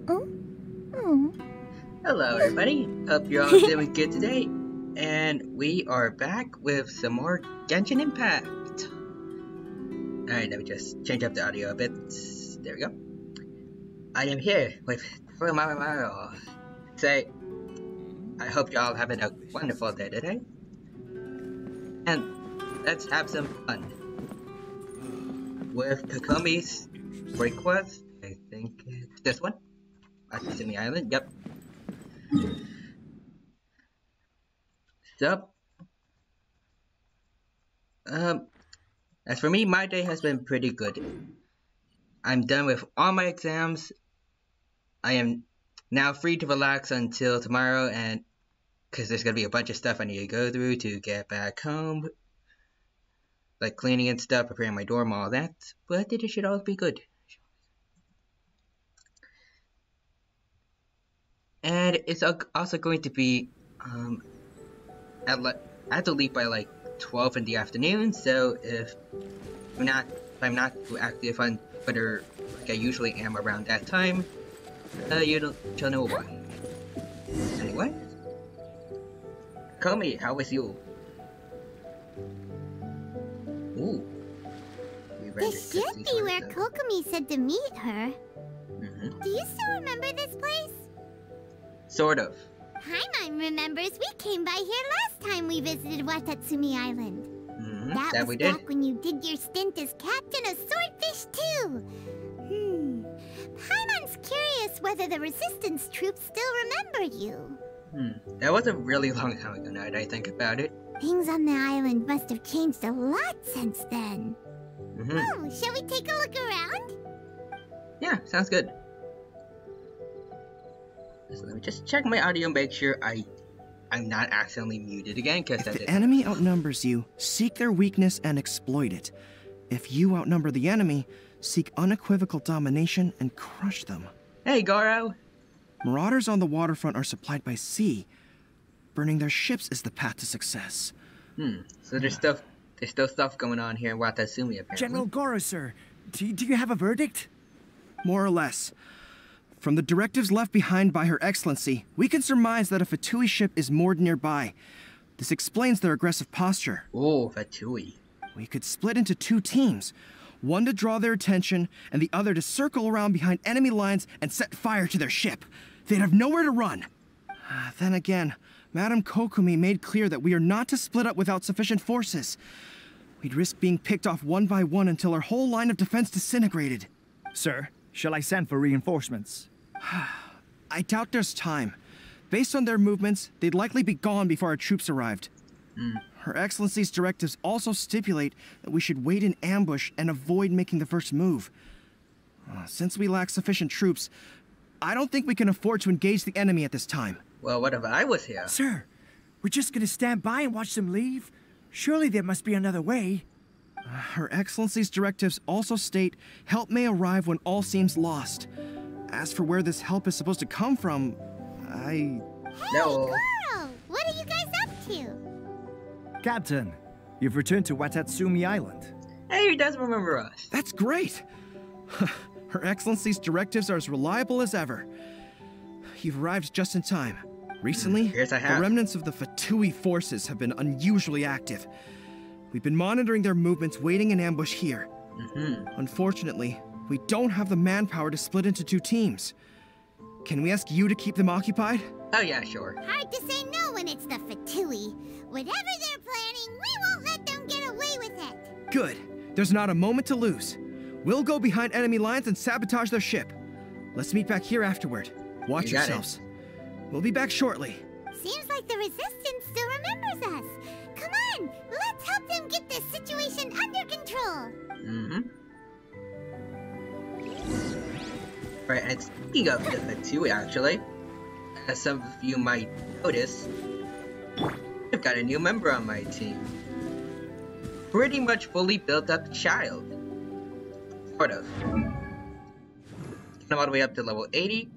Oh? Oh. Hello everybody, hope you're all doing good today, and we are back with some more Genshin Impact. Alright, let me just change up the audio a bit. There we go. I am here with Maritime. Say, I hope y'all having a wonderful day today. And let's have some fun. With Kokomi's request, I think it's this one. Simi Island, yep. So, as for me, my day has been pretty good. I'm done with all my exams. I am now free to relax until tomorrow, and because there's gonna be a bunch of stuff I need to go through to get back home, like cleaning and stuff, preparing my dorm, all that. But it should all be good. And it's also going to be I have to leave by like 12 in the afternoon, so if I'm not too active on Twitter like I usually am around that time, you'll know why. Anyway, Komi, how was you? Ooh. This should be where Kokomi said to meet her. Do you still remember this place? Sort of. Paimon remembers we came by here last time we visited Watatsumi Island. That was back when you did your stint as captain of Swordfish too. Paimon's curious whether the resistance troops still remember you. That was a really long time ago now that I think about it. Things on the island must have changed a lot since then. Oh, shall we take a look around? Yeah, sounds good. So let me just check my audio and make sure I'm not accidentally muted again. If the enemy outnumbers you, seek their weakness and exploit it. If you outnumber the enemy, seek unequivocal domination and crush them. Hey, Goro! Marauders on the waterfront are supplied by sea. Burning their ships is the path to success. So there's still stuff going on here in Watatsumi, apparently. General Goro, sir, do you have a verdict? More or less. From the directives left behind by Her Excellency, we can surmise that a Fatui ship is moored nearby. This explains their aggressive posture. Oh, Fatui. We could split into two teams. One to draw their attention, and the other to circle around behind enemy lines and set fire to their ship. They'd have nowhere to run. Then again, Madame Kokomi made clear that we are not to split up without sufficient forces. We'd risk being picked off one by one until our whole line of defense disintegrated. Sir, shall I send for reinforcements? I doubt there's time. Based on their movements, they'd likely be gone before our troops arrived. Her Excellency's directives also stipulate that we should wait in ambush and avoid making the first move. Since we lack sufficient troops, I don't think we can afford to engage the enemy at this time. Well, what if I was here? Sir, we're just gonna stand by and watch them leave? Surely there must be another way. Her Excellency's directives also state help may arrive when all seems lost. As for where this help is supposed to come from, Hey, Goro! What are you guys up to? Captain, you've returned to Watatsumi Island. Hey, he does remember us. That's great! Her Excellency's directives are as reliable as ever. You've arrived just in time. Recently, the remnants of the Fatui forces have been unusually active. We've been monitoring their movements, waiting in ambush here. Unfortunately, we don't have the manpower to split into two teams. Can we ask you to keep them occupied? Oh yeah, sure. Hard to say no when it's the Fatui. Whatever they're planning, we won't let them get away with it. Good. There's not a moment to lose. We'll go behind enemy lines and sabotage their ship. Let's meet back here afterward. Watch yourselves. We'll be back shortly. Seems like the Resistance still remembers us. Come on, let's help them get this situation under control. Right, and speaking of the Fatui, actually, as some of you might notice, I've got a new member on my team. Pretty much fully built up child. Sort of. I'm all the way up to level 80.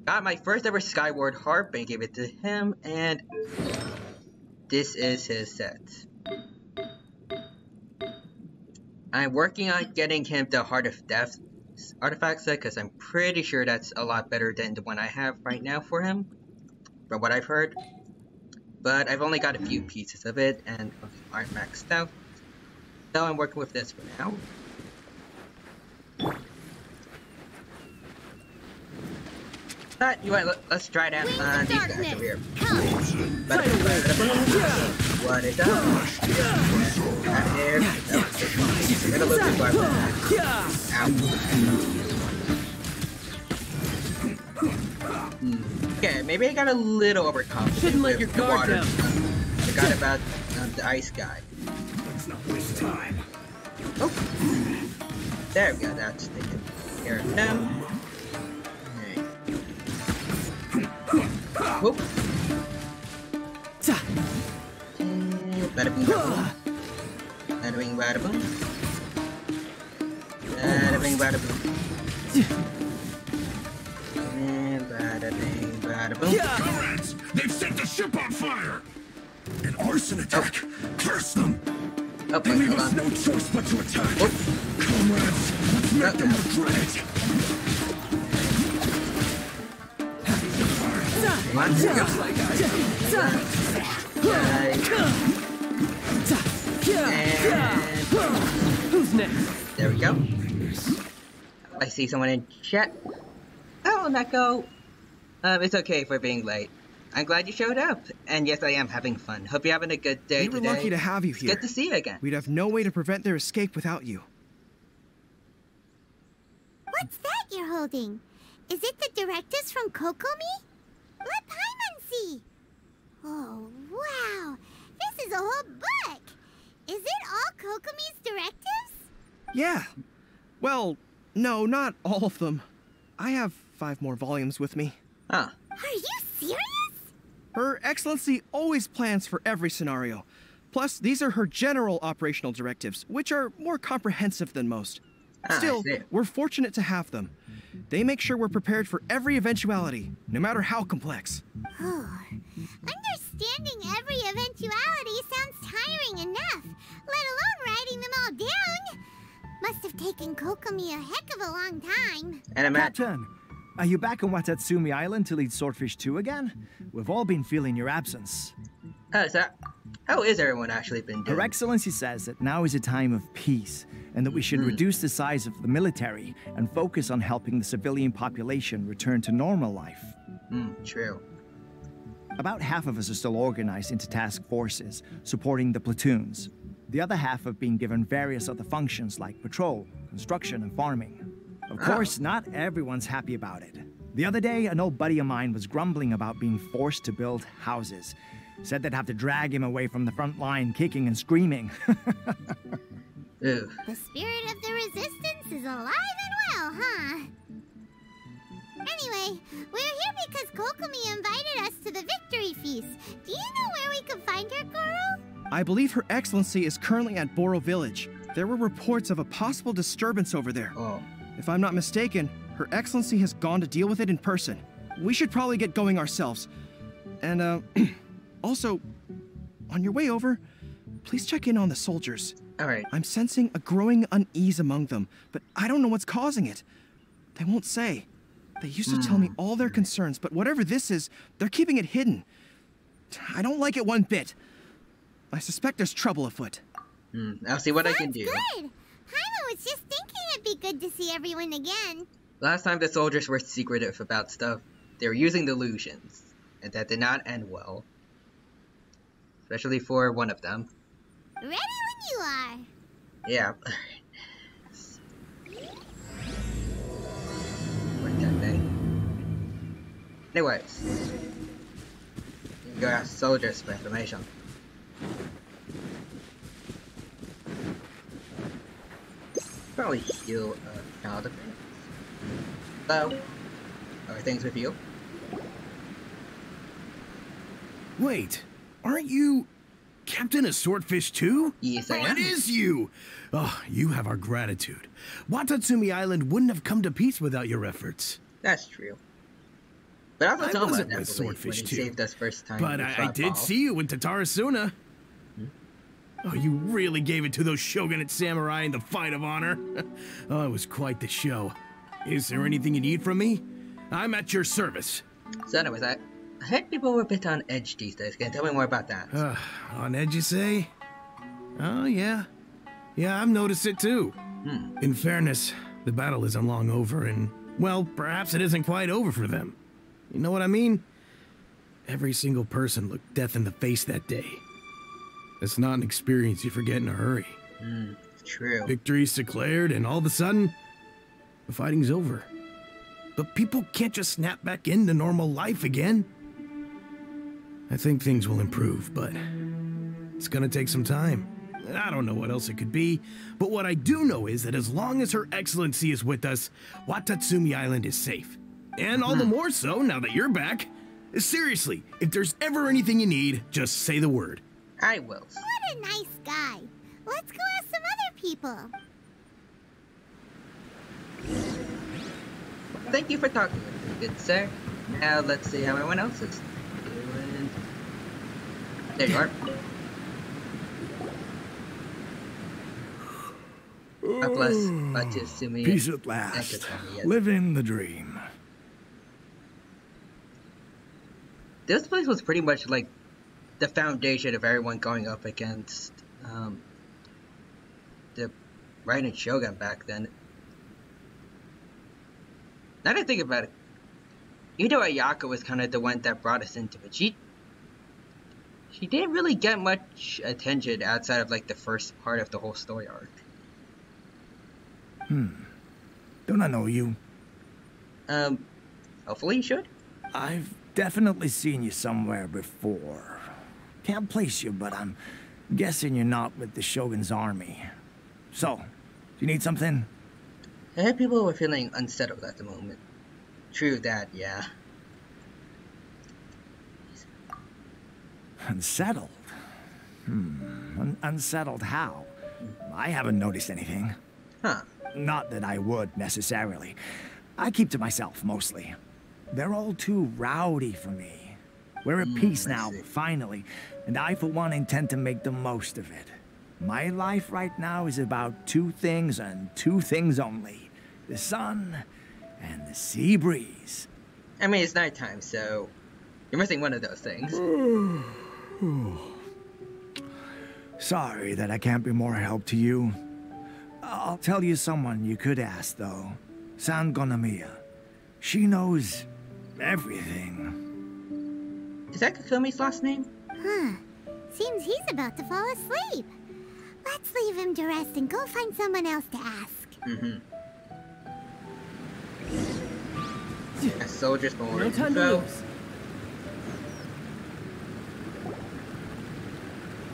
Got my first ever Skyward Harp and gave it to him, and this is his set. I'm working on getting him the Heart of Death artifact set because I'm pretty sure that's a lot better than the one I have right now for him, from what I've heard. But I've only got a few pieces of it and aren't maxed out, so I'm working with this for now. But you know what, let's try that on these guys over here. What is up? Out here. Get a little bit more. Okay, maybe I got a little overconfident with the water. I forgot about the ice guy. Let's not waste time. Oh. There we go, that's taken care of them. Whoop. Bada bing, bada boom. Bada bing, bada boom. Bada bing, bada boom. And bada bing, bada boom. Comrades, they've set the ship on fire! An arson attack! Curse them! They leave us no choice but to attack! Comrades, let's make them regret it! Come on, here we go. Who's next? There we go. I see someone in chat. Oh, Neko. It's okay for being late. I'm glad you showed up. And yes, I am having fun. Hope you're having a good day today. We were lucky to have you here. It's good to see you again. We'd have no way to prevent their escape without you. What's that you're holding? Is it the directives from Kokomi? Let Paimon see. Oh, wow. This is a whole book. Is it all Kokomi's directives? Yeah. Well, no, not all of them. I have 5 more volumes with me. Huh. Are you serious? Her Excellency always plans for every scenario. Plus, these are her general operational directives, which are more comprehensive than most. Still, we're fortunate to have them. They make sure we're prepared for every eventuality, no matter how complex. Oh, understanding every eventuality sounds tiring enough, let alone writing them all down. Must have taken Kokomi a heck of a long time. And Captain, are you back on Watatsumi Island to lead Swordfish 2 again? We've all been feeling your absence. How is everyone actually been doing? Her Excellency says that now is a time of peace, and that we should reduce the size of the military and focus on helping the civilian population return to normal life. True. About half of us are still organized into task forces, supporting the platoons. The other half have been given various other functions like patrol, construction, and farming. Of course, not everyone's happy about it. The other day, an old buddy of mine was grumbling about being forced to build houses. Said they'd have to drag him away from the front line, kicking and screaming. Ew. The spirit of the resistance is alive and well, huh? Anyway, we're here because Kokomi invited us to the victory feast. Do you know where we can find her, Goro? I believe Her Excellency is currently at Boro Village. There were reports of a possible disturbance over there. Oh. If I'm not mistaken, Her Excellency has gone to deal with it in person. We should probably get going ourselves. And, also, on your way over, please check in on the soldiers. Alright. I'm sensing a growing unease among them, but I don't know what's causing it. They won't say. They used to tell me all their concerns, but whatever this is, they're keeping it hidden. I don't like it one bit. I suspect there's trouble afoot. I'll see what I can do. Good. Paimon was just thinking it'd be good to see everyone again. Last time the soldiers were secretive about stuff, they were using delusions, and that did not end well. Especially for one of them. Ready when you are. Yeah. What that thing? Anyways. You go ask soldiers for information. Probably heal a child of it. So, everything's with you. Wait, aren't you Captain of Swordfish 2? Yes, I am. It is you! Oh, you have our gratitude. Watatsumi Island wouldn't have come to peace without your efforts. That's true. But I was wasn't with Swordfish when he 2. saved us first time. But I did see you in Tatarasuna. Oh, you really gave it to those shogunate samurai in the fight of honor. Oh, it was quite the show. Is there anything you need from me? I'm at your service. So anyways, I heard people were a bit on edge these days. Can you tell me more about that? On edge, you say? Oh, yeah. Yeah, I've noticed it too. In fairness, the battle isn't long over, and, well, perhaps it isn't quite over for them. You know what I mean? Every single person looked death in the face that day. It's not an experience you forget in a hurry. True. Victory's declared, and all of a sudden, the fighting's over. But people can't just snap back into normal life again. I think things will improve, but it's gonna take some time. I don't know what else it could be, but what I do know is that as long as Her Excellency is with us, Watatsumi Island is safe. And all the more so now that you're back. Seriously, if there's ever anything you need, just say the word. I will. What a nice guy. Let's go ask some other people. Thank you for talking with me, good sir. Now let's see how everyone else is doing. There you are. God bless Watatsumi. Peace at last. Living the dream. This place was pretty much like the foundation of everyone going up against the Raiden Shogun back then. Now that I think about it, even though Ayaka was kind of the one that brought us into it, she didn't really get much attention outside of like the first part of the whole story arc. Don't I know you? Hopefully you should. I've definitely seen you somewhere before. Can't place you, but I'm guessing you're not with the Shogun's army. So, do you need something? I heard people were feeling unsettled at the moment. True that, yeah. Unsettled? Unsettled how? I haven't noticed anything. Huh. Not that I would, necessarily. I keep to myself, mostly. They're all too rowdy for me. We're at peace now, finally, and I, for one, intend to make the most of it. My life right now is about two things and two things only. The sun and the sea breeze. I mean, it's nighttime, so you're missing one of those things. Sorry that I can't be more help to you. I'll tell you someone you could ask, though. San Gonamiya. She knows everything. Is that Kakumi's last name? Seems he's about to fall asleep. Let's leave him to rest and go find someone else to ask. A soldier's born. No time to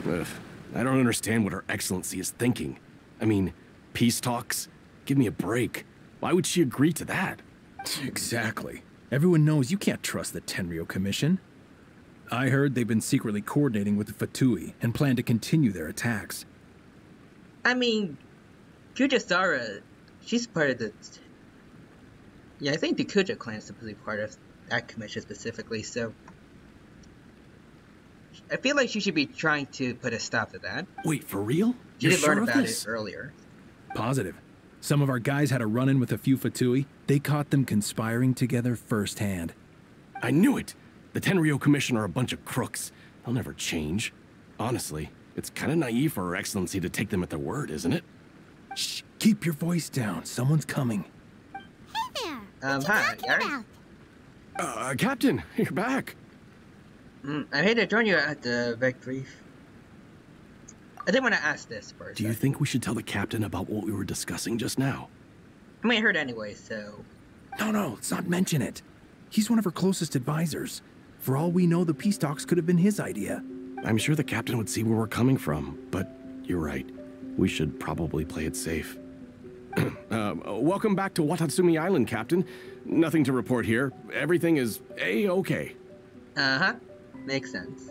lose. I don't understand what Her Excellency is thinking. I mean, peace talks? Give me a break. Why would she agree to that? Exactly. Everyone knows you can't trust the Tenryou Commission. I heard they've been secretly coordinating with the Fatui and plan to continue their attacks. I mean, Kujisara, she's part of the... Yeah, I think the Kuja clan is supposed to be part of that commission specifically, so... I feel like she should be trying to put a stop to that. Wait, for real? She did learn about it earlier. Positive. Some of our guys had a run-in with a few Fatui. They caught them conspiring together firsthand. I knew it! The Tenryou Commission are a bunch of crooks. They'll never change. Honestly, it's kind of naive for Her Excellency to take them at their word, isn't it? Shh, keep your voice down. Someone's coming. Hey there! What hi, you talking about? Captain, you're back. I'm here to join you at the victory. I did want to ask this first. Do you think we should tell the captain about what we were discussing just now? I mean, I heard anyway, so... No, let's not mention it. He's one of her closest advisors. For all we know, the peace talks could have been his idea. I'm sure the captain would see where we're coming from, but you're right. We should probably play it safe. Welcome back to Watatsumi Island, Captain. Nothing to report here. Everything is A-okay. Makes sense.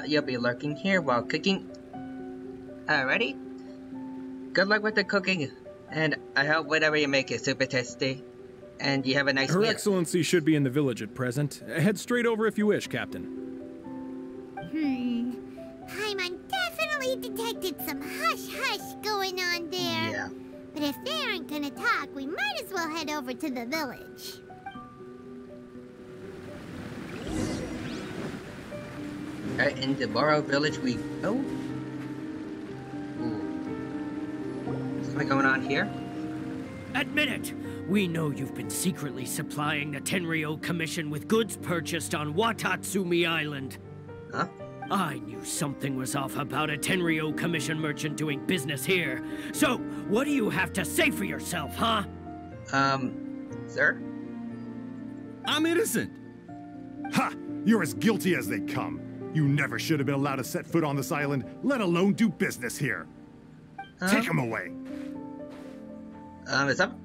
You'll be lurking here while cooking. Alrighty. Good luck with the cooking, and I hope whatever you make is super tasty. And you have a nice meal. Her Excellency should be in the village at present. Head straight over if you wish, Captain. I detected some hush-hush going on there. Yeah. But if they aren't gonna talk, we might as well head over to the village. Alright, in the Borough Village we go. Ooh. Something going on here? Admit it! We know you've been secretly supplying the Tenryou Commission with goods purchased on Watatsumi Island. Huh? I knew something was off about a Tenryou Commission merchant doing business here. So, what do you have to say for yourself, huh? Sir? I'm innocent. Ha! You're as guilty as they come. You never should have been allowed to set foot on this island, let alone do business here. Take him away.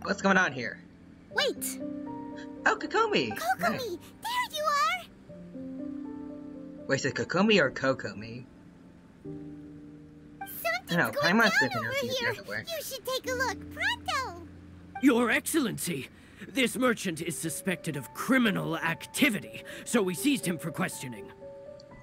What's going on here? Wait! Oh, Kokomi! Kokomi! Hey. There you are! Wait, is it Kokomi or Kokomi? Something's going down over here! You should take a look, pronto! Your Excellency! This merchant is suspected of criminal activity, so we seized him for questioning.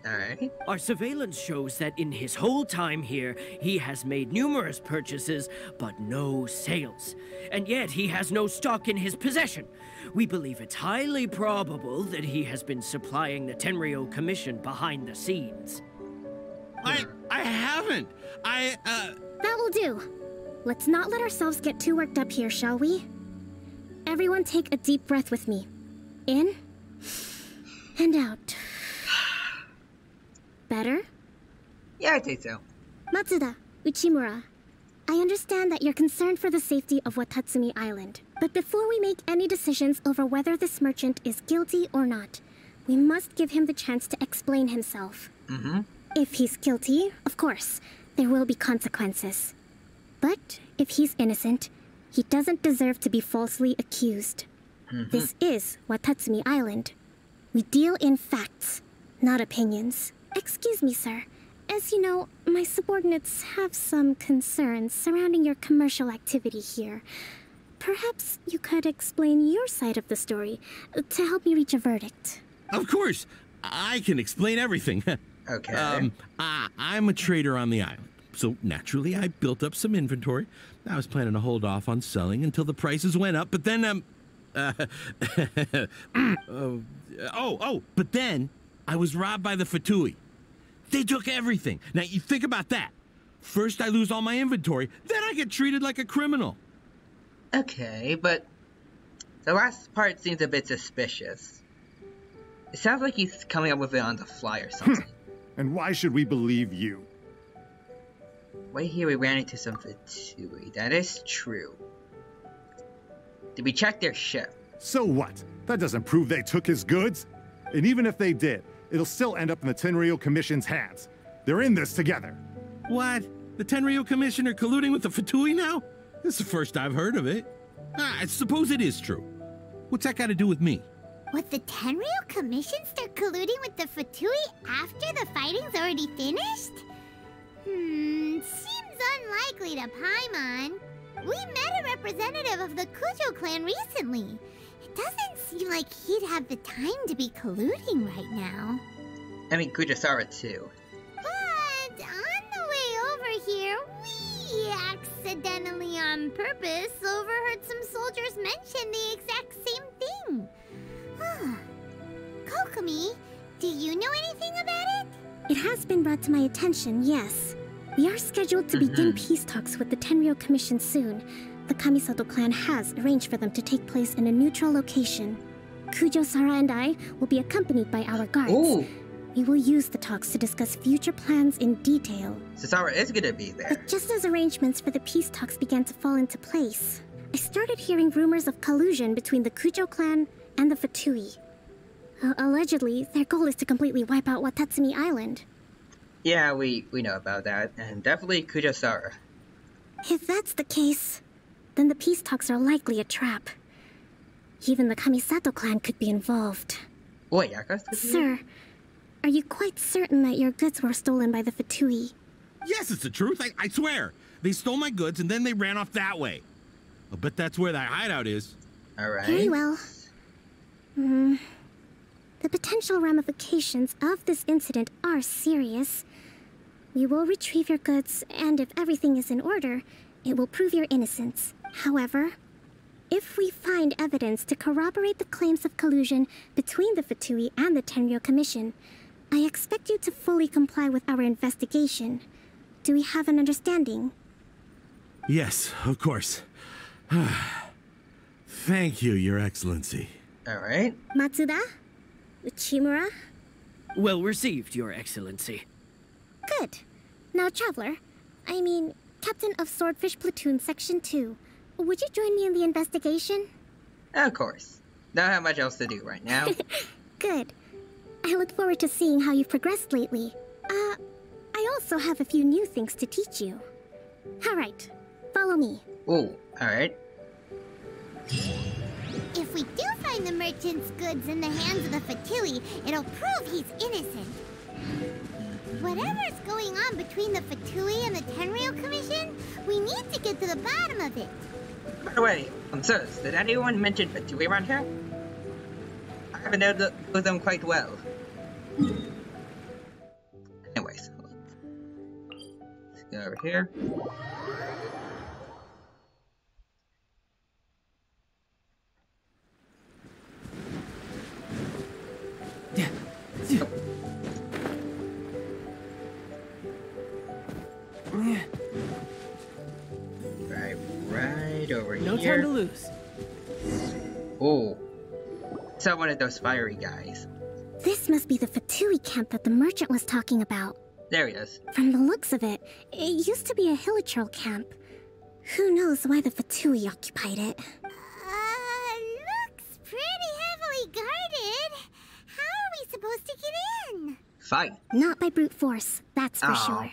Alright. Our surveillance shows that in his whole time here, he has made numerous purchases, but no sales. And yet, he has no stock in his possession. We believe it's highly probable that he has been supplying the Tenryou Commission behind the scenes. I haven't. That will do. Let's not let ourselves get too worked up here, shall we? Everyone take a deep breath with me. In and out. Better? Yeah, I think so. Matsuda, Uchimura, I understand that you're concerned for the safety of Watatsumi Island. But before we make any decisions over whether this merchant is guilty or not, we must give him the chance to explain himself. If he's guilty, of course, there will be consequences. But if he's innocent, he doesn't deserve to be falsely accused. This is Watatsumi Island. We deal in facts, not opinions. Excuse me, sir. As you know, my subordinates have some concerns surrounding your commercial activity here. Perhaps you could explain your side of the story to help me reach a verdict. Of course. I can explain everything. Okay. I'm a trader on the island, so naturally I built up some inventory. I was planning to hold off on selling until the prices went up, but then, but then I was robbed by the Fatui. They took everything. Now, you think about that. First, I lose all my inventory, then I get treated like a criminal. Okay, but the last part seems a bit suspicious. It sounds like he's coming up with it on the fly or something. And why should we believe you? Wait here, we ran into some Fatui. That is true. Did we check their ship? So what? That doesn't prove they took his goods. And even if they did, it'll still end up in the Tenryou Commission's hands. They're in this together. What? The Tenryou Commission are colluding with the Fatui now? This is the first I've heard of it. I suppose it is true. What's that got to do with me? Would the Tenryou Commission start colluding with the Fatui after the fighting's already finished? Seems unlikely to Paimon. We met a representative of the Kujo clan recently. It doesn't seem like he'd have the time to be colluding right now. I mean, Kujasara too. But on the way over here, we accidentally on purpose overheard some soldiers mention the exact same thing. Kokomi, do you know anything about it? It has been brought to my attention, yes. We are scheduled to begin peace talks with the Tenryou Commission soon. The Kamisato clan has arranged for them to take place in a neutral location. Kujo-Sara and I will be accompanied by our guards. Ooh. We will use the talks to discuss future plans in detail. So Sara is gonna be there. But just as arrangements for the peace talks began to fall into place, I started hearing rumors of collusion between the Kujo clan and the Fatui. Allegedly, their goal is to completely wipe out Watatsumi Island. Yeah, we know about that, and definitely Kujasara. If that's the case, then the peace talks are likely a trap. Even the Kamisato clan could be involved. Wait, Yakas? Sir, are you quite certain that your goods were stolen by the Fatui? Yes, it's the truth. I swear. They stole my goods and then they ran off that way. I'll bet that's where that hideout is. Alright. Very well. The potential ramifications of this incident are serious. We will retrieve your goods, and if everything is in order, it will prove your innocence. However, if we find evidence to corroborate the claims of collusion between the Fatui and the Tenryou Commission, I expect you to fully comply with our investigation. Do we have an understanding? Yes, of course. Thank you, Your Excellency. Alright. Matsuda? Uchimura? Well received, Your Excellency. Good. Now, Traveler, Captain of Swordfish Platoon Section 2, would you join me in the investigation? Of course. Don't have much else to do right now. Good. I look forward to seeing how you've progressed lately. I also have a few new things to teach you. Alright, follow me. Ooh, alright. If we do find the merchant's goods in the hands of the Fatui, it'll prove he's innocent. Whatever's going on between the Fatui and the Tenryou Commission, we need to get to the bottom of it. By the way, sirs, did anyone mention Fatui around here? I haven't known them quite well. Anyways, let's go over here. Right over here. No time to lose. Oh, so one of those fiery guys. This must be the Fatui camp that the merchant was talking about. There he is. From the looks of it, it used to be a hilichurl camp. Who knows why the Fatui occupied it? Looks pretty heavily guarded. How are we supposed to get in? Fight. Not by brute force, that's for sure.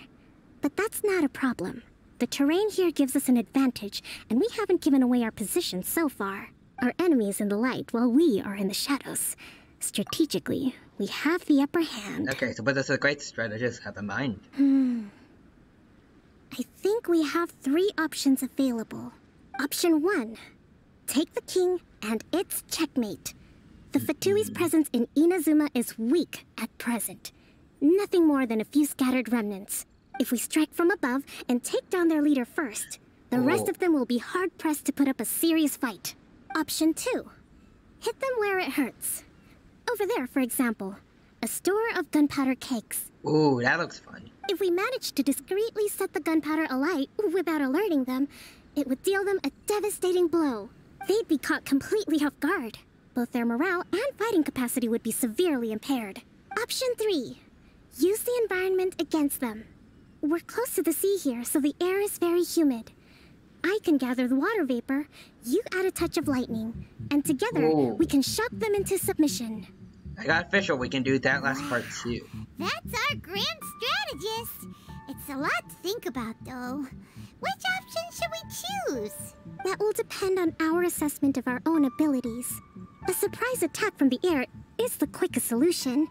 But that's not a problem. The terrain here gives us an advantage, and we haven't given away our position so far. Our enemy is in the light, while we are in the shadows. Strategically, we have the upper hand. Okay, so what does a great strategist have in mind? I think we have 3 options available. Option 1. Take the king, and it's checkmate. The Fatui's presence in Inazuma is weak at present. Nothing more than a few scattered remnants. If we strike from above and take down their leader first, the rest of them will be hard-pressed to put up a serious fight. Option 2. Hit them where it hurts. Over there, for example, a store of gunpowder cakes. Ooh, that looks fun. If we managed to discreetly set the gunpowder alight without alerting them, it would deal them a devastating blow. They'd be caught completely off guard. Both their morale and fighting capacity would be severely impaired. Option 3. Use the environment against them. We're close to the sea here, so the air is very humid. I can gather the water vapor, you add a touch of lightning, and together we can shock them into submission. I got official, we can do that last part too. That's our grand strategist. It's a lot to think about, though. Which option should we choose? That will depend on our assessment of our own abilities. A surprise attack from the air is the quickest solution,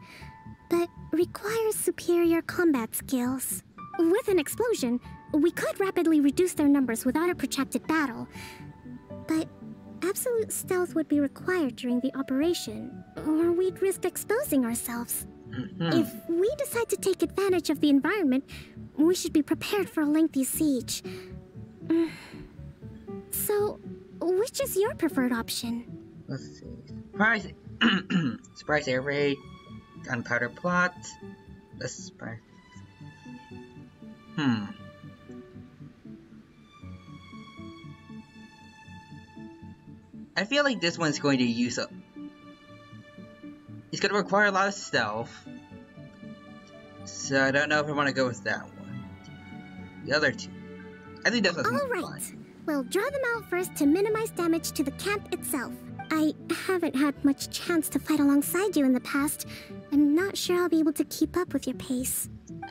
but requires superior combat skills. With an explosion, we could rapidly reduce their numbers without a protracted battle. But absolute stealth would be required during the operation, or we'd risk exposing ourselves. If we decide to take advantage of the environment, we should be prepared for a lengthy siege. So, which is your preferred option? Let's see. Surprise, surprise air raid, gunpowder plot. Let's surprise. I feel like this one's going to use up. It's going to require a lot of stealth. So I don't know if I want to go with that one. The other two. I think that's what's more fun. Alright. We'll draw them out first to minimize damage to the camp itself. I haven't had much chance to fight alongside you in the past. I'm not sure I'll be able to keep up with your pace.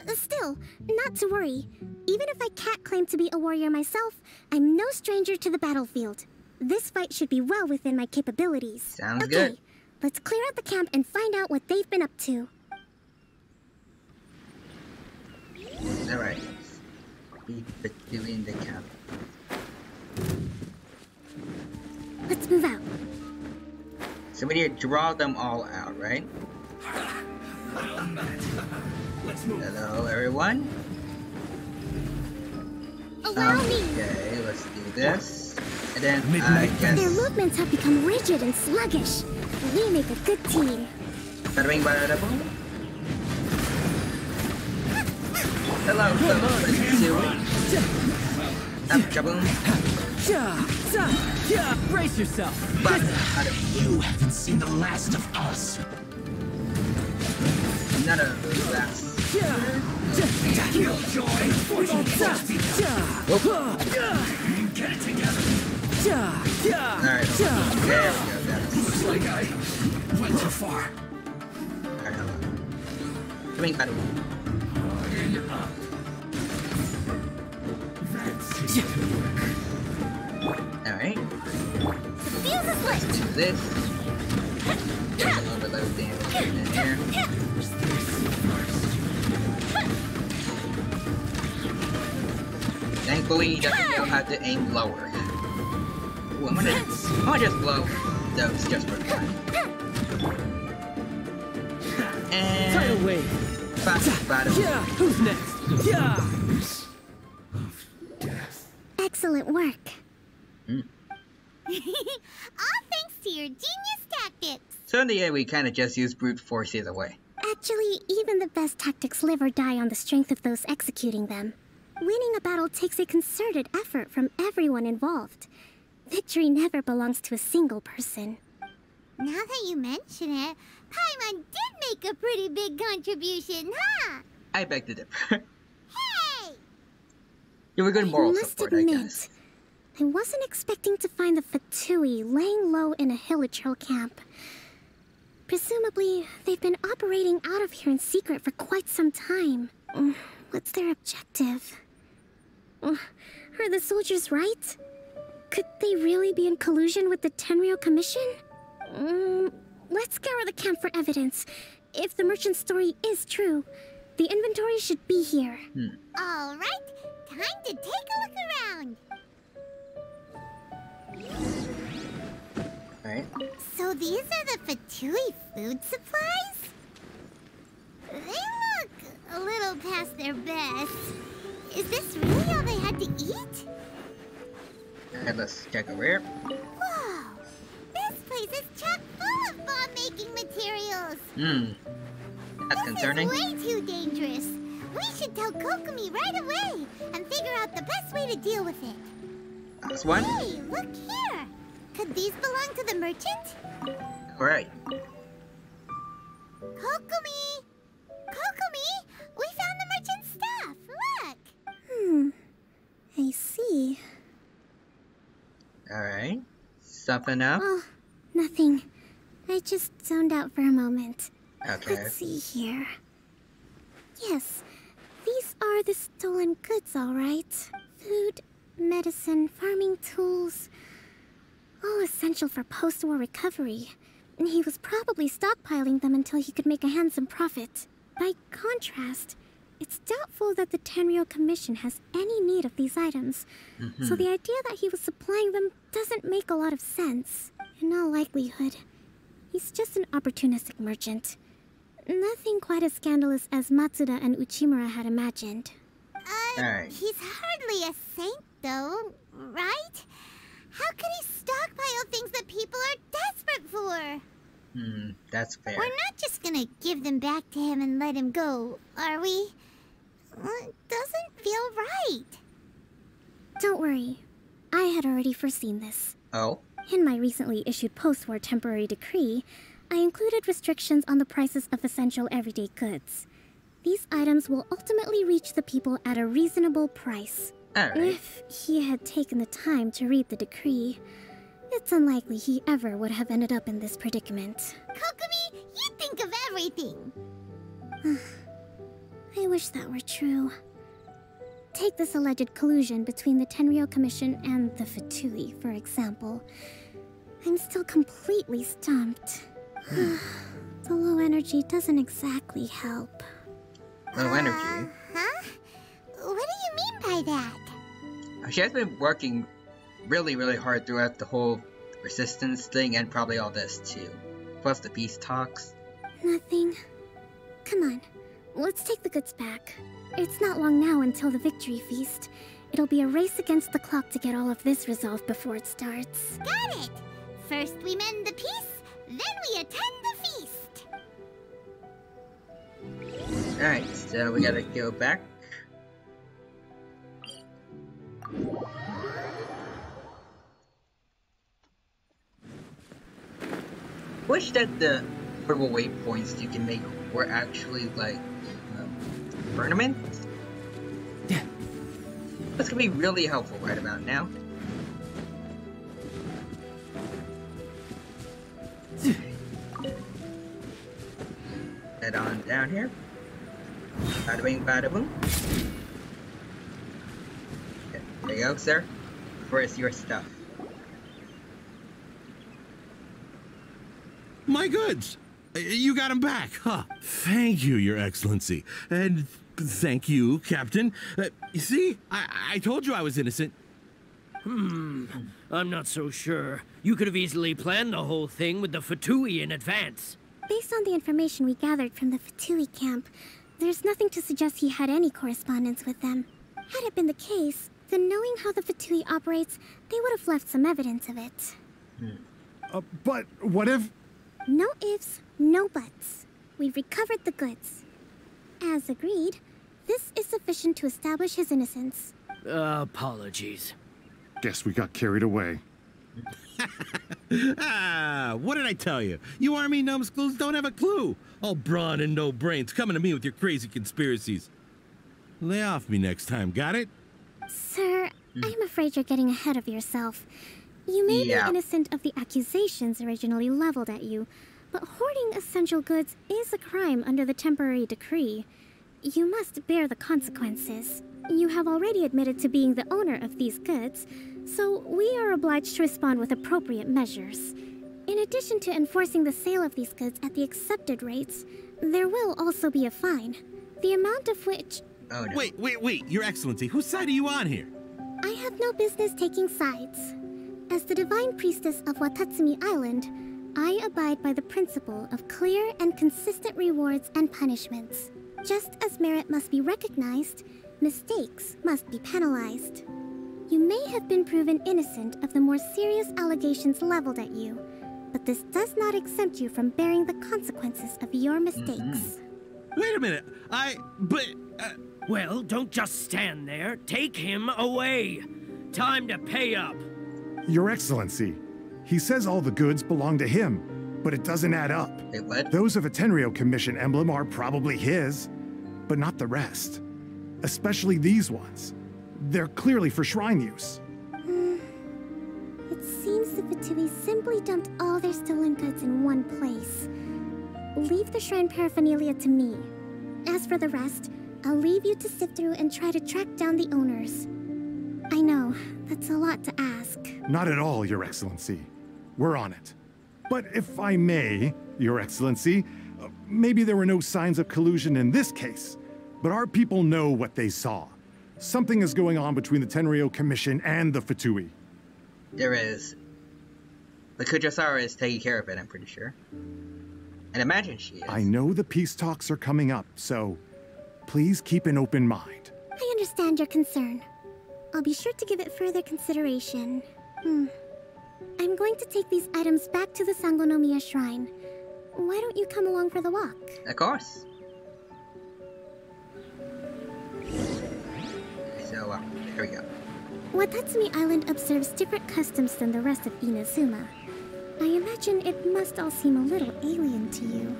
Still, not to worry. Even if I can't claim to be a warrior myself, I'm no stranger to the battlefield. This fight should be well within my capabilities. Sounds good. Okay, let's clear out the camp and find out what they've been up to. Alright. Be doing the camp. Let's move out. So we need to draw them all out, right? Hello, everyone. Allow me! Okay, let's do this. And then Midnight I guess... Their movements have become rigid and sluggish. We make a good team. Bada bing, bada boom. Hello, kaboom. Brace yourself. You haven't seen the last of us. None of that. Killjoy, get it together. Alright, there we go, guys. Looks like I went too far. Alright, hold on. Coming, bada boom. Alright. Fuse is lit. Do this. Get some overload damage in here. Thankfully, he doesn't know how to aim lower. Ooh, I'm gonna just blow those just for fun. And Tidal wave. Bada. Who's next? Excellent work. All thanks to your genius tactics. So in the end, we kind of just use brute force either way. Actually, even the best tactics live or die on the strength of those executing them. Winning a battle takes a concerted effort from everyone involved. Victory never belongs to a single person. Now that you mention it, Paimon did make a pretty big contribution, huh? I beg to differ. Hey! You were good moral I must support, admit, I guess. I wasn't expecting to find the Fatui laying low in a Hilichurl camp. Presumably, they've been operating out of here in secret for quite some time. What's their objective? Are the soldiers right? Could they really be in collusion with the Tenryou Commission? Let's scour the camp for evidence. If the merchant's story is true, the inventory should be here. All right, time to take a look around. Alright. So these are the Fatui food supplies? They look a little past their best. Is this really all they had to eat? Alright, let's check over here. Whoa! This place is chock full of bomb-making materials! That's concerning. This is way too dangerous. We should tell Kokomi right away and figure out the best way to deal with it. Last one. Hey, look here! Could these belong to the merchant? Alright. Kokomi! Kokomi! We found the merchant's stuff! Look! I see. Alright. Something up? Oh, nothing. I just zoned out for a moment. Okay. Let's see here. Yes, these are the stolen goods, all right. Food, medicine, farming tools. All essential for post-war recovery. And he was probably stockpiling them until he could make a handsome profit. By contrast, it's doubtful that the Tenryou Commission has any need of these items. So the idea that he was supplying them doesn't make a lot of sense. In all likelihood, he's just an opportunistic merchant. Nothing quite as scandalous as Matsuda and Uchimura had imagined. Alright. He's hardly a saint, though, right? How could he stockpile things that people are desperate for? That's fair. We're not just gonna give them back to him and let him go, are we? It doesn't feel right. Don't worry. I had already foreseen this. Oh? In my recently issued post-war temporary decree, I included restrictions on the prices of essential everyday goods. These items will ultimately reach the people at a reasonable price. Alright. If he had taken the time to read the decree, it's unlikely he ever would have ended up in this predicament. Kokomi, you think of everything. I wish that were true. Take this alleged collusion between the Tenryou Commission and the Fatui, for example. I'm still completely stumped. The low energy doesn't exactly help. Low energy? Huh? What do you mean by that? She has been working really, really hard throughout the whole resistance thing and probably all this too. Plus the peace talks. Nothing. Come on, let's take the goods back. It's not long now until the victory feast, It'll be a race against the clock to get all of this resolved before it starts. Got it! First we mend the peace, then we attend the feast. Alright, so we gotta go back. Wish that the purple waypoints you can make were actually like ornaments. That's gonna be really helpful right about now. Head on down here. Bada bing, bada boom. Okay, there you go, sir. Where's your stuff? My goods! You got them back, huh? Thank you, Your Excellency. And thank you, Captain. You see, I told you I was innocent. I'm not so sure. You could have easily planned the whole thing with the Fatui in advance. Based on the information we gathered from the Fatui camp, there's nothing to suggest he had any correspondence with them. Had it been the case, then knowing how the Fatui operates, they would have left some evidence of it. But what if... No ifs, no buts. We've recovered the goods. As agreed, this is sufficient to establish his innocence. Apologies. Guess we got carried away. What did I tell you? You army numbskulls don't have a clue. All brawn and no brains coming to me with your crazy conspiracies. Lay off me next time, got it? Sir, I'm afraid you're getting ahead of yourself. You may be innocent of the accusations originally leveled at you, but hoarding essential goods is a crime under the temporary decree. You must bear the consequences. You have already admitted to being the owner of these goods, so we are obliged to respond with appropriate measures. In addition to enforcing the sale of these goods at the accepted rates, there will also be a fine, the amount of which... Oh, no. Wait, Your Excellency, whose side are you on here? I have no business taking sides. As the Divine Priestess of Watatsumi Island, I abide by the principle of clear and consistent rewards and punishments. Just as merit must be recognized, mistakes must be penalized. You may have been proven innocent of the more serious allegations leveled at you, but this does not exempt you from bearing the consequences of your mistakes. Wait a minute, Well, don't just stand there. Take him away. Time to pay up. Your Excellency, he says all the goods belong to him, but it doesn't add up. Wait, what? Those of a Tenryo Commission emblem are probably his, but not the rest. Especially these ones. They're clearly for shrine use. It seems the Fatui simply dumped all their stolen goods in one place. Leave the shrine paraphernalia to me. As for the rest, I'll leave you to sift through and try to track down the owners. I know, that's a lot to ask. Not at all, Your Excellency. We're on it. But if I may, Your Excellency, maybe there were no signs of collusion in this case, but our people know what they saw. Something is going on between the Tenryo Commission and the Fatui. There is. The Kujasara is taking care of it, I'm pretty sure. And imagine she is. I know the peace talks are coming up, so please keep an open mind. I understand your concern. I'll be sure to give it further consideration. I'm going to take these items back to the Sangonomiya Shrine. Why don't you come along for the walk? Of course. So, there we go. Watatsumi Island observes different customs than the rest of Inazuma. I imagine it must all seem a little alien to you.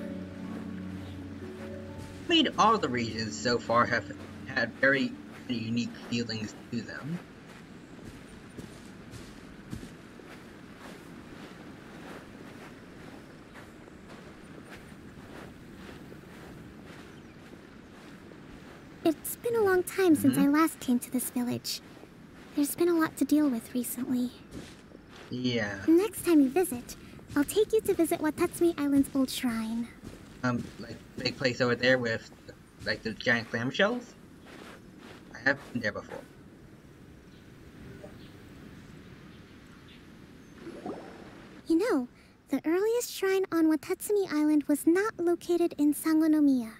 I mean, all the regions so far have had very unique feelings to them. It's been a long time since I last came to this village. There's been a lot to deal with recently. Yeah. Next time you visit, I'll take you to visit Watatsumi Island's old shrine. Like big place over there with like the giant clamshells? I have been there before. You know, the earliest shrine on Watatsumi Island was not located in Sangonomiya.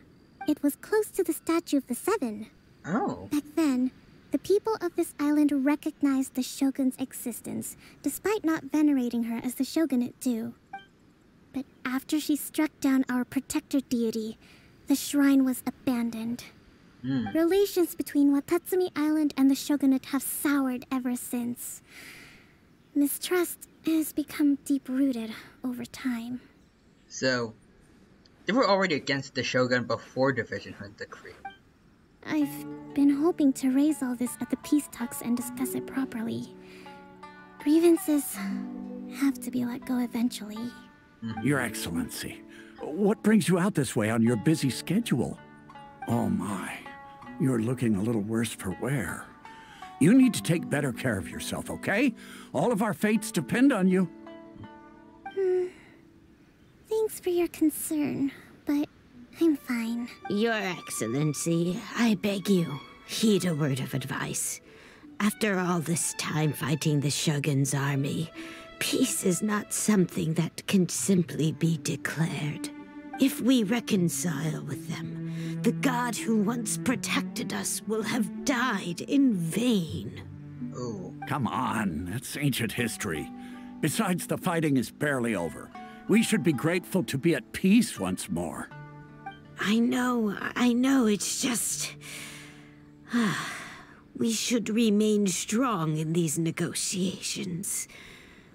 It was close to the Statue of the Seven. Oh. Back then, The people of this island recognized the Shogun's existence, despite not venerating her as the Shogunate do. But after she struck down our protector deity, the shrine was abandoned. Relations between Watatsumi Island and the Shogunate have soured ever since. Mistrust has become deep-rooted over time. So, they were already against the Shogun before the Vision Hunt decree. I've been hoping to raise all this at the peace talks and discuss it properly. Grievances have to be let go eventually. Your Excellency, what brings you out this way on your busy schedule? Oh my, you're looking a little worse for wear. You need to take better care of yourself, okay? All of our fates depend on you. Thanks for your concern, but I'm fine. Your Excellency, I beg you, heed a word of advice. After all this time fighting the Shogun's army, peace is not something that can simply be declared. If we reconcile with them, the god who once protected us will have died in vain. Oh. Come on, that's ancient history. Besides, the fighting is barely over. We should be grateful to be at peace once more. I know, it's just... we should remain strong in these negotiations.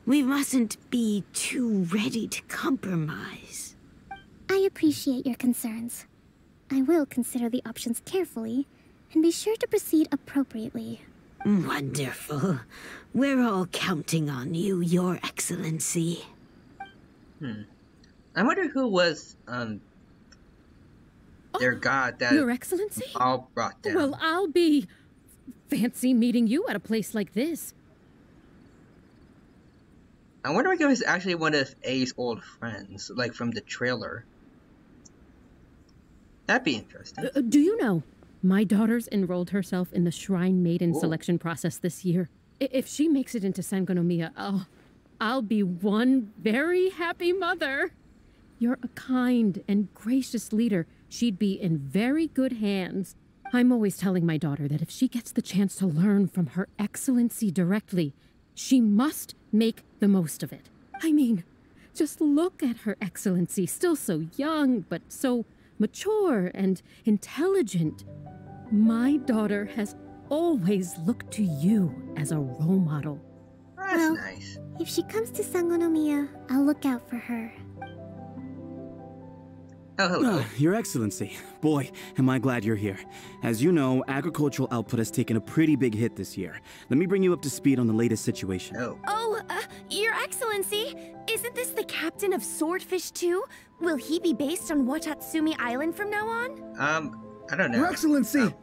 We mustn't be too ready to compromise. I appreciate your concerns. I will consider the options carefully, and be sure to proceed appropriately. Wonderful. We're all counting on you, Your Excellency. I wonder who was, their god that Your Excellency? all brought down. Well, I'll be... fancy meeting you at a place like this. I wonder if it was actually one of A's old friends, like from the trailer. That'd be interesting. Do you know, my daughter's enrolled herself in the Shrine Maiden selection process this year. If she makes it into Sangonomiya, I'll be one very happy mother. You're a kind and gracious leader. She'd be in very good hands. I'm always telling my daughter that if she gets the chance to learn from Her Excellency directly, she must make the most of it. I mean, just look at Her Excellency, still so young, but so mature and intelligent. My daughter has always looked to you as a role model. That's nice. If she comes to Sangonomiya, I'll look out for her. Oh, hello. Your Excellency. Boy, am I glad you're here. As you know, agricultural output has taken a pretty big hit this year. Let me bring you up to speed on the latest situation. Your Excellency, isn't this the captain of Swordfish 2? Will he be based on Watatsumi Island from now on? I don't know. Your Excellency!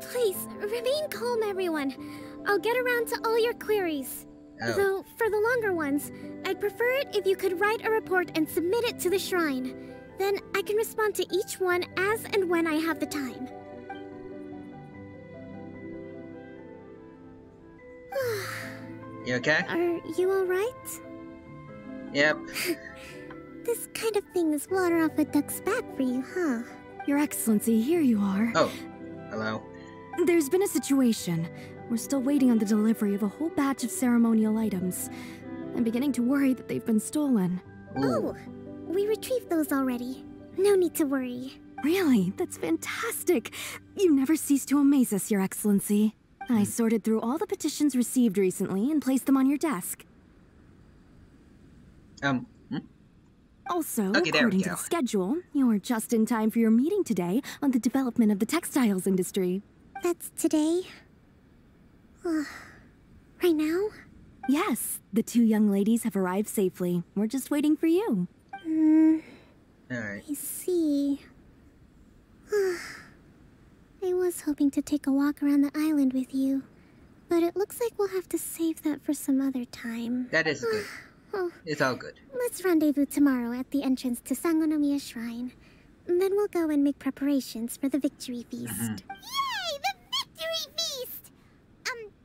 Please, remain calm, everyone. I'll get around to all your queries. Though, for the longer ones, I'd prefer it if you could write a report and submit it to the shrine. Then I can respond to each one as and when I have the time. You okay? Are you alright? Yep. This kind of thing is water off a duck's back for you, huh? Your Excellency, here you are. Oh, hello. There's been a situation. We're still waiting on the delivery of a whole batch of ceremonial items. I'm beginning to worry that they've been stolen. Oh, we retrieved those already. No need to worry. Really? That's fantastic. You never cease to amaze us, Your Excellency. I sorted through all the petitions received recently and placed them on your desk. Also, according to the schedule, you're just in time for your meeting today on the development of the textiles industry. That's today? Right now? Yes, the two young ladies have arrived safely. We're just waiting for you. Alright. I see. I was hoping to take a walk around the island with you, but it looks like we'll have to save that for some other time. That is good. It's all good. Let's rendezvous tomorrow at the entrance to Sangonomiya Shrine. Then we'll go and make preparations for the victory feast. Yay! The victory feast!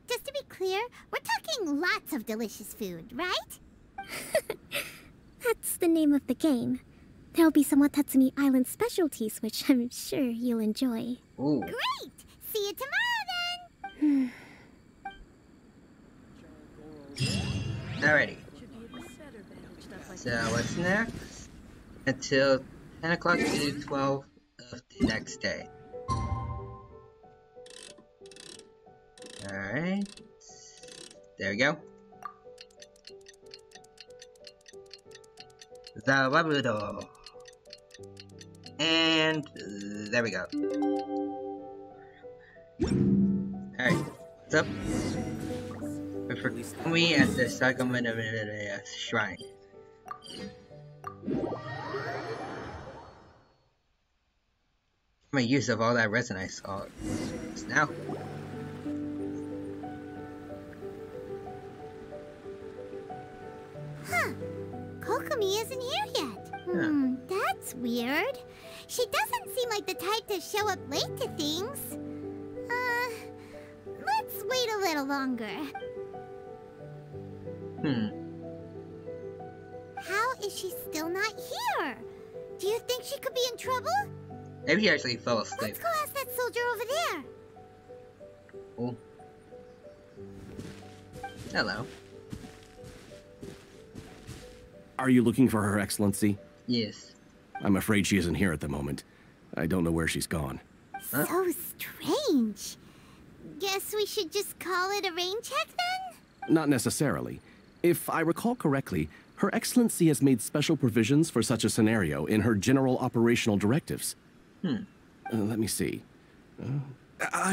Just to be clear, we're talking lots of delicious food, right? That's the name of the game. There'll be some Watatsumi Island specialties, which I'm sure you'll enjoy. Ooh. Great! See you tomorrow, then! Alrighty. So, what's next? Until 10 o'clock to 12 of the next day. Alright. There we go. The Wabudo. And there we go. Alright, what's up? We're for me at the Sagamana Shrine. My use of all that resin I saw just now. Huh. Kokomi isn't here yet. That's weird. She doesn't seem like the type to show up late to things. Let's wait a little longer. How is she still not here? Do you think she could be in trouble? Maybe he actually fell asleep. Let's go ask that soldier over there. Oh. Hello. Are you looking for Her Excellency? Yes. I'm afraid she isn't here at the moment. I don't know where she's gone. Huh? So strange. Guess we should just call it a rain check then? Not necessarily. If I recall correctly, Her Excellency has made special provisions for such a scenario in her general operational directives. Let me see.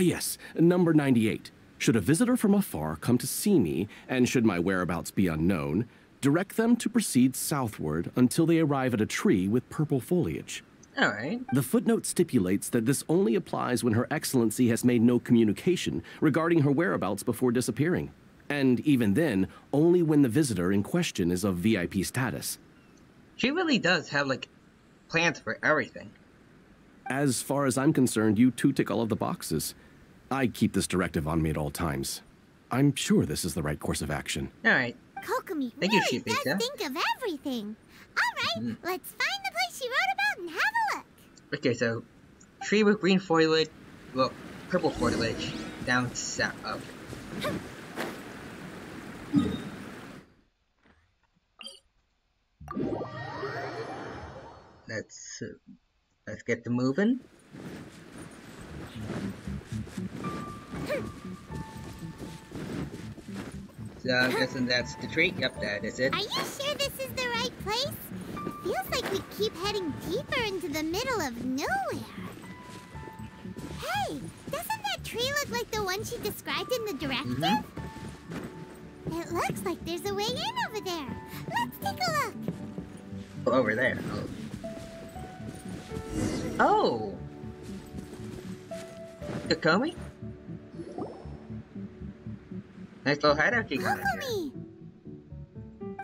Yes, number 98. Should a visitor from afar come to see me, and should my whereabouts be unknown, direct them to proceed southward until they arrive at a tree with purple foliage. Alright. The footnote stipulates that this only applies when Her Excellency has made no communication regarding her whereabouts before disappearing. And even then, only when the visitor in question is of VIP status. She really does have, like, plans for everything. As far as I'm concerned, you two tick all of the boxes. I keep this directive on me at all times. I'm sure this is the right course of action. Alright. Kokomi really does think of everything. Alright, let's find the place she wrote about and have a look. Okay, so tree with green foliage, well, purple foliage, down south. Okay. Let's get to moving. So I'm guessing that's the tree. Yep, that is it. Are you sure this is the right place? It feels like we keep heading deeper into the middle of nowhere. Hey, doesn't that tree look like the one she described in the directive? It looks like there's a way in over there. Let's take a look. Oh, over there. Oh. Kokomi? Nice little hideout you got in here.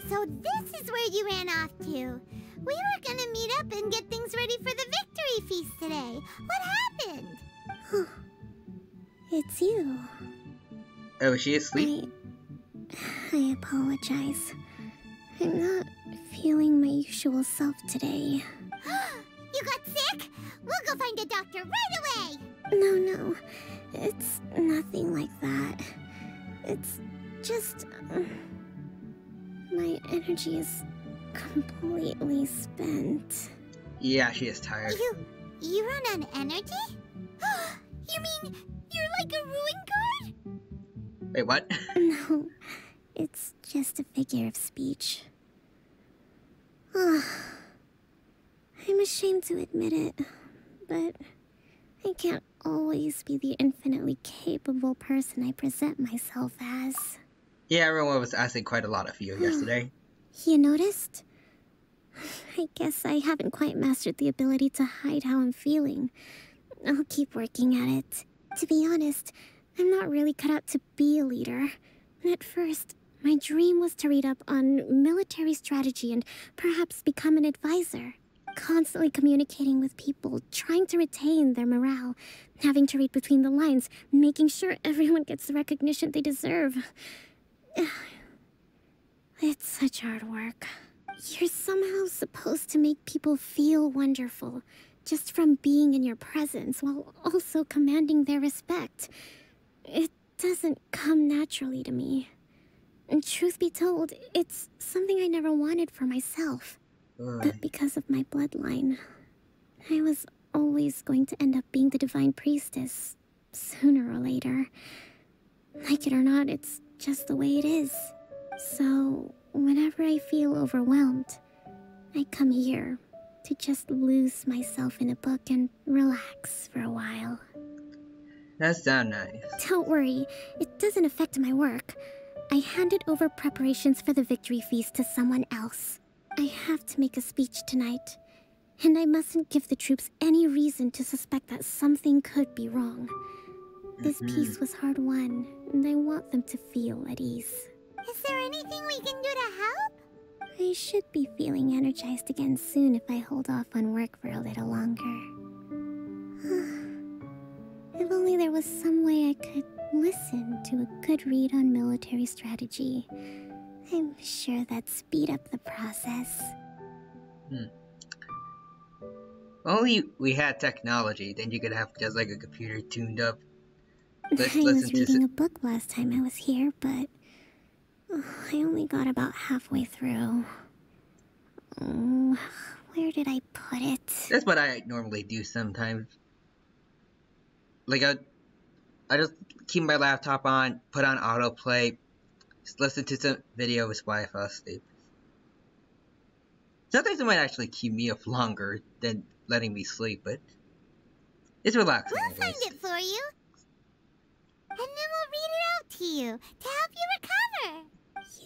So this is where you ran off to. We were gonna meet up and get things ready for the victory feast today. What happened? It's you. Oh, is she asleep? I apologize. I'm not feeling my usual self today. You got sick? We'll go find a doctor right away! No. It's nothing like that. It's just... my energy is completely spent. Yeah, she is tired. You run on energy? You mean you're like a ruin guard? Wait, what? No, it's just a figure of speech. I'm ashamed to admit it, but I can't always be the infinitely capable person I present myself as. Yeah, everyone was asking quite a lot of you yesterday. You noticed? I guess I haven't quite mastered the ability to hide how I'm feeling. I'll keep working at it. To be honest, I'm not really cut out to be a leader. At first, my dream was to read up on military strategy and perhaps become an advisor. Constantly communicating with people, trying to retain their morale, having to read between the lines, making sure everyone gets the recognition they deserve. It's such hard work. You're somehow supposed to make people feel wonderful, just from being in your presence, while also commanding their respect. It doesn't come naturally to me. And truth be told, it's something I never wanted for myself. But because of my bloodline, I was always going to end up being the divine priestess, sooner or later. Like it or not, it's just the way it is. So, whenever I feel overwhelmed, I come here to just lose myself in a book and relax for a while. That sounds nice. Don't worry, it doesn't affect my work. I handed over preparations for the victory feast to someone else. I have to make a speech tonight, and I mustn't give the troops any reason to suspect that something could be wrong. This peace was hard won, and I want them to feel at ease. Is there anything we can do to help? I should be feeling energized again soon if I hold off on work for a little longer. If only there was some way I could listen to a good read on military strategy. I'm sure that'd speed up the process. Only we had technology, then you could have just like a computer tuned up. I was reading a book last time I was here, but I only got about halfway through. Oh, where did I put it? That's what I normally do sometimes. Like I just keep my laptop on, put on autoplay, just listen to some videos while I fall asleep. Sometimes it might actually keep me up longer than letting me sleep, but it's relaxing. We'll find it for you. And then we'll read it out to you to help you recover.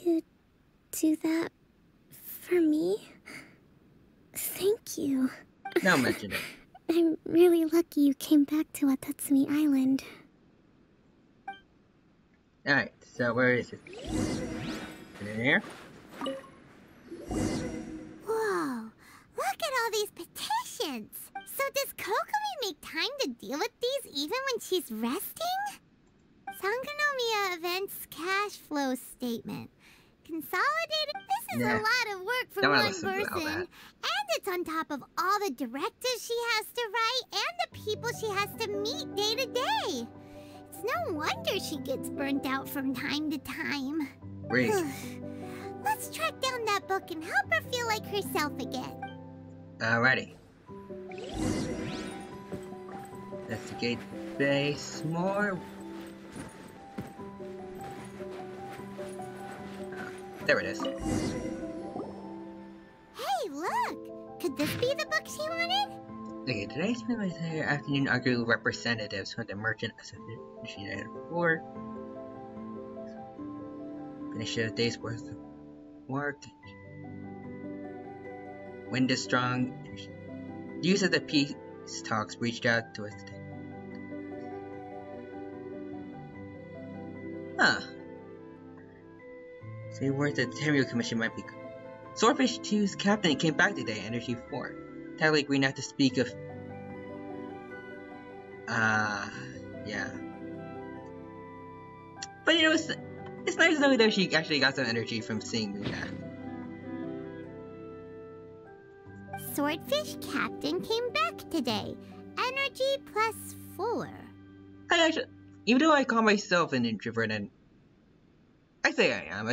You do that for me? Thank you. Now mention it. I'm really lucky you came back to Watatsumi Island. Alright, so where is it? In here? Whoa, look at all these petitions. So does Kokomi make time to deal with these even when she's resting? Sangonomiya Events Cash Flow Statement. Consolidated. This is a lot of work for one person. And it's on top of all the directives she has to write and the people she has to meet day to day. It's no wonder she gets burnt out from time to time. Great. Let's track down that book and help her feel like herself again. Alrighty. Investigate base more. There it is. Hey, look! Could this be the book she wanted? Okay, today I spent my entire afternoon arguing with representatives from the Merchant Association at 4. Finish a day's worth of work. Wind is strong. News of the peace talks reached out to us today. Huh. Say word that the Tenryo Commission might be good. Swordfish 2's captain came back today, Energy 4. Totally agreed not to speak of... yeah. But you know, it's nice to know that she actually got some energy from seeing me back. Swordfish captain came back today. Energy +4. I actually... Even though I call myself an introvert, and... I say I am,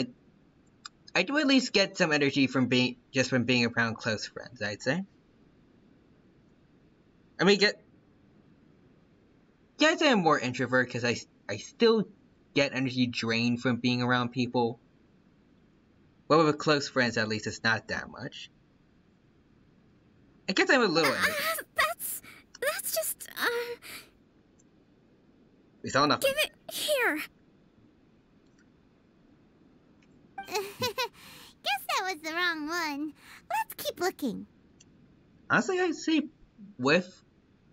I do at least get some energy from being around close friends, I'd say. I mean, I'd say I'm more introvert because I still get energy drained from being around people. But with close friends, at least it's not that much. I guess I'm a little That's just, We saw enough. Give it here. Guess that was the wrong one. Let's keep looking. Honestly, I'd say with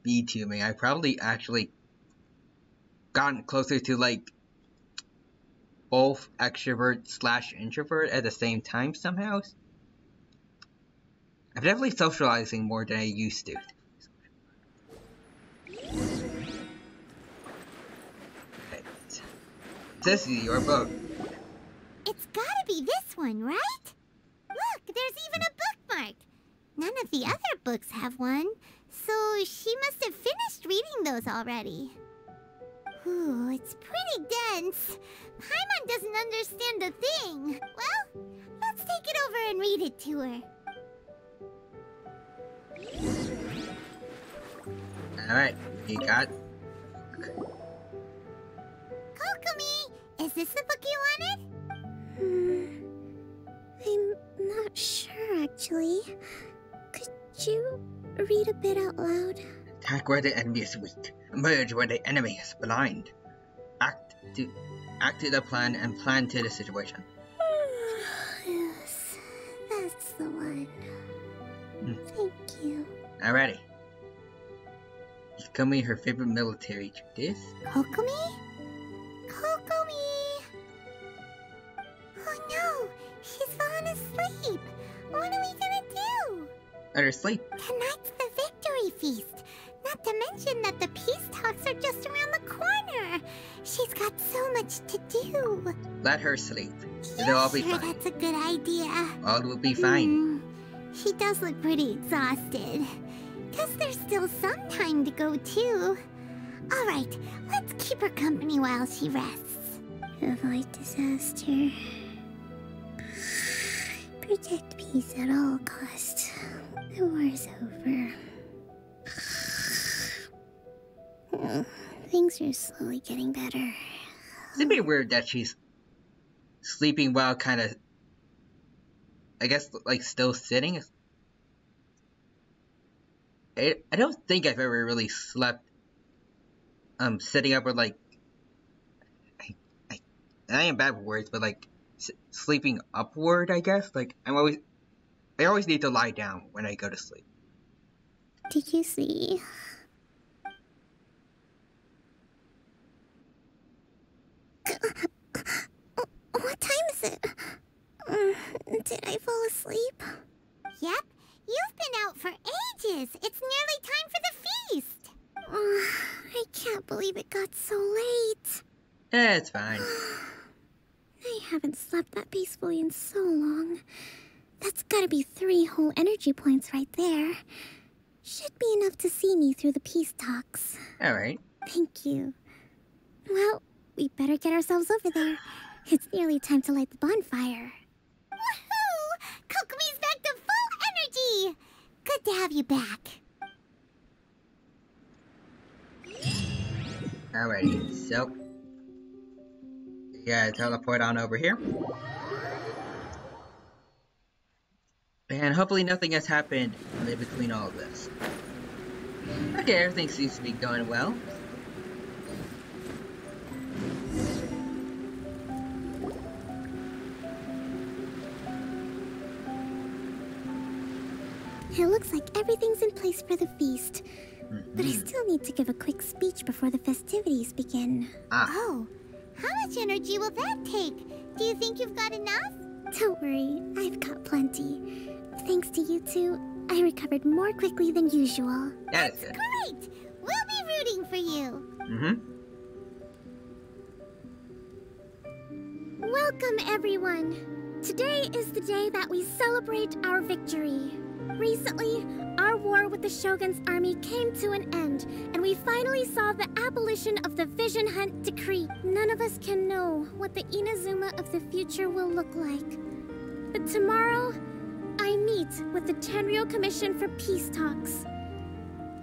B-tubing, I probably actually gotten closer to like both extrovert / introvert at the same time somehow. I'm definitely socializing more than I used to. This is your boat. It's gotta be this one, right? Look, there's even of the other books have one, so she must have finished reading those already. Ooh, it's pretty dense. Paimon doesn't understand a thing. Well, let's take it over and read it to her. Alright, you got... Kokomi, is this the book you wanted? I'm not sure, actually. Could you read a bit out loud? Attack where the enemy is weak. Emerge where the enemy is blind. Act to the plan and plan to the situation. Yes, that's the one. Thank you. Alrighty. Is Kokomi her favorite military trick? Kokomi? Kokomi! Oh no, she's fallen asleep. What are we gonna do? Let her sleep. Tonight's the victory feast. Not to mention that the peace talks are just around the corner. She's got so much to do. Let her sleep. It'll all be fine. That's a good idea. All will be fine. She does look pretty exhausted. Guess there's still some time to go too. Alright, let's keep her company while she rests. Avoid disaster. Protect peace at all costs. The war's over. Things are slowly getting better. It's a bit weird that she's sleeping while kind of, I guess, like still sitting. I don't think I've ever really slept sitting up or like, I am bad with words, but like sleeping upward, I guess. Like I always need to lie down when I go to sleep. Did you see? What time is it? Did I fall asleep? Yep, you've been out for ages. It's nearly time for the feast. I can't believe it got so late. It's fine. I haven't slept that peacefully in so long. That's gotta be 3 whole energy points right there. Should be enough to see me through the peace talks. Alright. Thank you. Well, we better get ourselves over there. It's nearly time to light the bonfire. Woohoo! Kokomi's back to full energy! Good to have you back. Alrighty, so you gotta teleport on over here. And hopefully nothing has happened in between all of this. Okay, everything seems to be going well. It looks like everything's in place for the feast. But I still need to give a quick speech before the festivities begin. Oh, how much energy will that take? Do you think you've got enough? Don't worry, I've got plenty. Thanks to you two, I recovered more quickly than usual. That's good. Great! We'll be rooting for you. Welcome, everyone. Today is the day that we celebrate our victory. Recently, our war with the Shogun's army came to an end, and we finally saw the abolition of the Vision Hunt Decree. None of us can know what the Inazuma of the future will look like. But tomorrow, I meet with the Tenryou Commission for peace talks.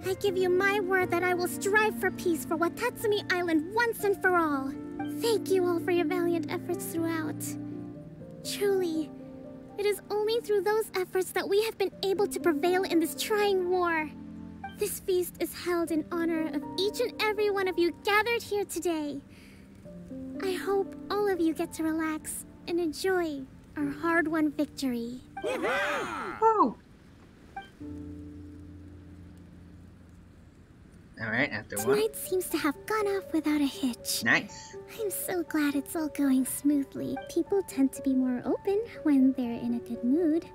I give you my word that I will strive for peace for Watatsumi Island once and for all. Thank you all for your valiant efforts throughout. Truly, it is only through those efforts that we have been able to prevail in this trying war. This feast is held in honor of each and every one of you gathered here today. I hope all of you get to relax and enjoy our hard-won victory. Woo! Alright, after one. Tonight seems to have gone off without a hitch. Nice. I'm so glad it's all going smoothly. People tend to be more open when they're in a good mood.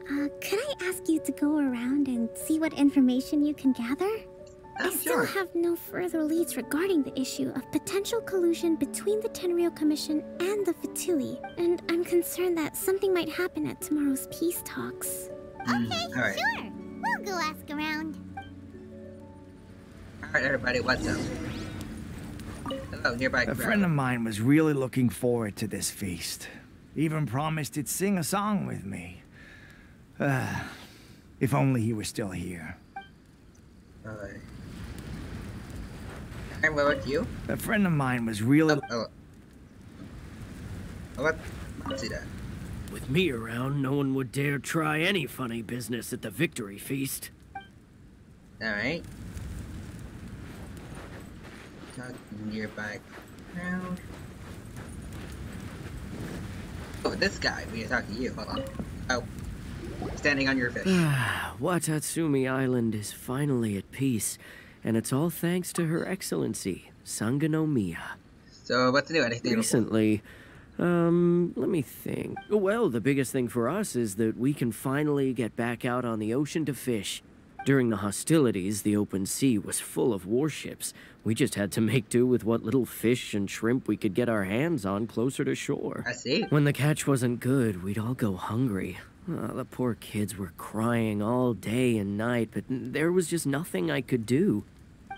Could I ask you to go around and see what information you can gather? I still have no further leads regarding the issue of potential collusion between the Tenryou Commission and the Fatui, and I'm concerned that something might happen at tomorrow's peace talks. Okay, right. Sure. We'll go ask around. Alright, everybody, what's up? Hello, nearby crowd. A friend of mine was really looking forward to this feast. Even promised he'd sing a song with me. If only he were still here. Alright. And what about you? A friend of mine was really... Let's see that. With me around, no one would dare try any funny business at the victory feast. Alright. Talk nearby crowd. Oh, this guy. We need to talk to you. Hold on. Oh. Standing on your fish. Watatsumi Island is finally at peace, and it's all thanks to Her Excellency, Sangonomiya. So, what's new? Anything recently? Let me think. Well, the biggest thing for us is that we can finally get back out on the ocean to fish. During the hostilities, the open sea was full of warships. We just had to make do with what little fish and shrimp we could get our hands on closer to shore. I see. When the catch wasn't good, we'd all go hungry. The poor kids were crying all day and night, but there was just nothing I could do.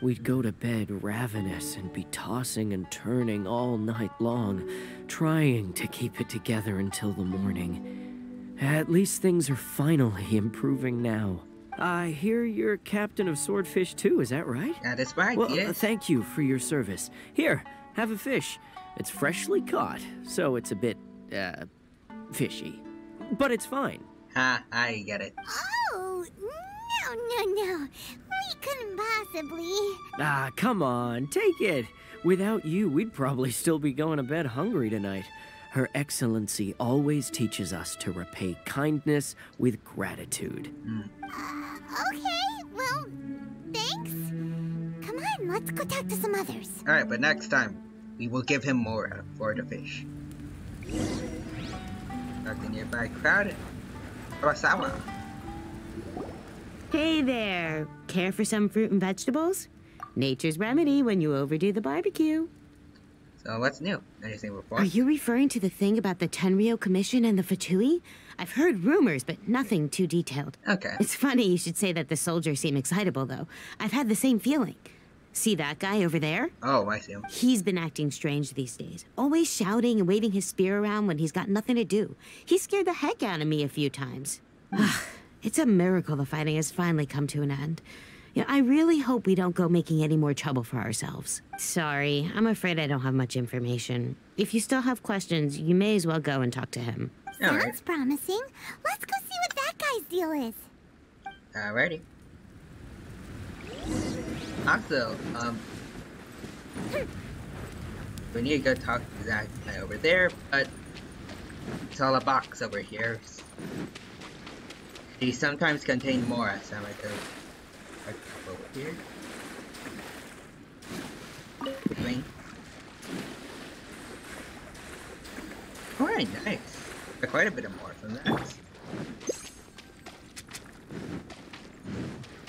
We'd go to bed ravenous and be tossing and turning all night long, trying to keep it together until the morning. At least things are finally improving now. I hear you're captain of Swordfish too, is that right? That is right, well, yes. Thank you for your service. Here, have a fish. It's freshly caught, so it's a bit, fishy. But it's fine. Ha, I get it. Oh, no. We couldn't possibly. Come on, take it. Without you, we'd probably still be going to bed hungry tonight. Her Excellency always teaches us to repay kindness with gratitude. Okay, well, thanks. Come on, let's go talk to some others. Alright, but next time, we will give him more for the fish. Talk to nearby crowd. Urasawa. Hey there. Care for some fruit and vegetables? Nature's remedy when you overdo the barbecue. So what's new? Anything before? Are you referring to the thing about the Tenryou Commission and the Fatui? I've heard rumors, but nothing too detailed. Okay. It's funny you should say that the soldiers seem excitable, though. I've had the same feeling. See that guy over there? Oh, I see him. He's been acting strange these days. Always shouting and waving his spear around when he's got nothing to do. He scared the heck out of me a few times. It's a miracle the fighting has finally come to an end. Yeah, I really hope we don't go making any more trouble for ourselves. Sorry, I'm afraid I don't have much information. If you still have questions, you may as well go and talk to him. Sounds promising. Let's go see what that guy's deal is. Alrighty. Also, we need to go talk to that guy over there, but it's all a box over here. These sometimes contain more, so I'm going to go over here. Between. Alright, nice. Quite a bit of more from that.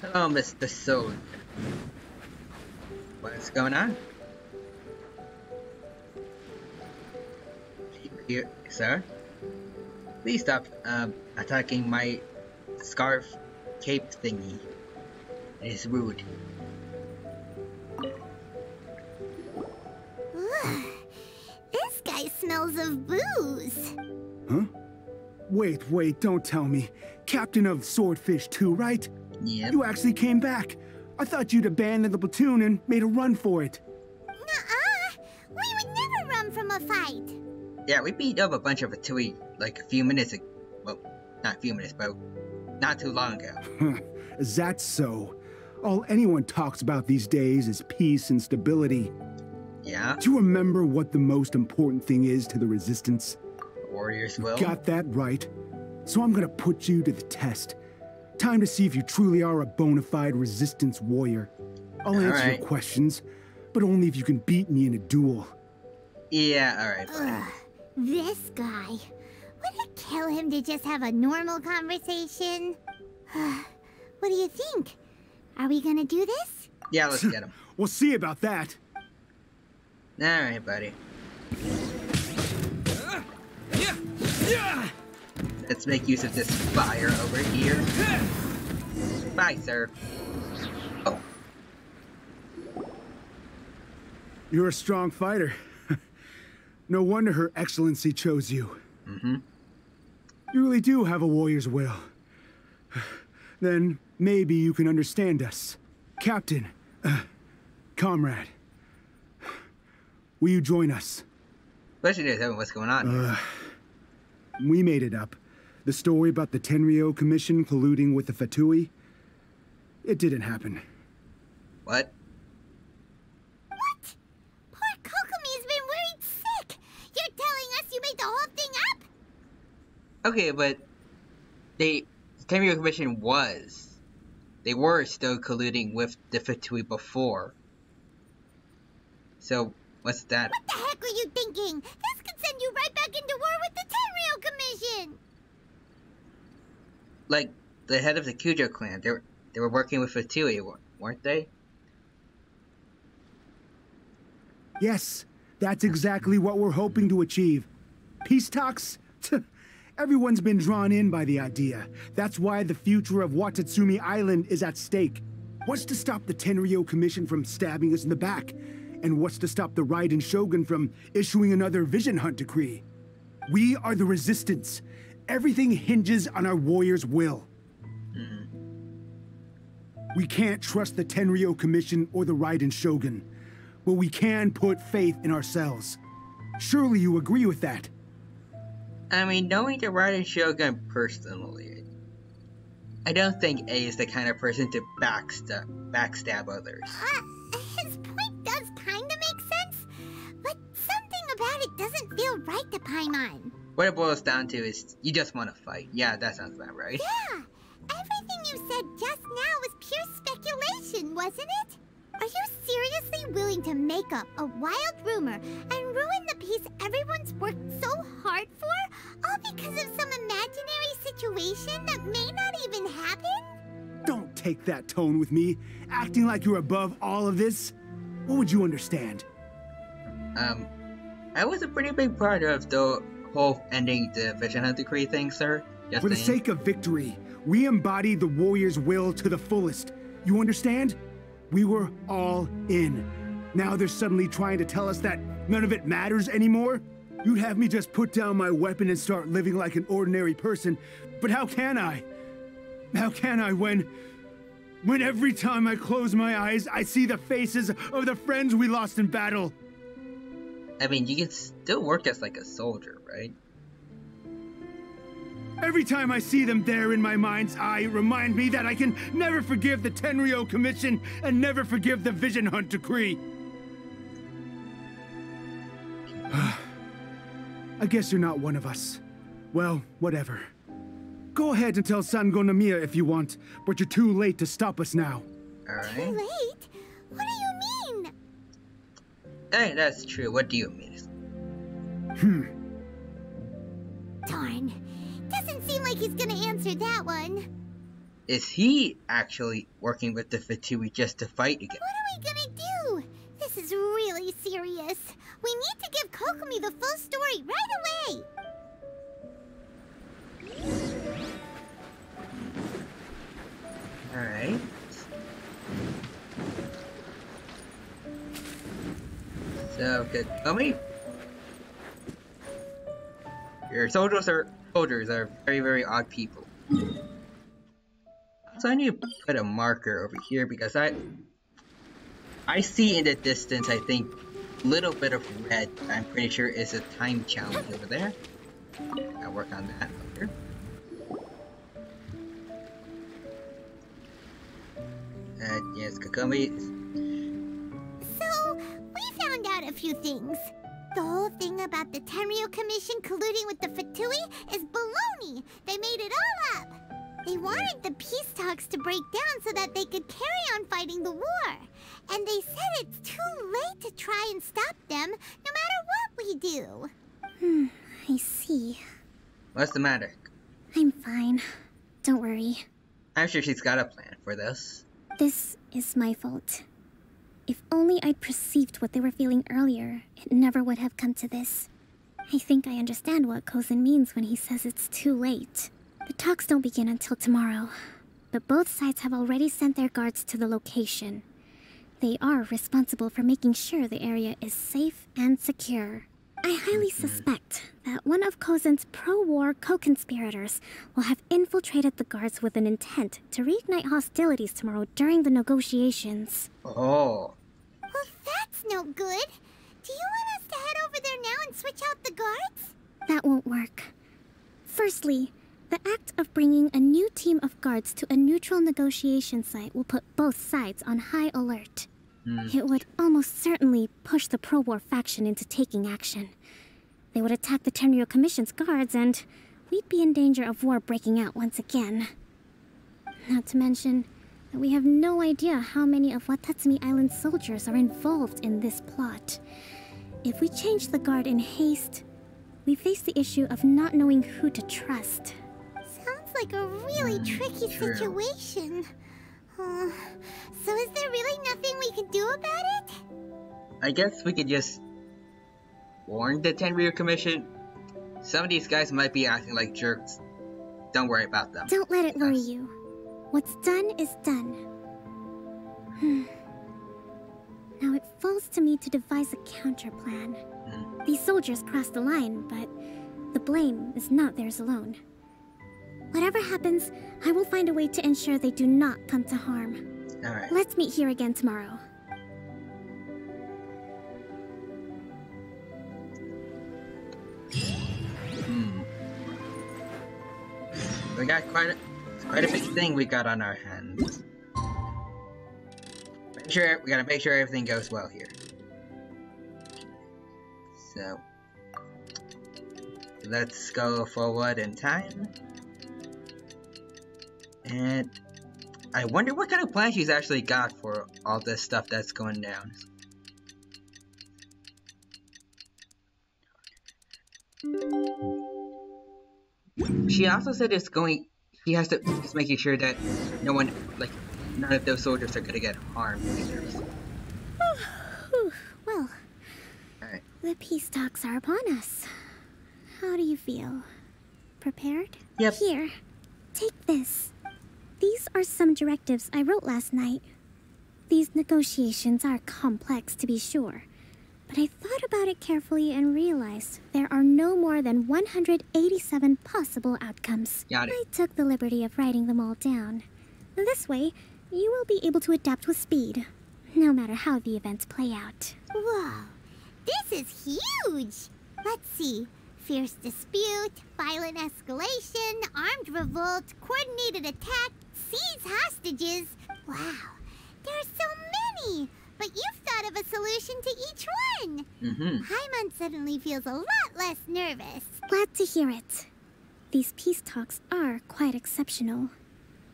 Hello, Mr. Soldier. What's going on? Here, sir? Please stop attacking my scarf cape thingy. It is rude. This guy smells of booze. Huh? Wait, don't tell me. Captain of Swordfish 2, right? Yeah. You actually came back. I thought you'd abandoned the platoon and made a run for it. Nuh-uh. We would never run from a fight. Yeah, we beat up a bunch of Fatui like a few minutes ago. Well, not a few minutes, but not too long ago. Is that so? All anyone talks about these days is peace and stability. Yeah? Do you remember what the most important thing is to the Resistance? Warriors will. Got that right. So I'm gonna put you to the test. Time to see if you truly are a bona fide Resistance warrior. I'll answer your questions, but only if you can beat me in a duel. Yeah, alright, buddy. This guy. Would it kill him to just have a normal conversation? What do you think? Are we gonna do this? Yeah, let's get him. We'll see about that. Alright, buddy. Let's make use of this fire over here. Bye, sir. Oh. You're a strong fighter. No wonder Her Excellency chose you. Mm-hmm. You really do have a warrior's will. Then maybe you can understand us. Captain, comrade, will you join us? Question is, what's going on here? We made it up. The story about the Tenryou Commission colluding with the Fatui. It didn't happen. What? What? Poor Kokomi's been worried sick. You're telling us you made the whole thing up? Okay, but the Tenryou Commission they were still colluding with the Fatui before. So, what's that? What the heck were you thinking? This could send you right back into war with the Tenryou Commission! Like, the head of the Kujo clan, they were working with Fatui, weren't they? Yes, that's exactly what we're hoping to achieve. Peace talks? Everyone's been drawn in by the idea. That's why the future of Watatsumi Island is at stake. What's to stop the Tenryou Commission from stabbing us in the back? And what's to stop the Raiden Shogun from issuing another Vision Hunt decree? We are the Resistance. Everything hinges on our warrior's will. We can't trust the Tenryou Commission or the Raiden Shogun, but we can put faith in ourselves. Surely you agree with that? I mean, knowing the Raiden Shogun personally, I don't think A is the kind of person to backstab others. His point does kinda make sense, but something about it doesn't feel right to Paimon. What it boils down to is, you just want to fight. Yeah, that sounds about right. Yeah, everything you said just now was pure speculation, wasn't it? Are you seriously willing to make up a wild rumor and ruin the peace everyone's worked so hard for, all because of some imaginary situation that may not even happen? Don't take that tone with me, acting like you're above all of this. What would you understand? I was a pretty big part of the whole ending the Vision Hunt decree thing, sir. Just for the sake of victory, we embodied the warrior's will to the fullest. You understand? We were all in. Now they're suddenly trying to tell us that none of it matters anymore? You'd have me just put down my weapon and start living like an ordinary person, but how can I? How can I when every time I close my eyes, I see the faces of the friends we lost in battle? I mean, you can still work as like a soldier, right? Every time I see them there in my mind's eye, it reminds me that I can never forgive the Tenryou Commission and never forgive the Vision Hunt decree. I guess you're not one of us. Well, whatever. Go ahead and tell Sango Nomiya if you want, but you're too late to stop us now. Alright. Too late? What do you mean? Hey, that's true. What do you mean? Darn. Doesn't seem like he's gonna answer that one. Is he actually working with the Fatui just to fight again? What are we gonna do? This is really serious. We need to give Kokomi the full story right away. Alright. So, Kokomi? Your soldiers are very, very odd people. So I need to put a marker over here because I see in the distance, I think, a little bit of red. I'm pretty sure is a time challenge over there. I'll work on that later. Yes, Kokomi. So, we found out a few things. The whole thing about the Tenryou Commission colluding with the Fatui is baloney. They made it all up. They wanted the peace talks to break down so that they could carry on fighting the war. And they said it's too late to try and stop them, no matter what we do. I see. What's the matter? I'm fine. Don't worry. I'm sure she's got a plan for this. This is my fault. If only I'd perceived what they were feeling earlier, it never would have come to this. I think I understand what Kozin means when he says it's too late. The talks don't begin until tomorrow, but both sides have already sent their guards to the location. They are responsible for making sure the area is safe and secure. I highly suspect that one of Kozin's pro-war co-conspirators will have infiltrated the guards with an intent to reignite hostilities tomorrow during the negotiations. Oh. Well, that's no good. Do you want us to head over there now and switch out the guards? That won't work. Firstly, the act of bringing a new team of guards to a neutral negotiation site will put both sides on high alert. It would almost certainly push the pro-war faction into taking action. They would attack the Tenryou Commission's guards, and we'd be in danger of war breaking out once again. Not to mention that we have no idea how many of Watatsumi Island's soldiers are involved in this plot. If we change the guard in haste, we face the issue of not knowing who to trust. Sounds like a really tricky situation. So is there really nothing we can do about it? I guess we could just warn the Tenryou Commission. Some of these guys might be acting like jerks. Don't worry about them. Don't let it worry you. What's done is done. Now it falls to me to devise a counter plan. These soldiers crossed the line, but the blame is not theirs alone. Whatever happens, I will find a way to ensure they do not come to harm. Alright. Let's meet here again tomorrow. We got quite a big thing we got on our hands. We gotta make sure everything goes well here. So let's go forward in time. And I wonder what kind of plan she's actually got for all this stuff that's going down. She also said he has to just making sure that none of those soldiers are gonna get harmed. Well, Alright. The peace talks are upon us. How do you feel? Prepared? Yep. Here, take this. These are some directives I wrote last night. These negotiations are complex, to be sure, but I thought about it carefully and realized there are no more than 187 possible outcomes. Got it. I took the liberty of writing them all down. This way, you will be able to adapt with speed, no matter how the events play out. Whoa, this is huge! Let's see. Fierce dispute, violent escalation, armed revolt, coordinated attack, seize hostages. Wow, there are so many! But you've thought of a solution to each one! Paimon suddenly feels a lot less nervous. Glad to hear it. These peace talks are quite exceptional.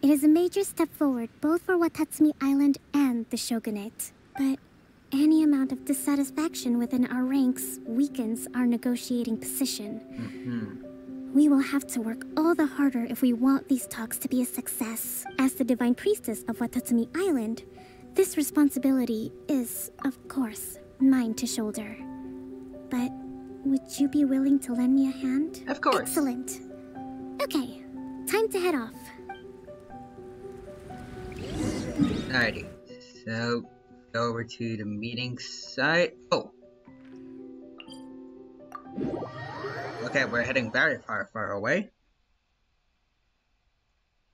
It is a major step forward both for Watatsumi Island and the Shogunate. But any amount of dissatisfaction within our ranks weakens our negotiating position. We will have to work all the harder if we want these talks to be a success. As the Divine Priestess of Watatsumi Island, this responsibility is, of course, mine to shoulder. But would you be willing to lend me a hand? Of course. Excellent. Okay, time to head off. Alrighty, so go over to the meeting site. Oh, okay, we're heading very far away.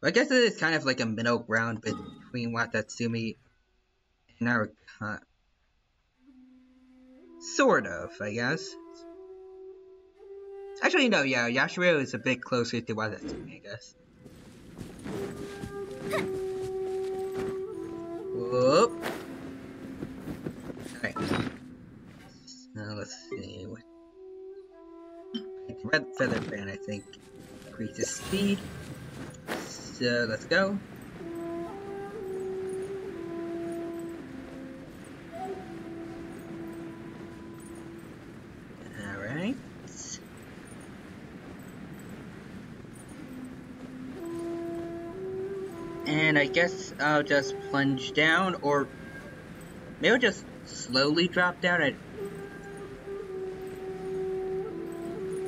I guess it is kind of like a middle ground between Watatsumi and our sort of, I guess. Actually, no, yeah, Yashiro is a bit closer to Watatsumi, I guess. Whoop. Okay. Now let's see what. Red feather fan, I think, increases speed. So let's go. Alright. And I guess I'll just plunge down, or maybe I'll just slowly drop down.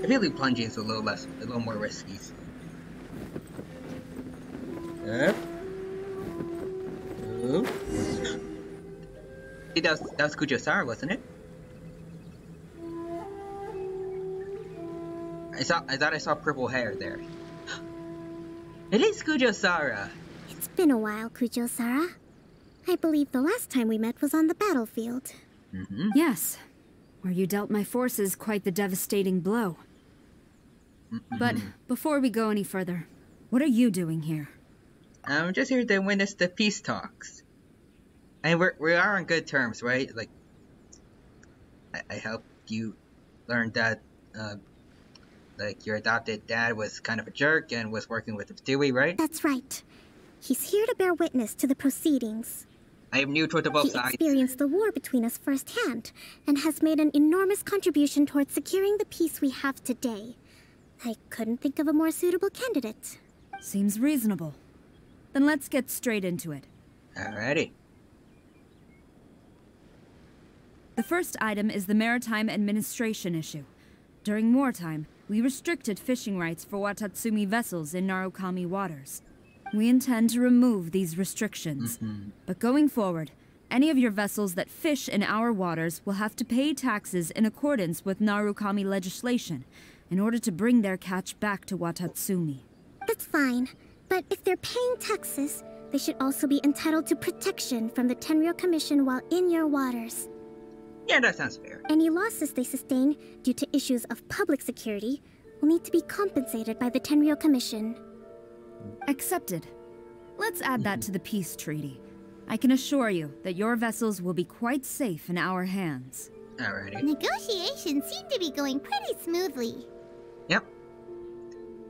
I feel like plunging is a little more risky. Yep. Ooh. See, that was Kujo-Sara, wasn't it? I thought I saw purple hair there. It is Kujo-Sara. It's been a while, Kujo-Sara. I believe the last time we met was on the battlefield. Yes, where you dealt my forces quite the devastating blow. But before we go any further, what are you doing here? I'm just here to witness the peace talks. And we are on good terms, right? Like, I hope you learned that, like, your adopted dad was kind of a jerk and was working with Fatui, right? That's right. He's here to bear witness to the proceedings. I am neutral to both sides. He experienced the war between us firsthand, and has made an enormous contribution towards securing the peace we have today. I couldn't think of a more suitable candidate. Seems reasonable. Then let's get straight into it. Alrighty. The first item is the Maritime Administration issue. During wartime, we restricted fishing rights for Watatsumi vessels in Narukami waters. We intend to remove these restrictions. But going forward, any of your vessels that fish in our waters will have to pay taxes in accordance with Narukami legislation in order to bring their catch back to Watatsumi. That's fine, but if they're paying taxes, they should also be entitled to protection from the Tenryou Commission while in your waters. Yeah, that sounds fair. Any losses they sustain due to issues of public security will need to be compensated by the Tenryou Commission. Accepted. Let's add that to the peace treaty. I can assure you that your vessels will be quite safe in our hands. Alrighty. Negotiations seem to be going pretty smoothly. Yep.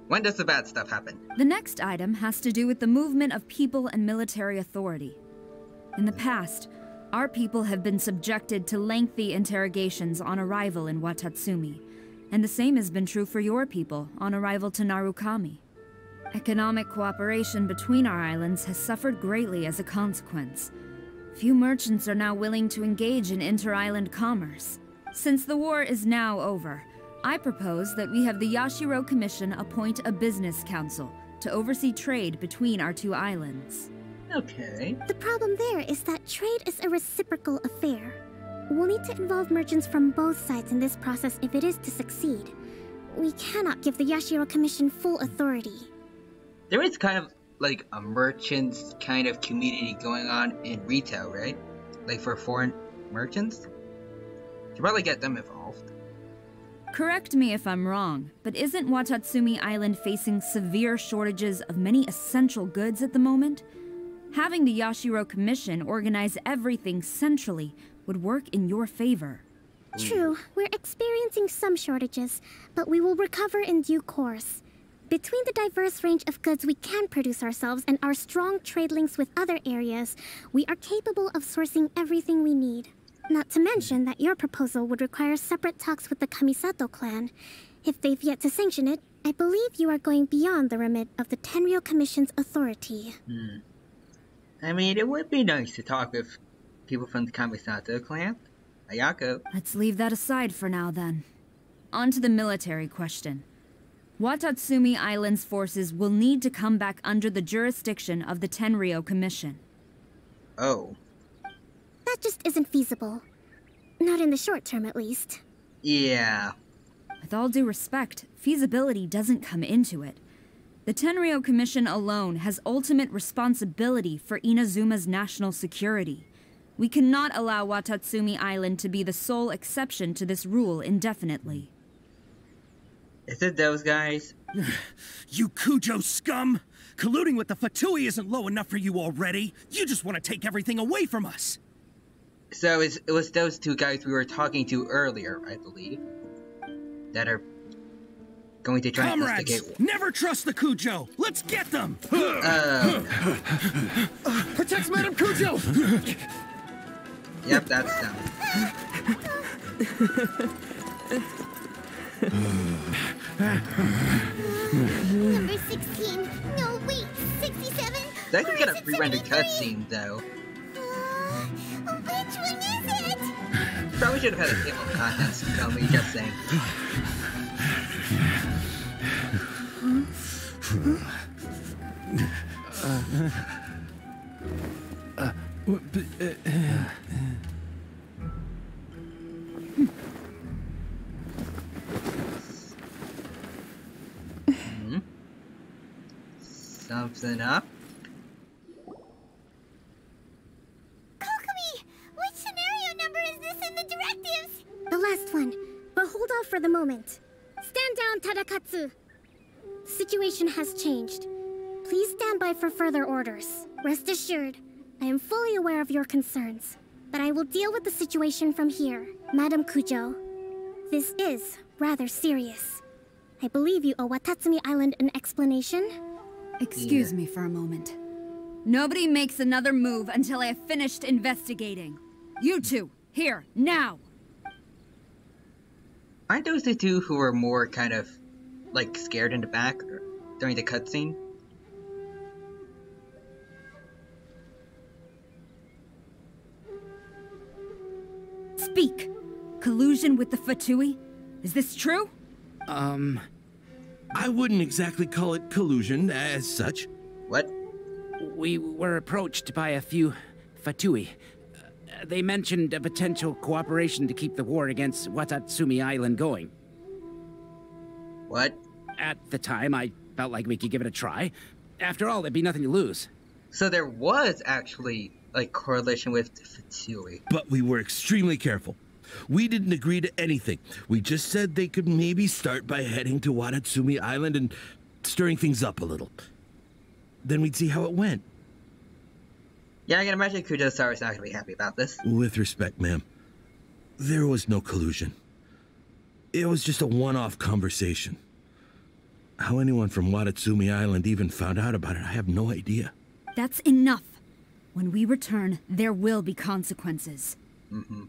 When does the bad stuff happen? The next item has to do with the movement of people and military authority. In the past, our people have been subjected to lengthy interrogations on arrival in Watatsumi, and the same has been true for your people on arrival to Narukami. Economic cooperation between our islands has suffered greatly as a consequence. Few merchants are now willing to engage in inter-island commerce. Since the war is now over, I propose that we have the Yashiro Commission appoint a business council to oversee trade between our two islands. Okay. The problem there is that trade is a reciprocal affair. We'll need to involve merchants from both sides in this process if it is to succeed. We cannot give the Yashiro Commission full authority. There is kind of like a merchants kind of community going on in retail, right? Like for foreign merchants? Should probably get them involved. Correct me if I'm wrong, but isn't Watatsumi Island facing severe shortages of many essential goods at the moment? Having the Yashiro Commission organize everything centrally would work in your favor. True, we're experiencing some shortages, but we will recover in due course. Between the diverse range of goods we can produce ourselves and our strong trade links with other areas, we are capable of sourcing everything we need. Not to mention that your proposal would require separate talks with the Kamisato clan. If they've yet to sanction it, I believe you are going beyond the remit of the Tenryou Commission's authority. I mean, it would be nice to talk with people from the Kamisato clan. Ayako. Let's leave that aside for now, then. On to the military question. Watatsumi Island's forces will need to come back under the jurisdiction of the Tenryou Commission. Oh. That just isn't feasible. Not in the short term, at least. Yeah. With all due respect, feasibility doesn't come into it. The Tenryou Commission alone has ultimate responsibility for Inazuma's national security. We cannot allow Watatsumi Island to be the sole exception to this rule indefinitely. Is it those guys? You Kujo scum! Colluding with the Fatui isn't low enough for you already. You just want to take everything away from us. So it was those two guys we were talking to earlier, I believe, that are going to try and investigate. Never trust the Kujo. Let's get them. Protect Madam Kujo. Yep, that's them. Number 16. No, wait. 67. That could get a pre-rendered cutscene, though. Which one is it? Probably should have had a table of contents to tell me, just saying. Something up. Kokomi! Which scenario number is this in the directives? The last one, but hold off for the moment. Stand down, Tadakatsu. The situation has changed. Please stand by for further orders. Rest assured, I am fully aware of your concerns, but I will deal with the situation from here. Madam Kujo, this is rather serious. I believe you owe Watatsumi Island an explanation. Excuse me for a moment. Nobody makes another move until I have finished investigating. You two, here, now! Aren't those the two who were more kind of, like, scared in the back during the cutscene? Speak! Collusion with the Fatui? Is this true? I wouldn't exactly call it collusion as such. What? We were approached by a few Fatui. They mentioned a potential cooperation to keep the war against Watatsumi Island going. What? At the time, I felt like we could give it a try. After all, there'd be nothing to lose. So there was actually, like, correlation with Fatui. But we were extremely careful. We didn't agree to anything. We just said they could maybe start by heading to Watatsumi Island and stirring things up a little. Then we'd see how it went. Yeah, I can imagine Kujo-Sara's not going to be happy about this. With respect, ma'am, there was no collusion. It was just a one-off conversation. How anyone from Watatsumi Island even found out about it, I have no idea. That's enough. When we return, there will be consequences.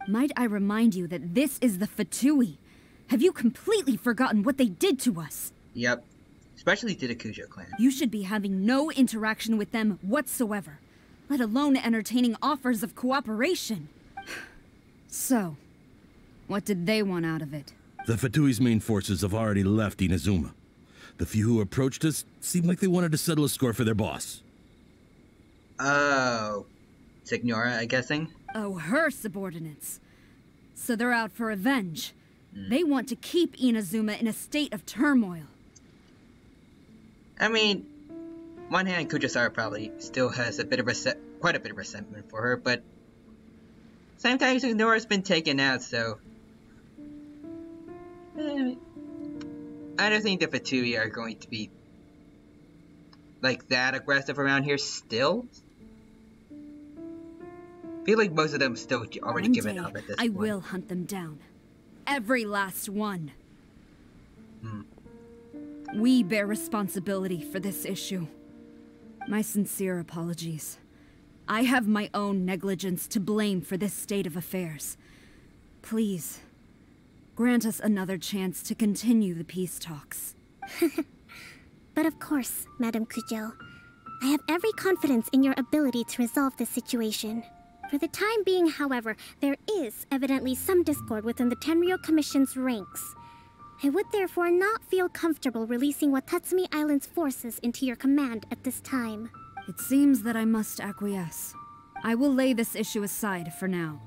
Might I remind you that this is the Fatui? Have you completely forgotten what they did to us? Yep. Especially to the Kujo clan. You should be having no interaction with them whatsoever, let alone entertaining offers of cooperation. So, what did they want out of it? The Fatui's main forces have already left Inazuma. The few who approached us seemed like they wanted to settle a score for their boss. Oh. Signora, I'm guessing? Oh, her subordinates. So they're out for revenge. They want to keep Inazuma in a state of turmoil. I mean, one hand, Kujo-Sara probably still has a bit of quite a bit of resentment for her, but sometimes Signora's been taken out, so I don't think the Fatui are going to be like that aggressive around here still. I feel like most of them still already given up at this point. I will hunt them down. Every last one. We bear responsibility for this issue. My sincere apologies. I have my own negligence to blame for this state of affairs. Please, grant us another chance to continue the peace talks. But of course, Madam Kujo. I have every confidence in your ability to resolve this situation. For the time being, however, there is evidently some discord within the Tenryou Commission's ranks. I would therefore not feel comfortable releasing Watatsumi Island's forces into your command at this time. It seems that I must acquiesce. I will lay this issue aside for now.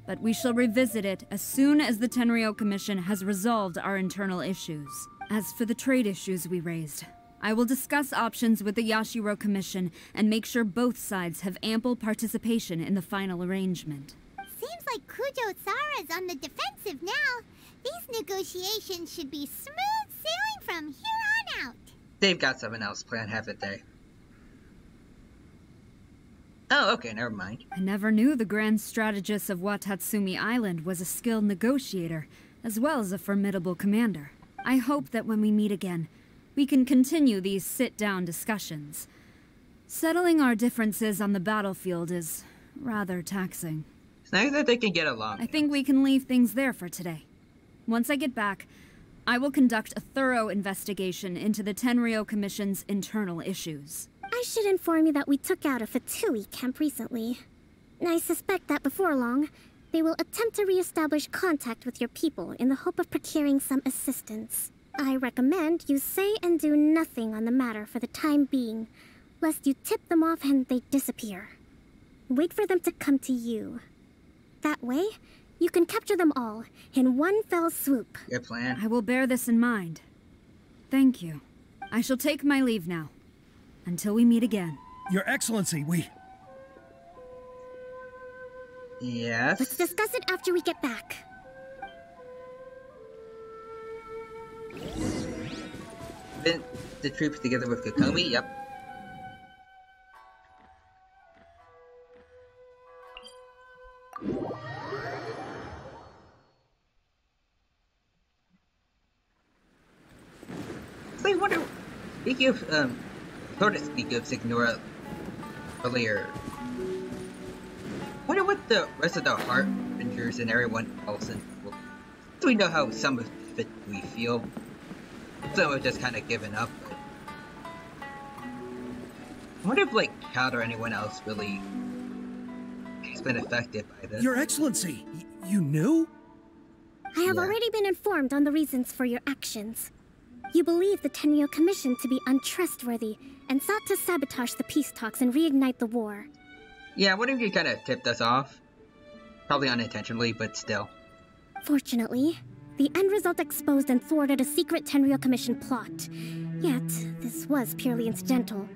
But we shall revisit it as soon as the Tenryou Commission has resolved our internal issues. As for the trade issues we raised, I will discuss options with the Yashiro Commission and make sure both sides have ample participation in the final arrangement. Seems like Kujo-Sara's on the defensive now. These negotiations should be smooth sailing from here on out. They've got something else planned, haven't they? Oh, okay, never mind. I never knew the grand strategist of Watatsumi Island was a skilled negotiator, as well as a formidable commander. I hope that when we meet again, we can continue these sit-down discussions. Settling our differences on the battlefield is rather taxing. It's nice that they can get along. I think we can leave things there for today. Once I get back, I will conduct a thorough investigation into the Tenryou Commission's internal issues. I should inform you that we took out a Fatui camp recently. I suspect that before long, they will attempt to re-establish contact with your people in the hope of procuring some assistance. I recommend you say and do nothing on the matter for the time being, lest you tip them off and they disappear. Wait for them to come to you. That way, you can capture them all in one fell swoop. Good plan. I will bear this in mind. Thank you. I shall take my leave now. Until we meet again. Your Excellency, we... Yes? Let's discuss it after we get back. Then the troops together with Kokomi? Yep. So I wonder, speaking of, sort of speaking of Signora earlier, I wonder what the rest of the Harbingers and everyone else in, well, do we know how some of it we feel? Some have just kind of given up, but I wonder if, like, Kat or anyone else really has been affected by this. Your Excellency, you knew? I have already been informed on the reasons for your actions. You believe the Tenryou Commission to be untrustworthy and sought to sabotage the peace talks and reignite the war. Yeah, what if you kind of tipped us off? Probably unintentionally, but still. Fortunately, the end result exposed and thwarted a secret Tenryou Commission plot. Yet, this was purely incidental,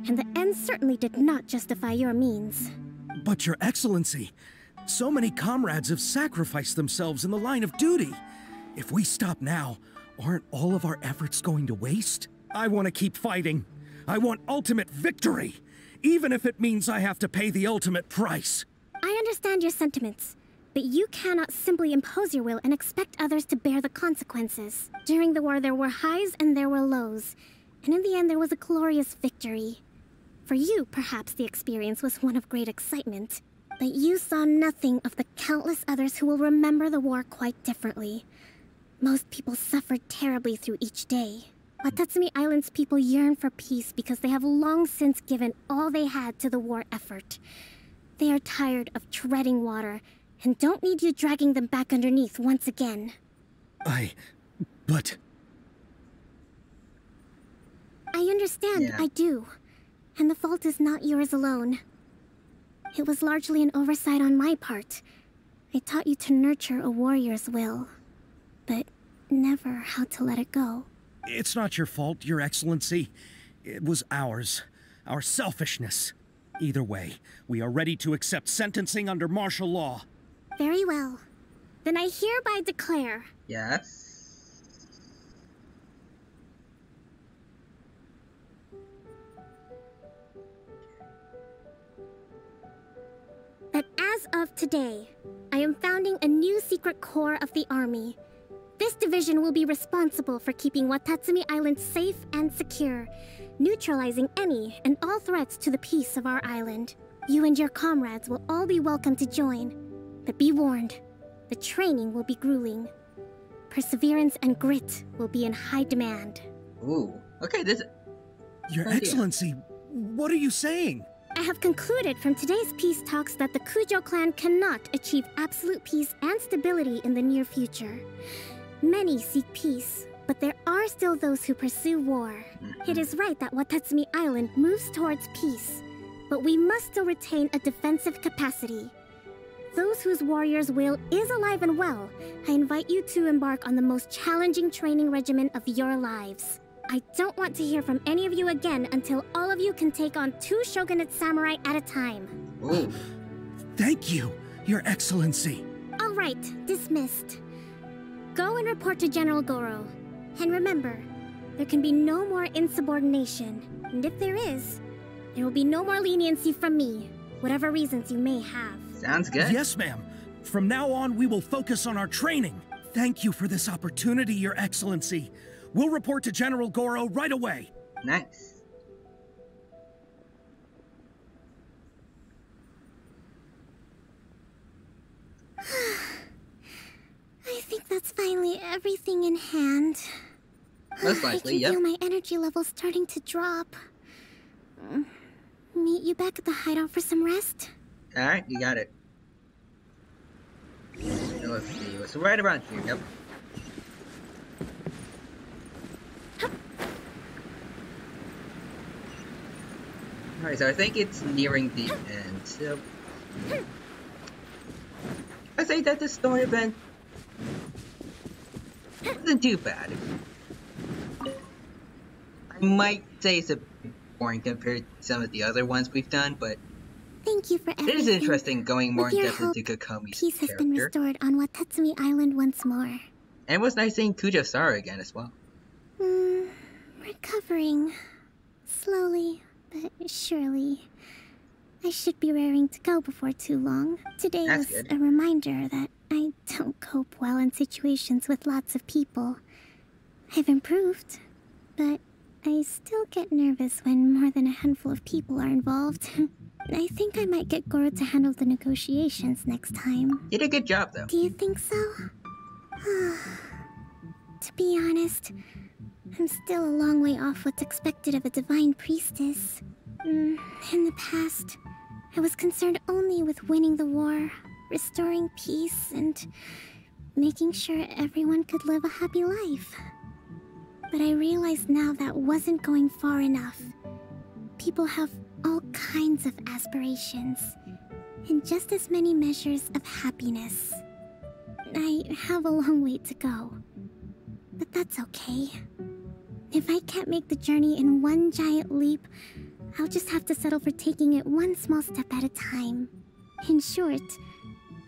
and the end certainly did not justify your means. But Your Excellency, so many comrades have sacrificed themselves in the line of duty. If we stop now, aren't all of our efforts going to waste? I want to keep fighting. I want ultimate victory, even if it means I have to pay the ultimate price. I understand your sentiments, but you cannot simply impose your will and expect others to bear the consequences. During the war, there were highs and there were lows, and in the end, there was a glorious victory. For you, perhaps the experience was one of great excitement, but you saw nothing of the countless others who will remember the war quite differently. Most people suffered terribly through each day. Watatsumi Island's people yearn for peace because they have long since given all they had to the war effort. They are tired of treading water and don't need you dragging them back underneath once again. But... I understand, I do. And the fault is not yours alone. It was largely an oversight on my part. I taught you to nurture a warrior's will, but never how to let it go. It's not your fault, Your Excellency. It was ours. Our selfishness. Either way, we are ready to accept sentencing under martial law. Very well. Then I hereby declare... Yes? That as of today, I am founding a new secret corps of the army. This division will be responsible for keeping Watatsumi Island safe and secure, neutralizing any and all threats to the peace of our island. You and your comrades will all be welcome to join, but be warned, the training will be grueling. Perseverance and grit will be in high demand. Ooh, okay, this... Your Excellency, what are you saying? I have concluded from today's peace talks that the Kujo clan cannot achieve absolute peace and stability in the near future. Many seek peace, but there are still those who pursue war. It is right that Watatsumi Island moves towards peace, but we must still retain a defensive capacity. Those whose warrior's will is alive and well, I invite you to embark on the most challenging training regimen of your lives. I don't want to hear from any of you again until all of you can take on 2 shogunate samurai at a time. Ooh. Thank you, Your Excellency. All right, dismissed. Go and report to General Goro. And remember, there can be no more insubordination. And if there is, there will be no more leniency from me, whatever reasons you may have. Sounds good. Yes, ma'am. From now on, we will focus on our training. Thank you for this opportunity, Your Excellency. We'll report to General Goro right away. Nice. I think that's finally everything in hand. Most likely, I can feel my energy levels starting to drop. Meet you back at the hideout for some rest? Alright, you got it. Now let's see, it's right around here, yep. Alright, so I think it's nearing the end, so... I say that the story event wasn't too bad. I might say it's a bit boring compared to some of the other ones we've done, but thank you for everything. It is interesting going more in depth into Kokomi's peace has character. been restored on Watatsumi Island once more. And it was nice seeing Kujo-Sara again as well. Recovering. Slowly, but surely. I should be raring to go before too long. Today was a reminder that I don't cope well in situations with lots of people. I've improved, but I still get nervous when more than a handful of people are involved. I think I might get Goro to handle the negotiations next time. You did a good job, though. Do you think so? To be honest, I'm still a long way off what's expected of a divine priestess. In the past, I was concerned only with winning the war, restoring peace, and making sure everyone could live a happy life. But I realize now that wasn't going far enough. People have all kinds of aspirations, and just as many measures of happiness. I have a long way to go, but that's okay. If I can't make the journey in one giant leap, I'll just have to settle for taking it one small step at a time. In short,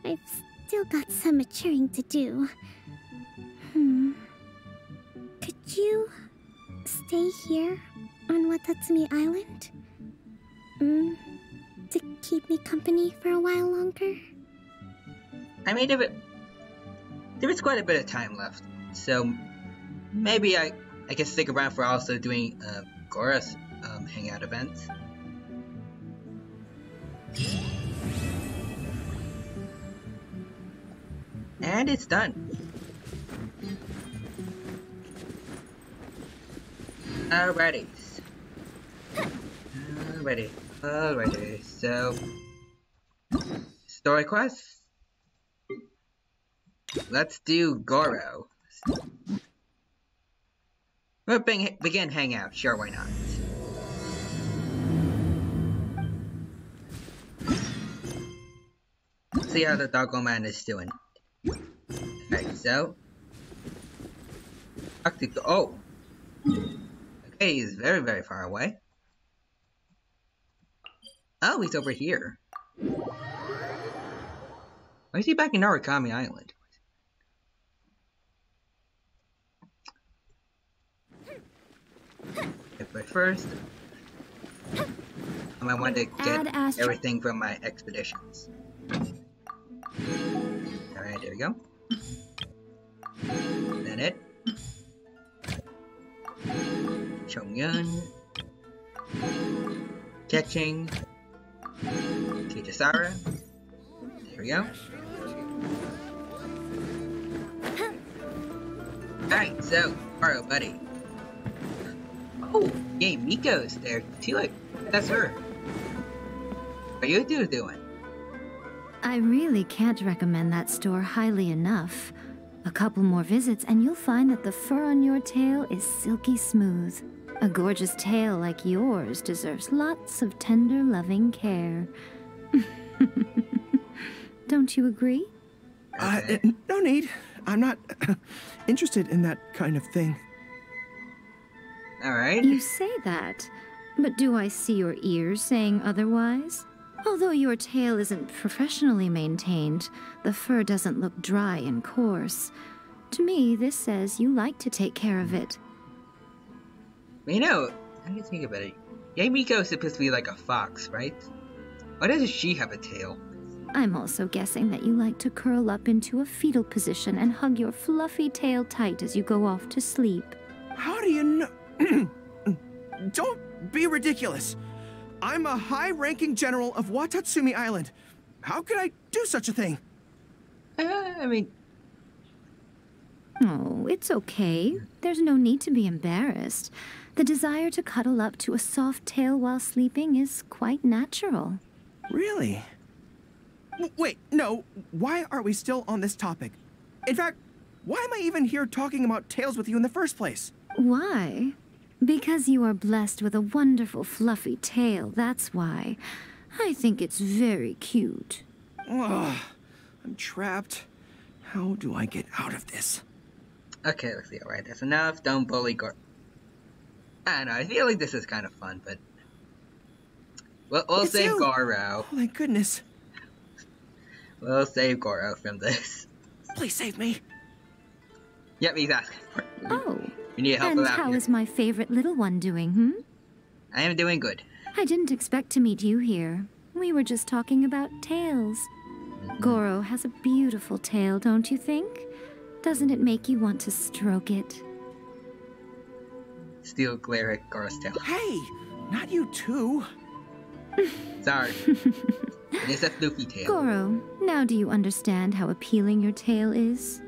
I've still got some maturing to do. Could you stay here on Watatsumi Island? To keep me company for a while longer? I mean, there is quite a bit of time left, so maybe I can stick around for also doing Gora's hangout events. And it's done. Alrighty. So story quest. Let's do Goro. We'll begin hangout. Sure, why not? See how the doggo man is doing. Alright, so oh. Okay, he's very, very far away. Oh, he's over here. Why is he back in Narukami Island? But first, I want to get everything from my expeditions. Alright, there we go. Then it. Chongyun. Catching. Kujo-Sara. There we go. Alright, so, Goro, buddy. Oh, yay, Miko's there too. That's her. What are you two doing? I really can't recommend that store highly enough. A couple more visits and you'll find that the fur on your tail is silky smooth. A gorgeous tail like yours deserves lots of tender, loving care. Don't you agree? No need. I'm not interested in that kind of thing. Alright. You say that, but do I see your ears saying otherwise? Although your tail isn't professionally maintained, the fur doesn't look dry and coarse. To me, this says you like to take care of it. You know, I didn't think about it. Yay, Miko's supposed to be like a fox, right? Why doesn't she have a tail? I'm also guessing that you like to curl up into a fetal position and hug your fluffy tail tight as you go off to sleep. How do you know? Don't be ridiculous. I'm a high-ranking general of Watatsumi Island. How could I do such a thing? I mean... Oh, it's okay. There's no need to be embarrassed. The desire to cuddle up to a soft tail while sleeping is quite natural. Really? Wait, no. Why are we still on this topic? In fact, why am I even here talking about tails with you in the first place? Why? Because you are blessed with a wonderful fluffy tail, that's why. I think it's very cute. Ugh, I'm trapped. How do I get out of this? Okay, let's see. Alright, that's enough. Don't bully Goro. I don't know, I feel like this is kind of fun, but... We'll save Goro. Oh my goodness. We'll save Goro from this. Please save me. Yep, he's asking for it. Oh. We need help and out how here. is my favorite little one doing, I am doing good. I didn't expect to meet you here. We were just talking about tails. Goro has a beautiful tail, don't you think? Doesn't it make you want to stroke it? Still glare at Goro's tail. Hey, not you too. Sorry. It is a floofy tail. Goro, now do you understand how appealing your tail is?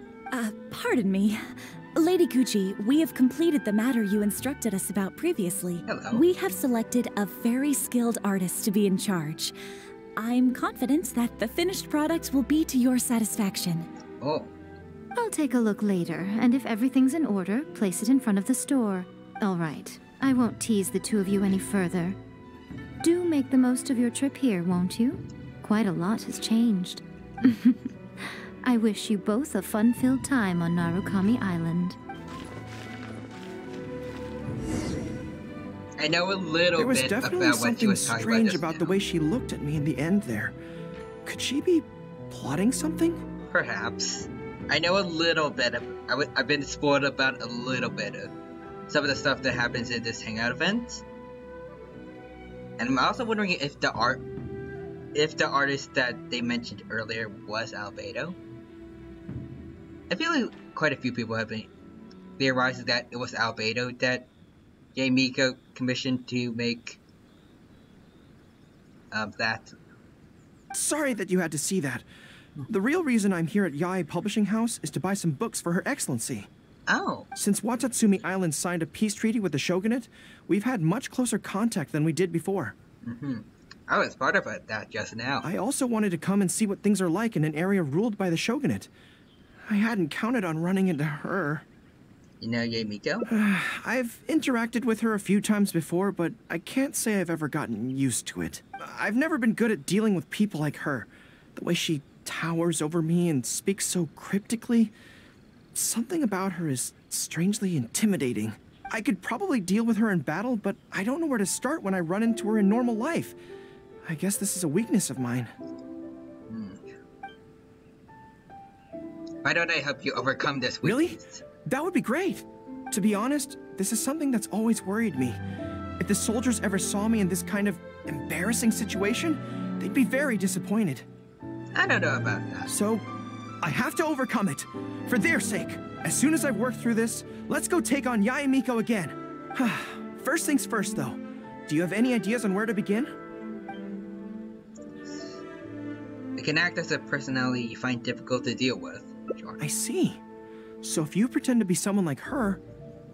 Pardon me. Lady Gucci, we have completed the matter you instructed us about previously. Hello. We have selected a very skilled artist to be in charge. I'm confident that the finished product will be to your satisfaction. Oh. I'll take a look later, and if everything's in order, place it in front of the store. All right. I won't tease the two of you any further. Do make the most of your trip here, won't you? Quite a lot has changed. I wish you both a fun-filled time on Narukami Island. I know a little there was bit definitely about what she something was talking strange about. about the way she looked at me in the end there. Could she be plotting something? Perhaps. I know a little bit of... I've been spoiled about a little bit of some of the stuff that happens in this hangout event. And I'm also wondering if the artist that they mentioned earlier was Albedo. I feel like quite a few people have been theorizing that it was Albedo that Yae Miko commissioned to make that. Sorry that you had to see that. The real reason I'm here at Yae Publishing House is to buy some books for Her Excellency. Oh. Since Watatsumi Island signed a peace treaty with the shogunate, we've had much closer contact than we did before. I was part of that just now. I also wanted to come and see what things are like in an area ruled by the shogunate. I hadn't counted on running into her. You know Yae Miko? I've interacted with her a few times before, but I can't say I've ever gotten used to it. I've never been good at dealing with people like her. The way she towers over me and speaks so cryptically. Something about her is strangely intimidating. I could probably deal with her in battle, but I don't know where to start when I run into her in normal life. I guess this is a weakness of mine. Why don't I help you overcome this weakness? Really? That would be great. To be honest, this is something that's always worried me. If the soldiers ever saw me in this kind of embarrassing situation, they'd be very disappointed. I don't know about that. So, I have to overcome it. For their sake. As soon as I've worked through this, let's go take on Yae Miko again. First things first, though. Do you have any ideas on where to begin? It can act as a personality you find difficult to deal with. Sure. I see. So if you pretend to be someone like her,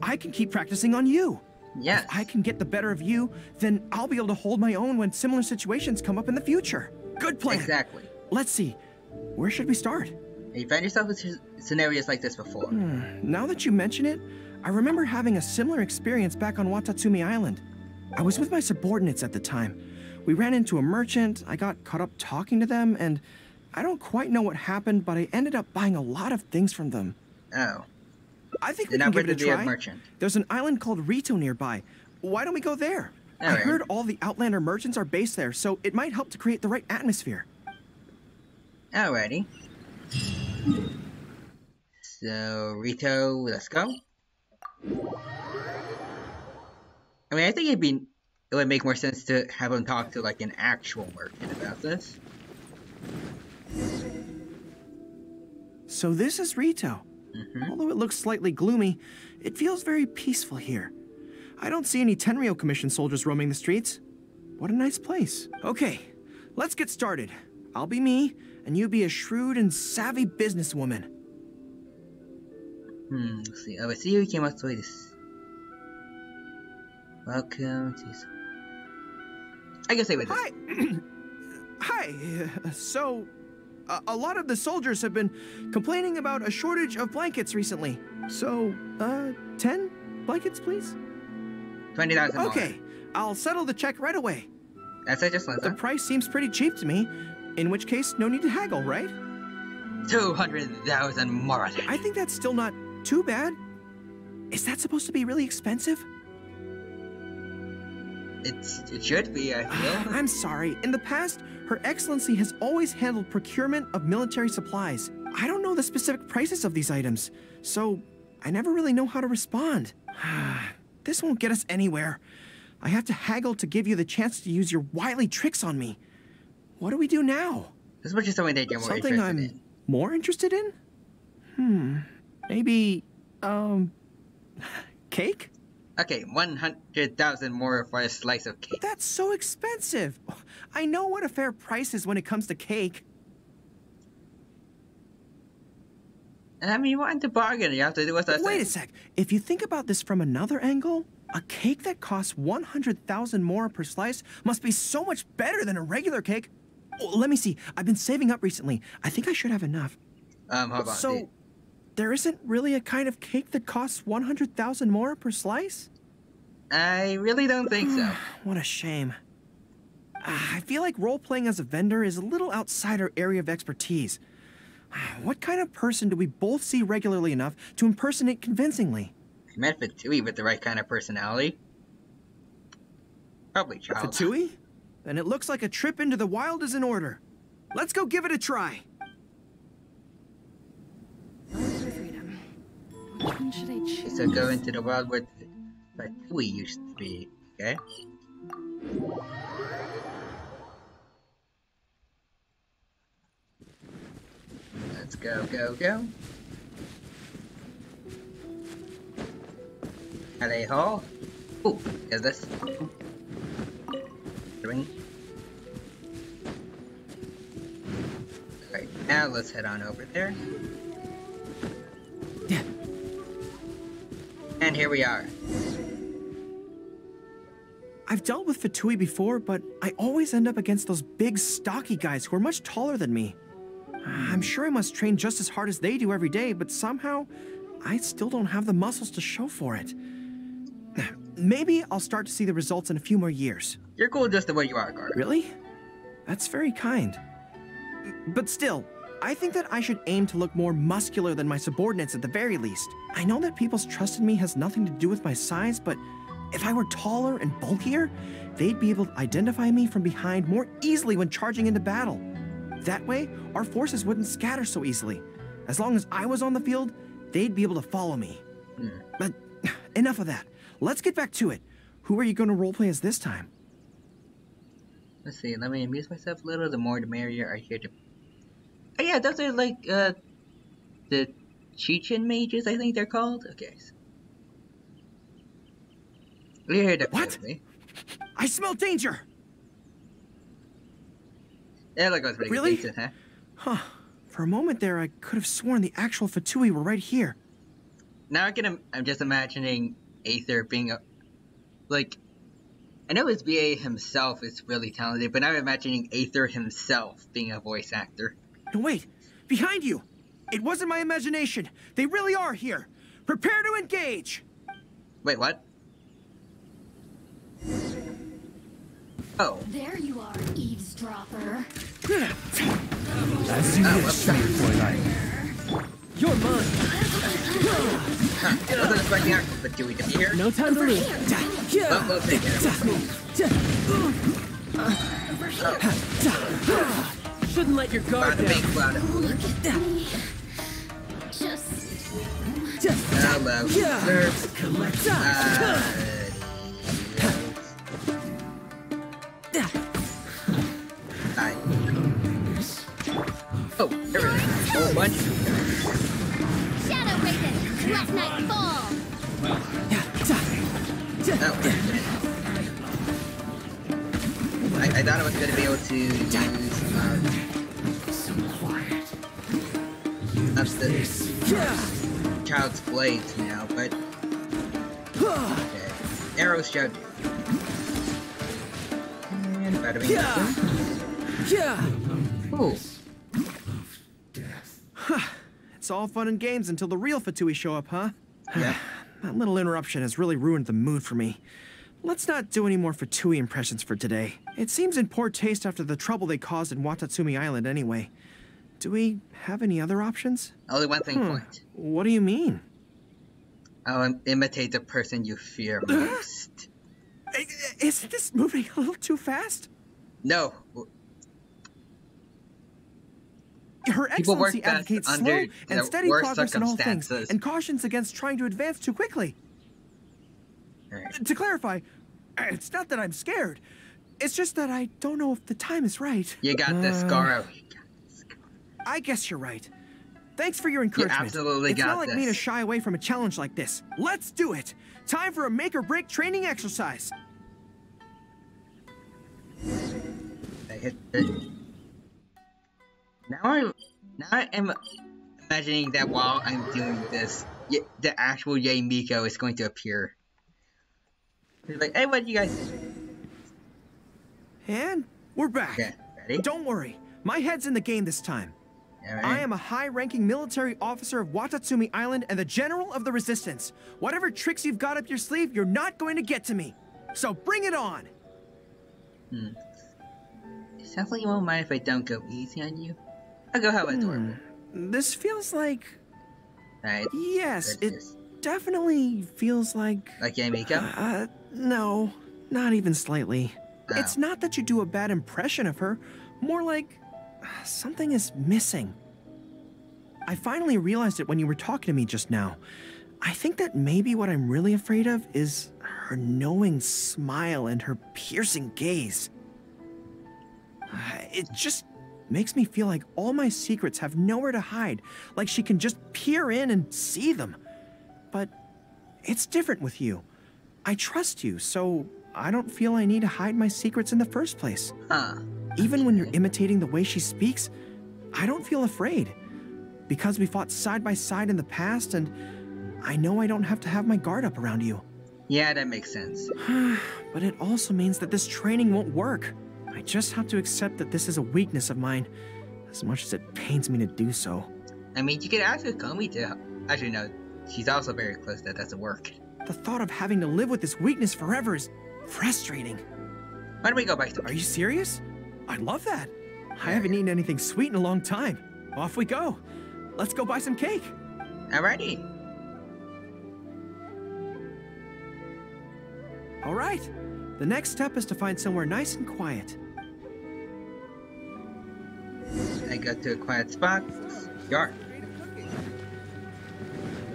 I can keep practicing on you. Yes. If I can get the better of you, then I'll be able to hold my own when similar situations come up in the future. Good plan. Exactly. Let's see. Where should we start? Have you found yourself in scenarios like this before? Now that you mention it, I remember having a similar experience back on Watatsumi Island. I was with my subordinates at the time. We ran into a merchant, I got caught up talking to them, and I don't quite know what happened, but I ended up buying a lot of things from them. Oh. I think we can give it a try. Merchant. There's an island called Rito nearby. Why don't we go there? I heard all the Outlander merchants are based there, so it might help to create the right atmosphere. Alrighty. So, Rito, let's go. I mean, I think it would make more sense to have him talk to like an actual merchant about this. So this is Rito. Although it looks slightly gloomy, it feels very peaceful here. I don't see any Tenryou Commission soldiers roaming the streets. What a nice place. Okay, let's get started. I'll be me, and you be a shrewd and savvy businesswoman. Let's see. I see you came up with this. Welcome to... I can say with this. Hi. So, a lot of the soldiers have been complaining about a shortage of blankets recently. So, 10? blankets, please? 20,000 more. Okay, I'll settle the check right away. That's it, just like The price seems pretty cheap to me, in which case, no need to haggle, right? 200,000 more. I think that's still not too bad. Is that supposed to be really expensive? It should be, I feel. I'm sorry. In the past, Her Excellency has always handled procurement of military supplies. I don't know the specific prices of these items, so I never really know how to respond. This won't get us anywhere. I have to haggle to give you the chance to use your wily tricks on me. What do we do now? This is something that you're more Something interested I'm in. more interested in? Maybe, cake? Okay, 100,000 more for a slice of cake. That's so expensive. I know what a fair price is when it comes to cake. I mean, you want to bargain, you have to do what I say. Wait a sec. If you think about this from another angle, a cake that costs 100,000 more per slice must be so much better than a regular cake. Oh, let me see. I've been saving up recently. I think I should have enough. Hold on. So, there isn't really a kind of cake that costs 100,000 more per slice? I really don't think so. What a shame. I feel like role-playing as a vendor is a little outside our area of expertise. What kind of person do we both see regularly enough to impersonate convincingly? I met Fatui with the right kind of personality. Probably Charles. Fatui? Then it looks like a trip into the wild is in order. Let's go give it a try. Freedom. Which one should I choose? So go into the wild where Fatui used to be, okay? Let's go, go, go. At a hall. Ooh, is this? Ring. Alright, now let's head on over there. Yeah. And here we are. I've dealt with Fatui before, but I always end up against those big, stocky guys who are much taller than me. I'm sure I must train just as hard as they do every day, but somehow, I still don't have the muscles to show for it. Maybe I'll start to see the results in a few more years. You're cool just the way you are, Carter. Really? That's very kind. But still, I think that I should aim to look more muscular than my subordinates at the very least. I know that people's trust in me has nothing to do with my size, but if I were taller and bulkier, they'd be able to identify me from behind more easily when charging into battle. That way, our forces wouldn't scatter so easily. As long as I was on the field, they'd be able to follow me. But enough of that. Let's get back to it. Who are you going to roleplay as this time? Let's see, let me amuse myself a little. The more the merrier. I hear the... Oh yeah, those are like, the Chechen mages, I think they're called? Okay. We hear the... What? I smell danger! Yeah, that goes pretty really? decent, huh? Huh. For a moment there, I could have sworn the actual Fatui were right here. Now I'm just imagining Aether being a... Like... I know his VA himself is really talented, but now I'm imagining Aether himself being a voice actor. No, wait! Behind you! It wasn't my imagination! They really are here! Prepare to engage! Wait, what? Oh. There you are, eavesdropper. I see this Fräulein. You're mine! I wasn't expecting actual Fatui to be here. No time to lose. We'll take it. Shouldn't let your guard down. Look at me. Hello, sir. Hi. Oh, there it is. Oh, bunch. Shadow Raven, last night fall. I thought I was going to be able to use, that's the Child's Blades now, but... Okay. Arrows shall do. And bada bing. Ooh. It's all fun and games until the real Fatui show up, huh? Yeah. that little interruption has really ruined the mood for me. Let's not do any more Fatui impressions for today. It seems in poor taste after the trouble they caused in Watatsumi Island anyway. Do we have any other options? Only one thing, point. What do you mean? I'll imitate the person you fear most. Isn't this moving a little too fast? No. Her Excellency advocates slow and steady progress in all things, and cautions against trying to advance too quickly. Right. To clarify, it's not that I'm scared. It's just that I don't know if the time is right. You got this, Garo. I guess you're right. Thanks for your encouragement. You absolutely it's got not like this. me to shy away from a challenge like this. Let's do it. Time for a make or break training exercise. Now I am imagining that while I'm doing this, the actual Yae Miko is going to appear. He's like, hey, what do you guys? And we're back. Okay, ready? Don't worry, my head's in the game this time. Right. I am a high-ranking military officer of Watatsumi Island and the General of the Resistance. Whatever tricks you've got up your sleeve, you're not going to get to me. So bring it on. It sounds like you won't mind if I don't go easy on you. I'll go have a door. This feels like... Right. Yes, it definitely feels like... Like Yae Miko? No, not even slightly. Oh. It's not that you do a bad impression of her, more like something is missing. I finally realized it when you were talking to me just now. I think that maybe what I'm really afraid of is her knowing smile and her piercing gaze. It just makes me feel like all my secrets have nowhere to hide, like she can just peer in and see them. But it's different with you. I trust you, so I don't feel I need to hide my secrets in the first place. Even when you're imitating the way she speaks, I don't feel afraid. Because we fought side by side in the past, and I know I don't have to have my guard up around you. Yeah, that makes sense. But it also means that this training won't work. I just have to accept that this is a weakness of mine, as much as it pains me to do so. I mean, you could ask Komi to... Actually, no. She's also very close that doesn't work. The thought of having to live with this weakness forever is frustrating. Why don't we go back to... Are you serious? I love that. I haven't eaten anything sweet in a long time. Off we go. Let's go buy some cake. Alrighty. All right. The next step is to find somewhere nice and quiet. I go to a quiet spot. Yard.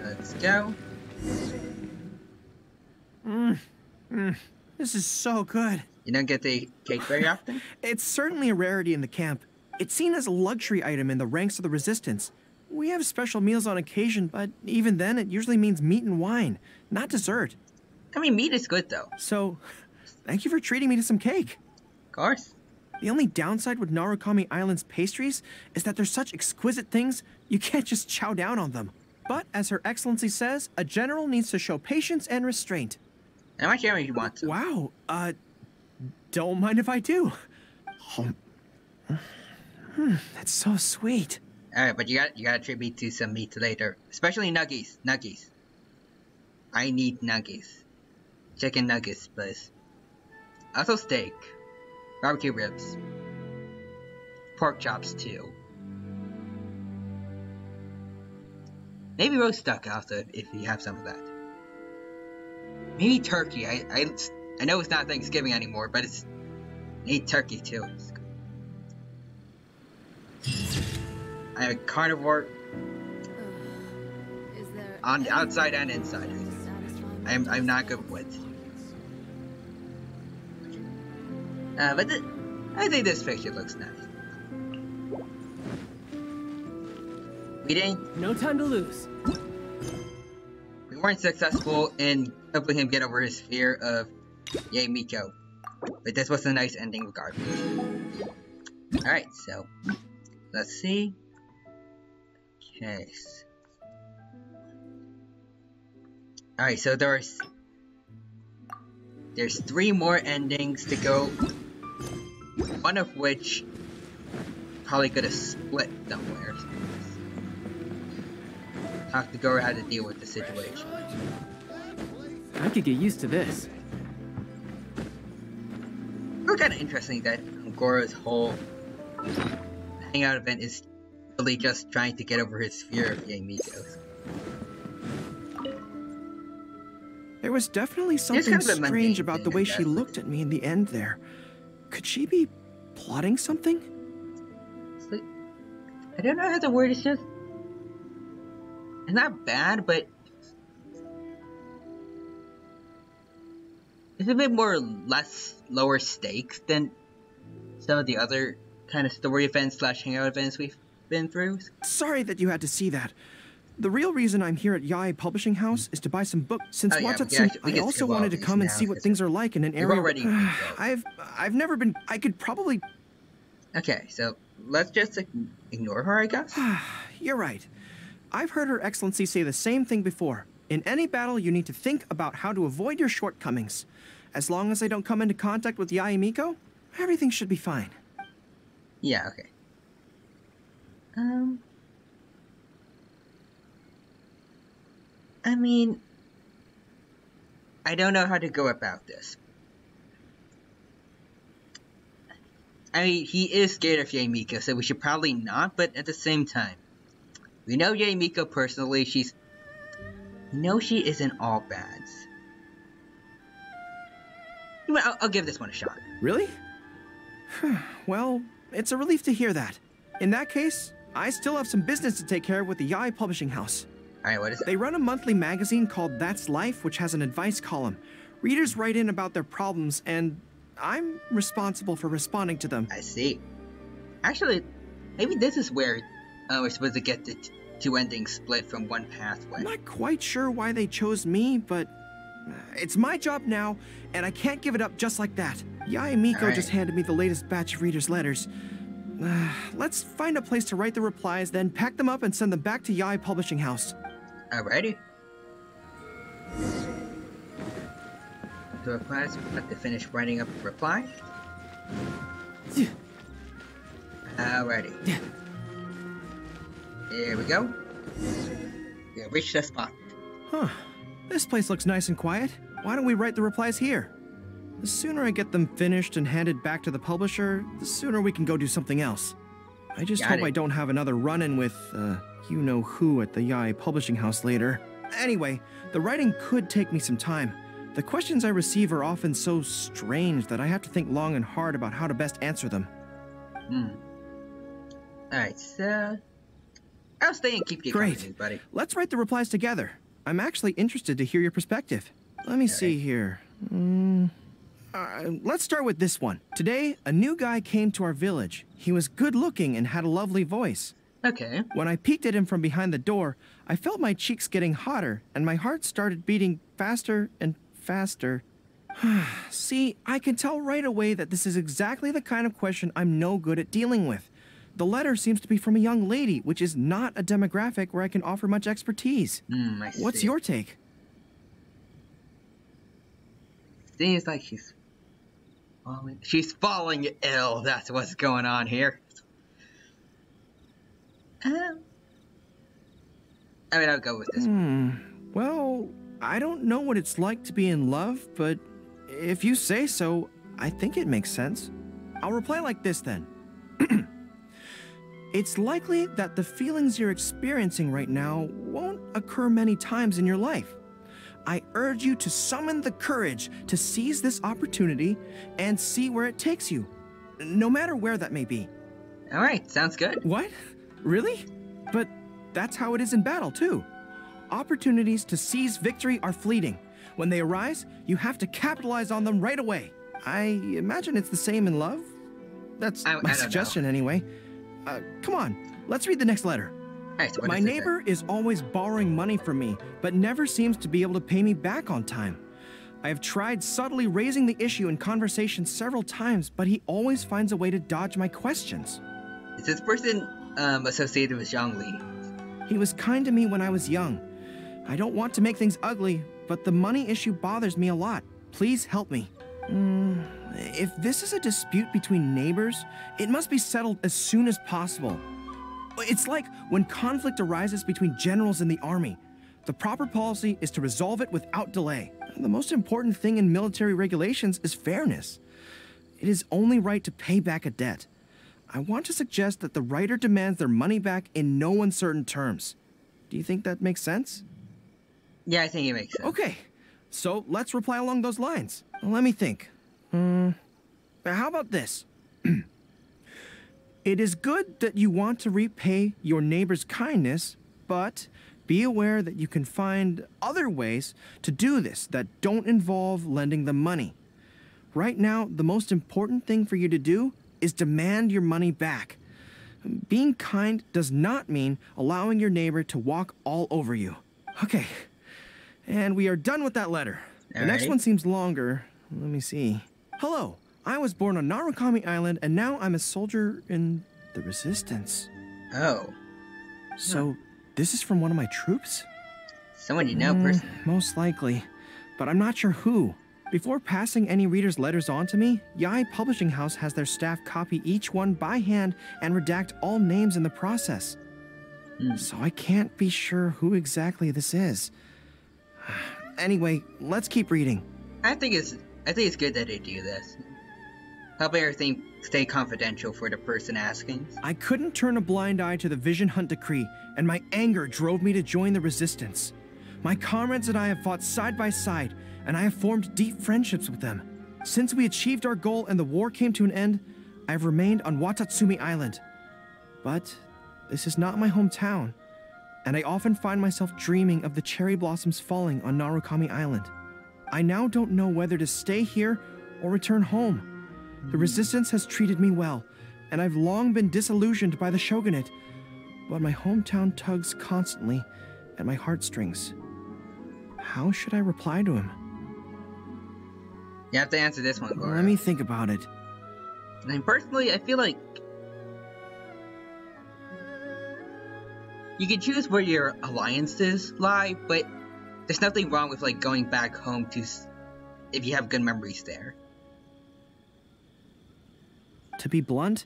Let's go. This is so good. You don't get the cake very often? It's certainly a rarity in the camp. It's seen as a luxury item in the ranks of the Resistance. We have special meals on occasion, but even then it usually means meat and wine, not dessert. I mean, meat is good though. So, thank you for treating me to some cake. Of course. The only downside with Narukami Island's pastries is that they're such exquisite things, you can't just chow down on them. But, as Her Excellency says, a general needs to show patience and restraint. And I care if you want to. Wow, don't mind if I do. That's so sweet. Alright, but you gotta treat me to some meat later. Especially nuggies. Nuggies. I need nuggies. Chicken nuggets, please. Also steak. Barbecue ribs. Pork chops, too. Maybe roast duck also, if you have some of that. Maybe turkey. I know it's not Thanksgiving anymore, but I need turkey, too. I have a carnivore on the outside and inside. I'm not good with. But I think this picture looks nice. We didn't. No time to lose. We weren't successful in helping him get over his fear of Yae Miko, but this was a nice ending regardless. Alright, so let's see. Okay. Alright, so there's 3 more endings to go. One of which probably could have split somewhere. Talk to Goro how to deal with the situation. I could get used to this. It's kind of interesting that Gora's whole hangout event is really just trying to get over his fear of Yaemiko's. There was definitely something strange about the way she looked at me in the end there. Could she be plotting something? I don't know how to word it. It's just... It's not bad, but... It's a bit lower stakes than some of the other kind of story events / hangout events we've been through. Sorry that you had to see that. The real reason I'm here at Yae Publishing House is to buy some books. Since Watatsumi, I also wanted to come and see what things are like in an area. I've never been. I could probably. Okay, so let's just ignore her, I guess. You're right. I've heard Her Excellency say the same thing before. In any battle, you need to think about how to avoid your shortcomings. As long as I don't come into contact with Yaemiko, everything should be fine. Yeah. Okay. I mean, I don't know how to go about this. I mean, he is scared of Yaemiko, so we should probably not, but at the same time, we know Yaemiko personally, we know she isn't all bads. I'll give this one a shot. Really? Well, it's a relief to hear that. In that case, I still have some business to take care of with the Yae Publishing House. Alright, what is it? They run a monthly magazine called That's Life, which has an advice column. Readers write in about their problems, and I'm responsible for responding to them. I see. Actually, maybe this is where we're supposed to get the two endings split from one pathway. I'm not quite sure why they chose me, but it's my job now, and I can't give it up just like that. Yaemiko just handed me the latest batch of readers' letters. Let's find a place to write the replies, then pack them up and send them back to Yae Publishing House. Alrighty. The replies, we have to finish writing up the reply. Alrighty. Here we go. We have reached the spot. Huh. This place looks nice and quiet. Why don't we write the replies here? The sooner I get them finished and handed back to the publisher, the sooner we can go do something else. I just hope I don't have another run-in with, you-know-who at the Yae Publishing House later. Anyway, the writing could take me some time. The questions I receive are often so strange that I have to think long and hard about how to best answer them. Alright, so... I'll stay and keep you company, buddy. Let's write the replies together. I'm actually interested to hear your perspective. Let me see here. Let's start with this one. Today, a new guy came to our village. He was good-looking and had a lovely voice. Okay. When I peeked at him from behind the door, I felt my cheeks getting hotter, and my heart started beating faster and faster. See, I can tell right away that this is exactly the kind of question I'm no good at dealing with. The letter seems to be from a young lady, which is not a demographic where I can offer much expertise. I see. What's your take? Seems like she's falling ill. That's what's going on here. I mean, I'll go with this one. Well, I don't know what it's like to be in love, but if you say so, I think it makes sense. I'll reply like this then. It's likely that the feelings you're experiencing right now won't occur many times in your life. I urge you to summon the courage to seize this opportunity and see where it takes you, no matter where that may be. All right, sounds good. What? Really? But that's how it is in battle, too. Opportunities to seize victory are fleeting. When they arise, you have to capitalize on them right away. I imagine it's the same in love. That's my suggestion, anyway. Come on, let's read the next letter. Right, so my neighbor is always borrowing money from me, but never seems to be able to pay me back on time. I have tried subtly raising the issue in conversation several times, but he always finds a way to dodge my questions. Is this person associated with Zhongli? He was kind to me when I was young. I don't want to make things ugly, but the money issue bothers me a lot. Please help me. If this is a dispute between neighbors, it must be settled as soon as possible. It's like when conflict arises between generals in the army. The proper policy is to resolve it without delay. The most important thing in military regulations is fairness. It is only right to pay back a debt. I want to suggest that the writer demands their money back in no uncertain terms. Do you think that makes sense? Yeah, I think it makes sense. Okay, so let's reply along those lines. Let me think. How about this? It is good that you want to repay your neighbor's kindness, but be aware that you can find other ways to do this that don't involve lending them money. Right now, the most important thing for you to do is demand your money back. Being kind does not mean allowing your neighbor to walk all over you. Okay, and we are done with that letter. The next one seems longer. Let me see. Hello, I was born on Narukami Island, and now I'm a soldier in the Resistance. Oh. So, this is from one of my troops? Someone you know personally. Most likely, but I'm not sure who. Before passing any reader's letters on to me, Yae Publishing House has their staff copy each one by hand and redact all names in the process. So I can't be sure who exactly this is. Anyway, let's keep reading. I think it's good that they do this. Help everything stay confidential for the person asking. I couldn't turn a blind eye to the Vision Hunt decree, and my anger drove me to join the Resistance. My comrades and I have fought side by side, and I have formed deep friendships with them. Since we achieved our goal and the war came to an end, I have remained on Watatsumi Island. But this is not my hometown, and I often find myself dreaming of the cherry blossoms falling on Narukami Island. I now don't know whether to stay here or return home. The Resistance has treated me well, and I've long been disillusioned by the shogunate, but my hometown tugs constantly at my heartstrings. How should I reply to him? You have to answer this one, Goro. Let me think about it. And personally, I feel like you can choose where your alliances lie, but there's nothing wrong with like going back home to if you have good memories there. To be blunt,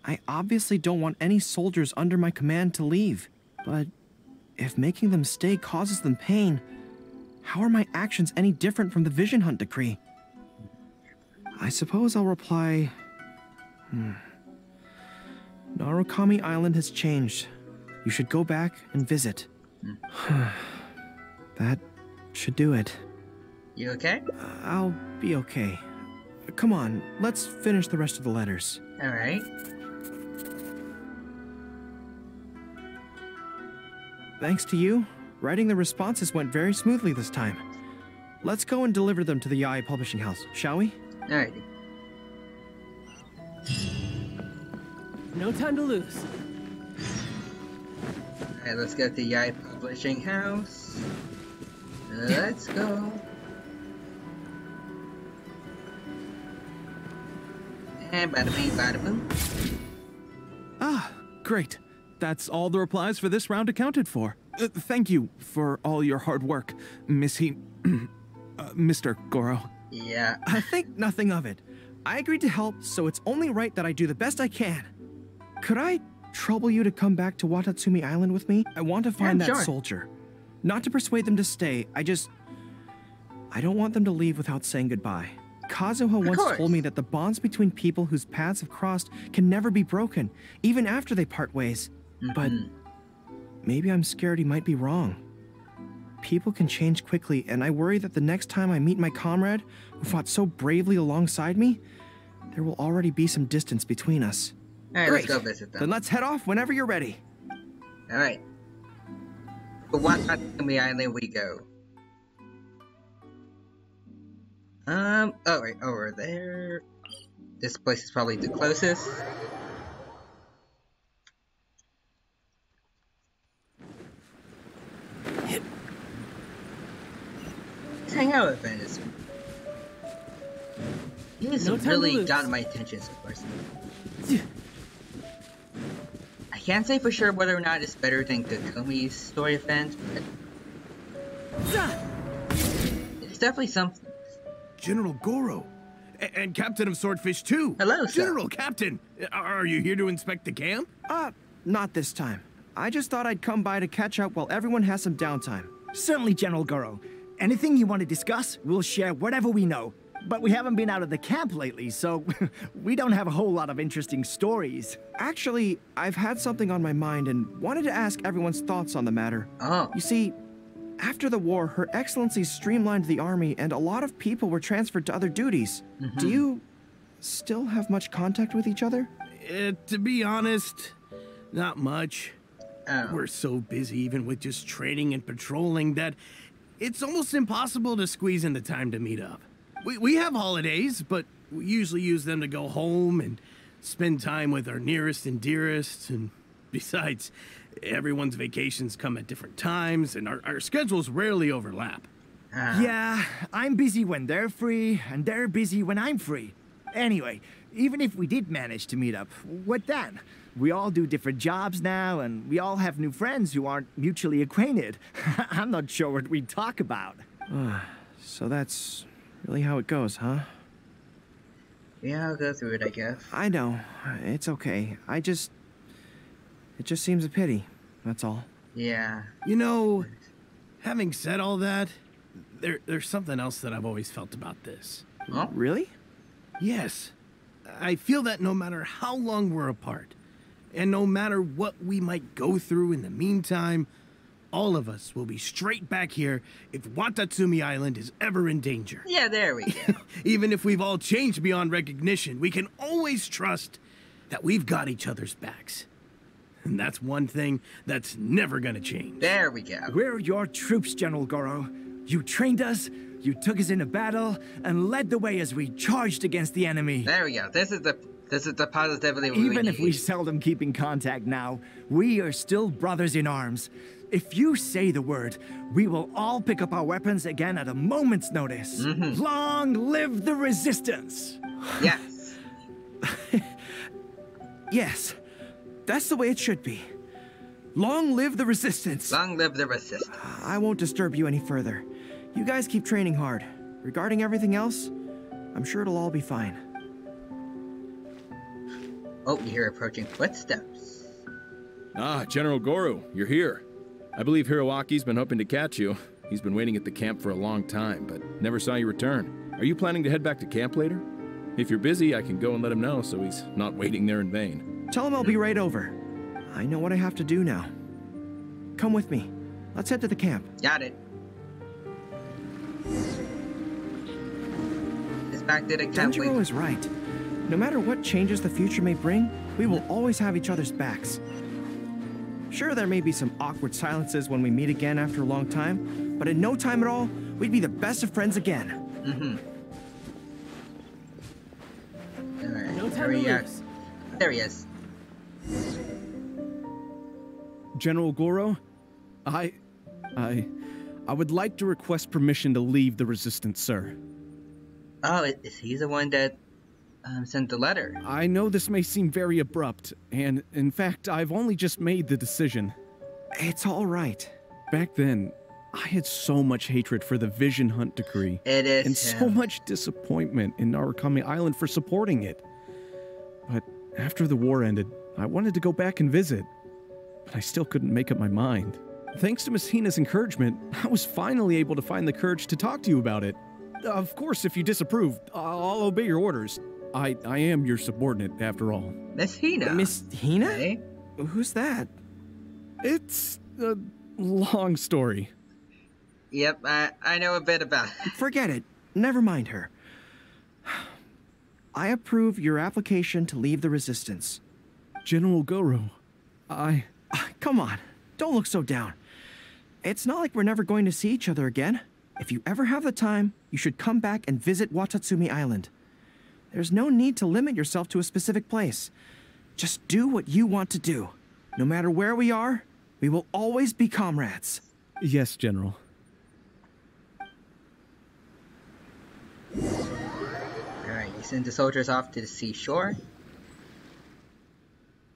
I obviously don't want any soldiers under my command to leave. But if making them stay causes them pain, how are my actions any different from the Vision Hunt decree? I suppose I'll reply, Narukami Island has changed. You should go back and visit. That should do it. You okay? I'll be okay. Come on, let's finish the rest of the letters. Alright. Thanks to you, writing the responses went very smoothly this time. Let's go and deliver them to the Yae Publishing House, shall we? Alright. No time to lose. Alright, let's go to the Yae Publishing House. Let's go. And bada bing, bada boom. Ah, great. That's all the replies for this round accounted for. Thank you for all your hard work, Mr. Goro. Yeah. I think nothing of it. I agreed to help, so it's only right that I do the best I can. Could I trouble you to come back to Watatsumi Island with me? I want to find that soldier. Not to persuade them to stay, I don't want them to leave without saying goodbye. Kazuha once told me that the bonds between people whose paths have crossed can never be broken, even after they part ways. But maybe I'm scared he might be wrong. People can change quickly, and I worry that the next time I meet my comrade, who fought so bravely alongside me, there will already be some distance between us. Alright, let's go visit them. Then let's head off whenever you're ready. Alright. But Watatsumi Island we go. Oh right, over there. This place is probably the closest. Let's hang out with Venice. He's really gotten my attention so far. I can't say for sure whether or not it's better than Kokomi's story event, but it's definitely something. General Goro. And Captain of Swordfish too. Hello, sir. General Captain. Are you here to inspect the camp? Not this time. I just thought I'd come by to catch up while everyone has some downtime. Certainly, General Goro. Anything you want to discuss, we'll share whatever we know. But we haven't been out of the camp lately, so we don't have a whole lot of interesting stories. Actually, I've had something on my mind and wanted to ask everyone's thoughts on the matter. Oh. You see, after the war, Her Excellency streamlined the army and a lot of people were transferred to other duties. Do you still have much contact with each other? To be honest, not much. Oh. We're so busy even with just training and patrolling that it's almost impossible to squeeze in the time to meet up. We have holidays, but we usually use them to go home and spend time with our nearest and dearest. And besides, everyone's vacations come at different times, and our schedules rarely overlap. Yeah, I'm busy when they're free, and they're busy when I'm free. Anyway, even if we did manage to meet up, what then? We all do different jobs now, and we all have new friends who aren't mutually acquainted. I'm not sure what we'd talk about. So that's really how it goes, huh? Yeah, I'll go through it, I guess. I know. It's okay. It just seems a pity. That's all. Yeah. You know, having said all that, there's something else that I've always felt about this. Oh? Really? Yes. I feel that no matter how long we're apart, and no matter what we might go through in the meantime, all of us will be straight back here if Watatsumi Island is ever in danger. Yeah, there we go. Even if we've all changed beyond recognition, we can always trust that we've got each other's backs. And that's one thing that's never gonna change. There we go. We're your troops, General Goro. You trained us, you took us into battle, and led the way as we charged against the enemy. There we go. This is the positivity we Even need. if we seldom keep in contact now, we are still brothers in arms. If you say the word, we will all pick up our weapons again at a moment's notice. Long live the resistance! Yes. Yes. That's the way it should be. Long live the resistance. Long live the resistance. I won't disturb you any further. You guys keep training hard. Regarding everything else, I'm sure it'll all be fine. Oh, you hear approaching footsteps. Ah, General Goro, you're here. I believe Hiroaki's been hoping to catch you. He's been waiting at the camp for a long time, but never saw you return. Are you planning to head back to camp later? If you're busy, I can go and let him know so he's not waiting there in vain. Tell him I'll be right over. I know what I have to do now. Come with me. Let's head to the camp. Got it. It's back to the camp. Denjiro is right. No matter what changes the future may bring, we will always have each other's backs. Sure, there may be some awkward silences when we meet again after a long time, but in no time at all, we'd be the best of friends again. Alright, No time to lose. There he is. General Goro, I would like to request permission to leave the Resistance, sir. Oh, is he the one that sent the letter? I know this may seem very abrupt, and in fact, I've only just made the decision. It's all right. Back then, I had so much hatred for the Vision Hunt decree. It is and so much disappointment in Narukami Island for supporting it. But after the war ended, I wanted to go back and visit, but I still couldn't make up my mind. Thanks to Miss Hina's encouragement, I was finally able to find the courage to talk to you about it. Of course, if you disapprove, I'll obey your orders. I am your subordinate, after all. Miss Hina? Miss Hina? Hey? Who's that? It's a long story. Yep, I know a bit about it. Forget it. Never mind her. I approve your application to leave the Resistance. General Goro, Come on, don't look so down. It's not like we're never going to see each other again. If you ever have the time, you should come back and visit Watatsumi Island. There's no need to limit yourself to a specific place. Just do what you want to do. No matter where we are, we will always be comrades. Yes, General. Alright, you send the soldiers off to the seashore.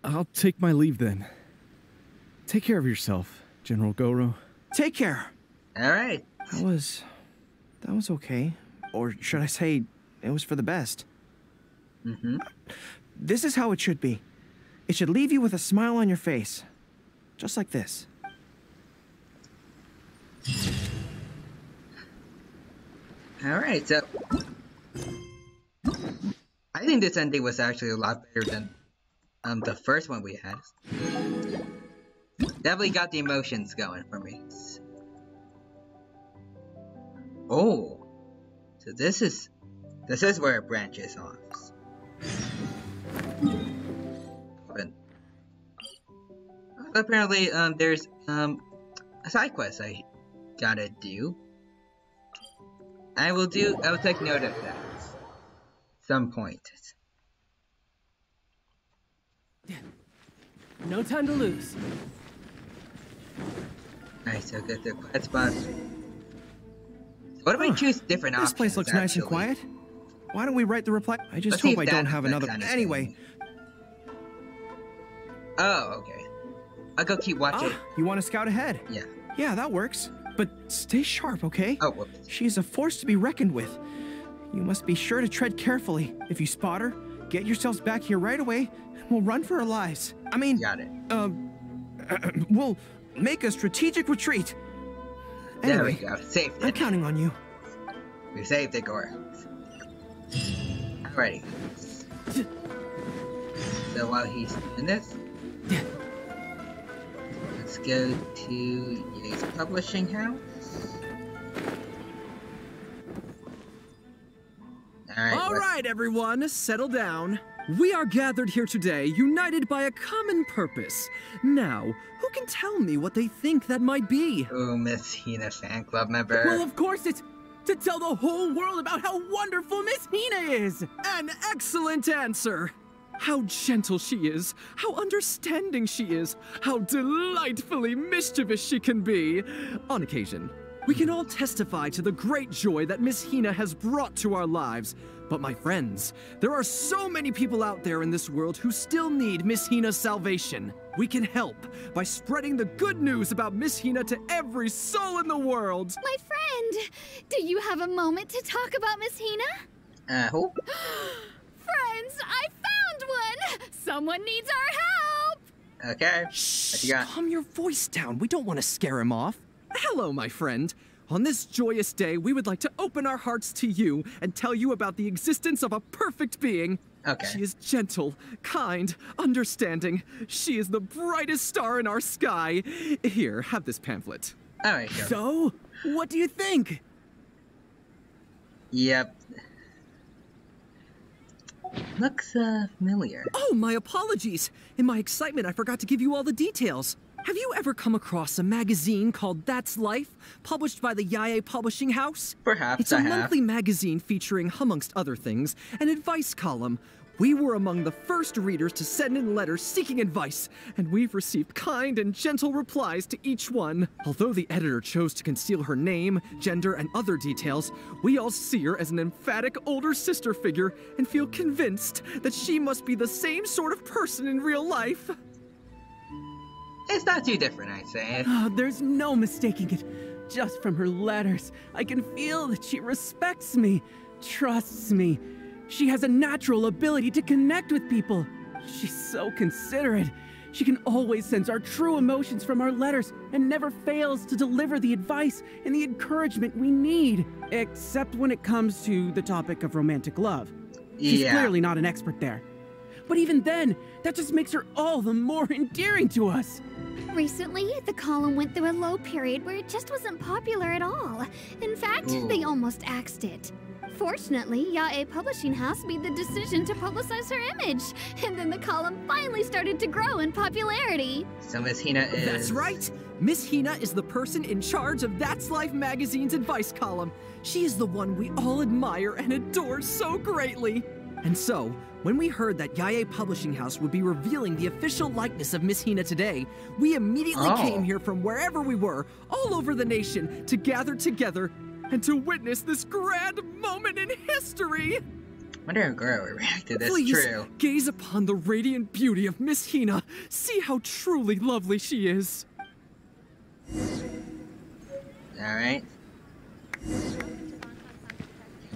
I'll take my leave then. Take care of yourself, General Goro. Take care. Alright. That was okay. Or should I say, it was for the best. This is how it should be. It should leave you with a smile on your face. Just like this. Alright, so I think this ending was actually a lot better than the first one we had. Definitely got the emotions going for me. Oh, so this is where it branches off. Apparently, there's a side quest I gotta do. I will take note of that. Some point. No time to lose. Alright, so get the quiet spot. So what if we choose different options? This place looks nice and quiet. Why don't we write the reply? I just hope I don't have another. Anyway. Oh, okay. I'll go keep watching. You want to scout ahead? Yeah. Yeah, that works. But stay sharp, okay? Oh, whoops. She's a force to be reckoned with. You must be sure to tread carefully. If you spot her, get yourselves back here right away. We'll run for our lives. I mean, got it. We'll make a strategic retreat. Anyway, there we go. Saved it. I'm counting on you. We saved it, Goro. Alrighty. So while he's doing this, let's go to Ye's publishing house. All right, everyone, settle down. We are gathered here today, united by a common purpose. Now, who can tell me what they think that might be? Oh, Miss Hina fan club member. Well, of course it's to tell the whole world about how wonderful Miss Hina is. An excellent answer. How gentle she is, how understanding she is, how delightfully mischievous she can be. On occasion, we can all testify to the great joy that Miss Hina has brought to our lives. But my friends, there are so many people out there in this world who still need Miss Hina's salvation. We can help by spreading the good news about Miss Hina to every soul in the world. My friend, do you have a moment to talk about Miss Hina? Who? Friends, I found one! Someone needs our help! Okay. Shh, calm your voice down. We don't want to scare him off. Hello, my friend. On this joyous day, we would like to open our hearts to you and tell you about the existence of a perfect being. Okay. She is gentle, kind, understanding. She is the brightest star in our sky. Here, have this pamphlet. Alright, go. So, what do you think? Yep. Looks familiar. Oh, my apologies. In my excitement, I forgot to give you all the details. Have you ever come across a magazine called That's Life, published by the Yae Publishing House? Perhaps It's a monthly magazine featuring, amongst other things, an advice column. We were among the first readers to send in letters seeking advice, and we've received kind and gentle replies to each one. Although the editor chose to conceal her name, gender, and other details, we all see her as an emphatic older sister figure and feel convinced that she must be the same sort of person in real life. It's not too different, I'd say. Oh, there's no mistaking it. Just from her letters, I can feel that she respects me, trusts me. She has a natural ability to connect with people. She's so considerate. She can always sense our true emotions from our letters and never fails to deliver the advice and the encouragement we need. Except when it comes to the topic of romantic love. She's clearly not an expert there. But even then, that just makes her all the more endearing to us. Recently, the column went through a low period where it just wasn't popular at all. In fact, they almost axed it. Fortunately, Yae Publishing House made the decision to publicize her image, and then the column finally started to grow in popularity. So Miss Hina is... That's right! Miss Hina is the person in charge of That's Life magazine's advice column. She is the one we all admire and adore so greatly. And so, when we heard that Yae Publishing House would be revealing the official likeness of Miss Hina today, we immediately came here from wherever we were, all over the nation, to gather together and to witness this grand moment in history. I wonder how Goro would react to this. Please, True. Gaze upon the radiant beauty of Miss Hina. See how truly lovely she is. Alright.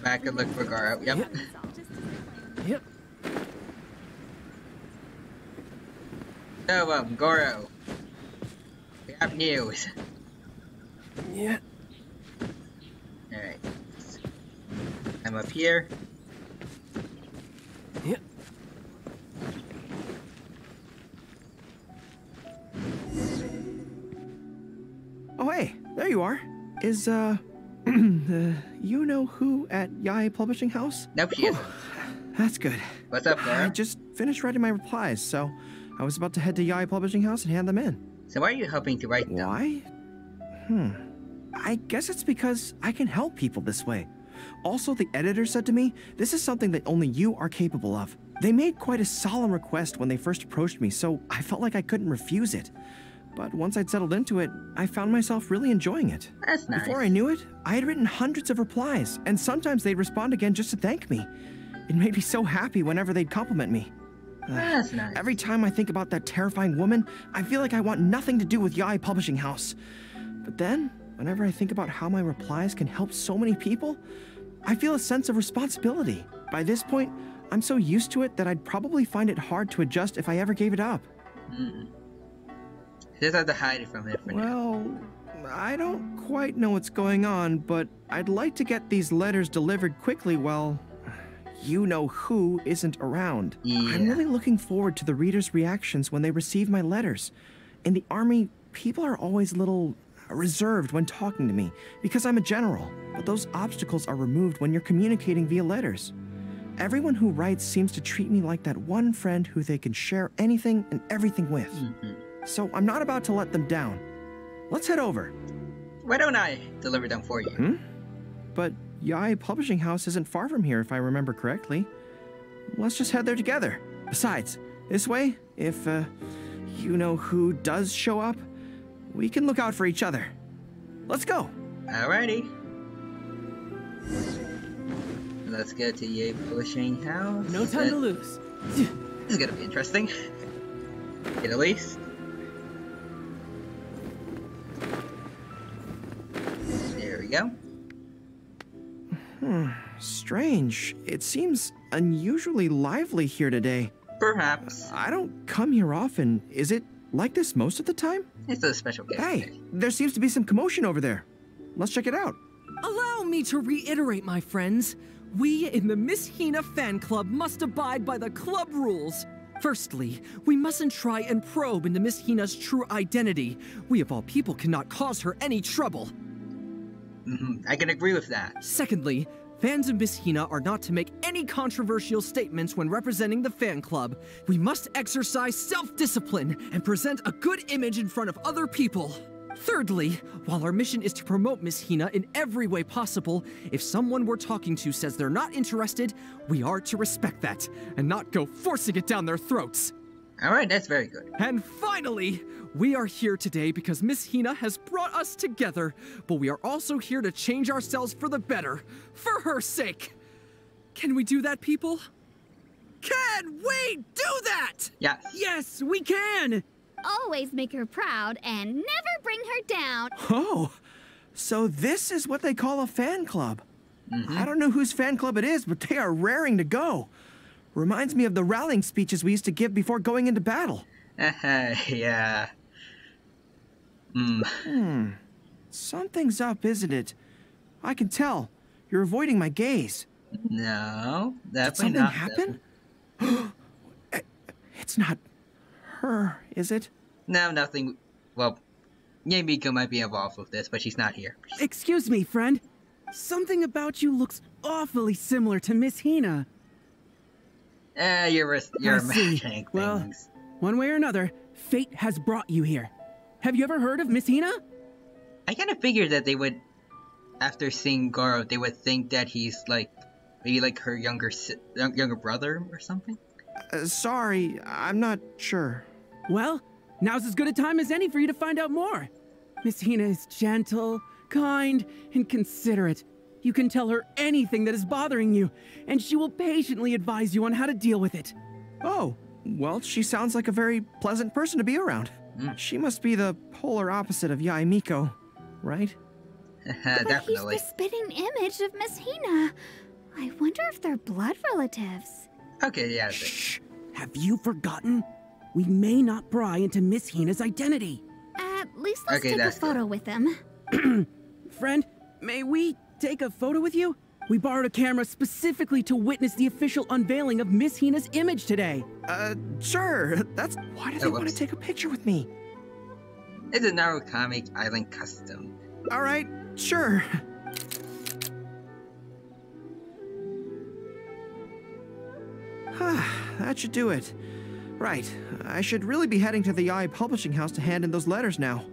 Back and look for Goro. Yep. Yep. So, Goro. We have news. Yeah. Alright. I'm up here. Yeah. Oh, hey, there you are. Is, the you-know-who at Yae Publishing House? Nope, she isn't. That's good. What's up, Goro? I just finished writing my replies, so I was about to head to Yae Publishing House and hand them in. So why are you helping to write them? Why? I guess it's because I can help people this way. Also, the editor said to me, this is something that only you are capable of. They made quite a solemn request when they first approached me, so I felt like I couldn't refuse it. But once I'd settled into it, I found myself really enjoying it. That's nice. Before I knew it, I had written hundreds of replies, and sometimes they'd respond again just to thank me. It made me so happy whenever they'd compliment me. That's nice. Every time I think about that terrifying woman, I feel like I want nothing to do with Yae Publishing House. But then, whenever I think about how my replies can help so many people, I feel a sense of responsibility. By this point, I'm so used to it that I'd probably find it hard to adjust if I ever gave it up. Just have to hide it from him for now. Well, I don't quite know what's going on, but I'd like to get these letters delivered quickly while you-know-who isn't around. Yeah. I'm really looking forward to the readers' reactions when they receive my letters. In the army, people are always a little reserved when talking to me because I'm a general, but those obstacles are removed when you're communicating via letters. Everyone who writes seems to treat me like that one friend who they can share anything and everything with. So I'm not about to let them down. Let's head over. Why don't I deliver them for you? But Yae Publishing House isn't far from here, if I remember correctly. Let's just head there together. Besides, this way, if, you-know-who does show up, we can look out for each other. Let's go. Alrighty. Let's go to Yae Publishing House. No time to lose. This is gonna be interesting. At least. There we go. Strange. It seems unusually lively here today. Perhaps. I don't come here often. Is it like this most of the time? It's a special case. Hey, there seems to be some commotion over there. Let's check it out. Allow me to reiterate, my friends. We in the Miss Hina fan club must abide by the club rules. Firstly, we mustn't try and probe into Miss Hina's true identity. We of all people cannot cause her any trouble. I can agree with that. Secondly, fans of Miss Hina are not to make any controversial statements when representing the fan club. We must exercise self-discipline and present a good image in front of other people. Thirdly, while our mission is to promote Miss Hina in every way possible, if someone we're talking to says they're not interested, we are to respect that and not go forcing it down their throats. Alright, that's very good. And finally, we are here today because Miss Hina has brought us together, but we are also here to change ourselves for the better, for her sake. Can we do that, people? Can we do that? Yes. Yes, we can! Always make her proud and never bring her down. Oh, so this is what they call a fan club. I don't know whose fan club it is, but they are raring to go. Reminds me of the rallying speeches we used to give before going into battle. Yeah. Something's up, isn't it? I can tell. You're avoiding my gaze. No, definitely not. Did something happen? It's not her, is it? No, nothing. Well, Miko might be involved with this, but she's not here. Excuse me, friend. Something about you looks awfully similar to Miss Hina. You're imagining Well, things. one way or another, fate has brought you here. Have you ever heard of Miss Hina? I kind of figured that they would, after seeing Goro, they would think that he's like, maybe like her younger brother or something. Sorry, I'm not sure. Well, now's as good a time as any for you to find out more. Miss Hina is gentle, kind, and considerate. You can tell her anything that is bothering you, and she will patiently advise you on how to deal with it. Oh, well, she sounds like a very pleasant person to be around. She must be the polar opposite of Yae Miko, right? But he's the spitting image of Miss Hina. I wonder if they're blood relatives. Okay, yeah. Shh! Have you forgotten? We may not pry into Miss Hina's identity. At least let's take a photo with them. friend. May we take a photo with you? We borrowed a camera specifically to witness the official unveiling of Miss Hina's image today. Sure. Why do they want to take a picture with me? It's a Narukami Island custom. Alright, sure. That should do it. Right, I should really be heading to the Yae Publishing House to hand in those letters now.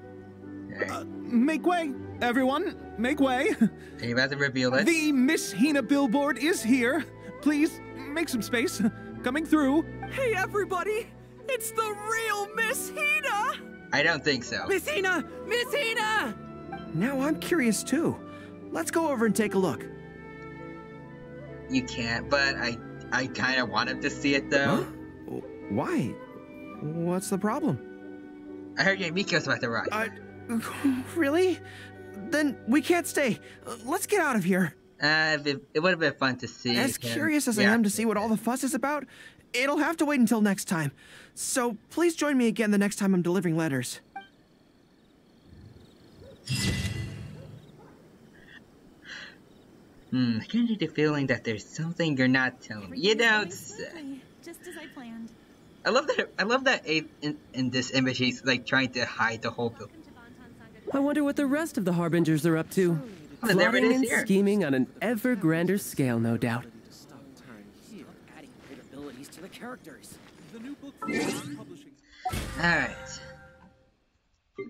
Make way, everyone. Make way. Are you about to reveal it? The Miss Hina billboard is here. Please, make some space. Coming through. Hey, everybody! It's the real Miss Hina! I don't think so. Miss Hina! Miss Hina! Now I'm curious too. Let's go over and take a look. You can't, but I kind of wanted to see it though. Huh? Why? What's the problem? I heard Miko's about to arrive. Really? Then we can't stay. Let's get out of here. It would have been fun to see. As curious as I am to see what all the fuss is about, it'll have to wait until next time. So please join me again the next time I'm delivering letters. I can't get the feeling that there's something you're not telling me. You don't say. Just as I planned. I love that in this image he's like trying to hide the whole building. I wonder what the rest of the Harbingers are up to. Plotting and scheming on an ever grander scale, no doubt. Adding credibility to the characters. Alright.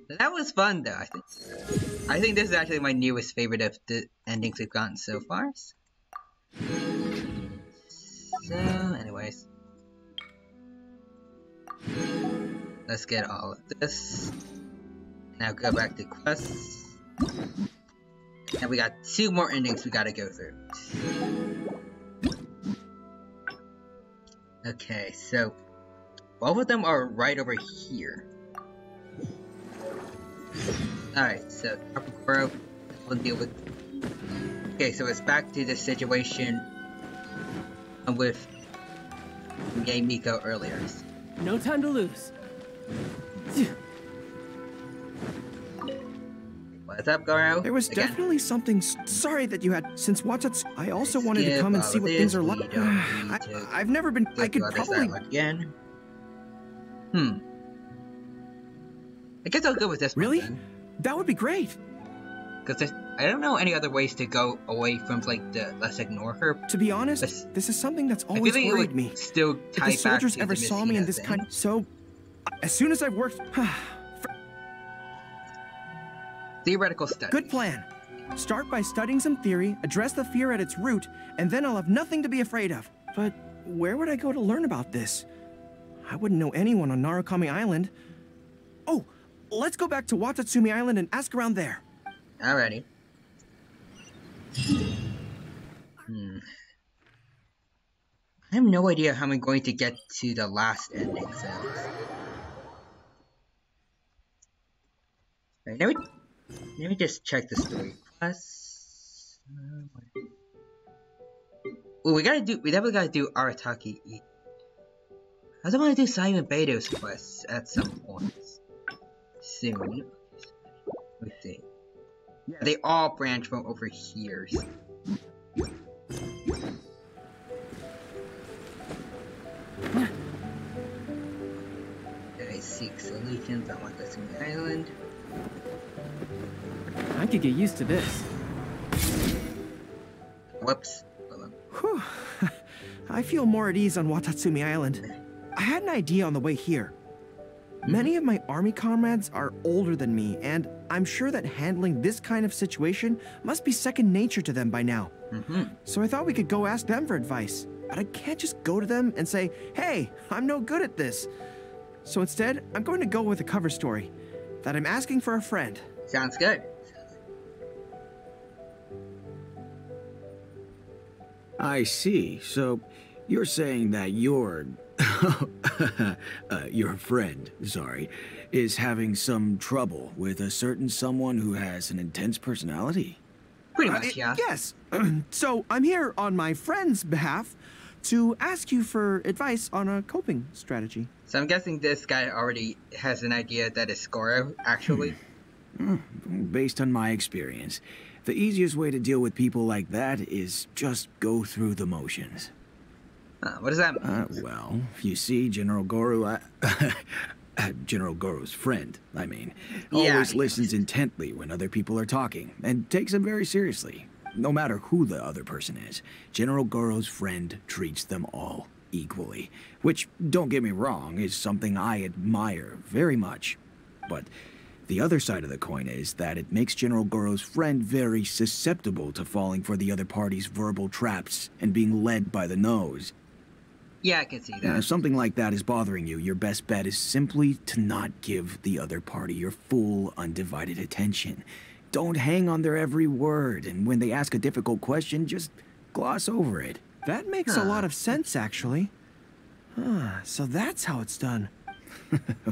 That was fun though, I think this is actually my newest favorite of the endings we've gotten so far. So, anyways. Let's get all of this. Now go back to quests. And we got 2 more endings we gotta go through. Okay, so both of them are right over here. Alright, so Goro will deal with. Okay, so it's back to the situation with Yae Miko earlier. No time to lose. What's up, Goro? There was definitely something sorry that you had since Watatsu. I also wanted to come and see what things are like. I've never been. I could probably again. I guess I'll go with this one. Really? Then. That would be great. Because I don't know any other ways to go away from like the let's ignore her. To be honest, this is something that's always worried me. Still if the soldiers ever saw me in this kind, so as soon as I've worked. Theoretical studies. Good plan. Start by studying some theory, address the fear at its root, and then I'll have nothing to be afraid of. But where would I go to learn about this? I wouldn't know anyone on Narukami Island. Oh, let's go back to Watatsumi Island and ask around there. Alrighty. I have no idea how I'm going to get to the last ending, so. Right, let me just check the story quest. Well, we definitely gotta do Arataki. I also want to do Simon Beto's quests at some point soon. Let me see. Yeah, they all branch from over here. I seek solutions on Watatsumi Island. I could get used to this. Whoops. Whew. I feel more at ease on Watatsumi Island. I had an idea on the way here. Many of my army comrades are older than me, and I'm sure that handling this kind of situation must be second nature to them by now. So I thought we could go ask them for advice. But I can't just go to them and say, hey, I'm no good at this. So instead, I'm going to go with a cover story. That I'm asking for a friend. Sounds good. I see. So you're saying that your friend, sorry, is having some trouble with a certain someone who has an intense personality? Pretty much, yeah. Yes. So I'm here on my friend's behalf to ask you for advice on a coping strategy. So I'm guessing this guy already has an idea that it's Goro, actually. Based on my experience, The easiest way to deal with people like that is just go through the motions. What does that mean? Well, you see, General Goro, General Goro's friend, I mean, always listens intently when other people are talking, and takes them very seriously. No matter who the other person is, General Goro's friend treats them all equally. Which, don't get me wrong, is something I admire very much. But the other side of the coin is that it makes General Goro's friend very susceptible to falling for the other party's verbal traps and being led by the nose. Yeah, I can see that. If something like that is bothering you, your best bet is simply to not give the other party your full, undivided attention. Don't hang on their every word, and when they ask a difficult question, just gloss over it. That makes a lot of sense, actually. So that's how it's done.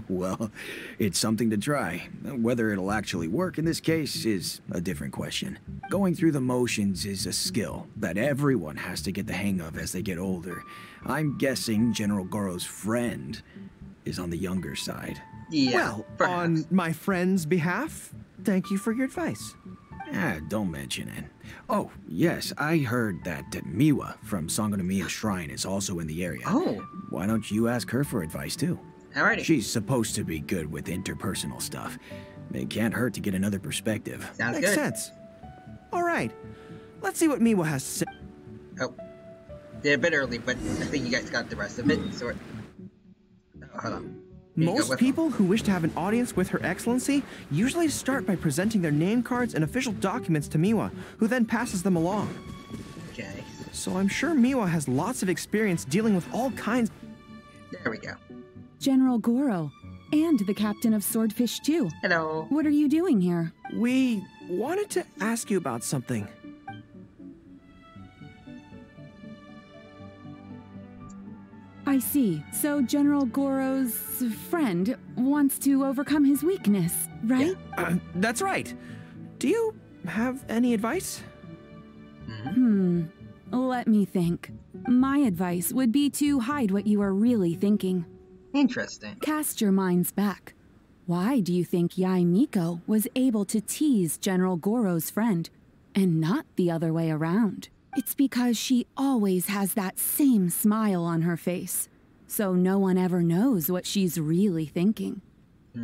Well, it's something to try. Whether it'll actually work in this case is a different question. Going through the motions is a skill that everyone has to get the hang of as they get older. I'm guessing General Goro's friend is on the younger side. Yeah, well, on my friend's behalf, thank you for your advice. Don't mention it. Oh, yes, I heard that Miwa from Sangonomiya Shrine is also in the area. Oh. Why don't you ask her for advice, too? Alrighty. She's supposed to be good with interpersonal stuff. It can't hurt to get another perspective. Sounds Makes good. sense. All right, let's see what Miwa has to say. Oh, they're a bit early, but I think you guys got the rest of it. So, hold on. Most people who wish to have an audience with Her Excellency usually start by presenting their name cards and official documents to Miwa, who then passes them along. Okay. So I'm sure Miwa has lots of experience dealing with all kinds. There we go. General Goro, and the captain of Swordfish too. Hello. What are you doing here? We wanted to ask you about something. I see. So General Goro's friend wants to overcome his weakness, right? Yeah. That's right. Do you have any advice? Let me think. My advice would be to hide what you are really thinking. Interesting. Cast your minds back. Why do you think Yae Miko was able to tease General Goro's friend, and not the other way around? It's because she always has that same smile on her face, so no one ever knows what she's really thinking.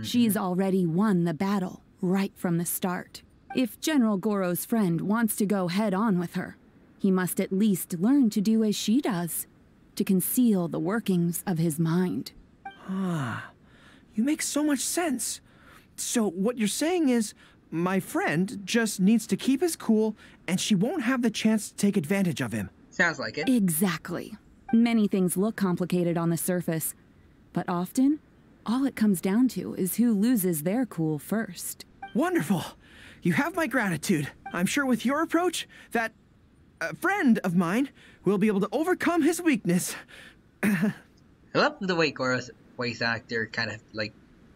She's already won the battle right from the start. If General Goro's friend wants to go head-on with her, he must at least learn to do as she does, to conceal the workings of his mind. You make so much sense. So what you're saying is, my friend just needs to keep his cool, and she won't have the chance to take advantage of him. Sounds like it. Exactly. Many things look complicated on the surface, but often, all it comes down to is who loses their cool first. Wonderful. You have my gratitude. I'm sure with your approach, that friend of mine will be able to overcome his weakness. I love the way Goro's voice actor kind of, like,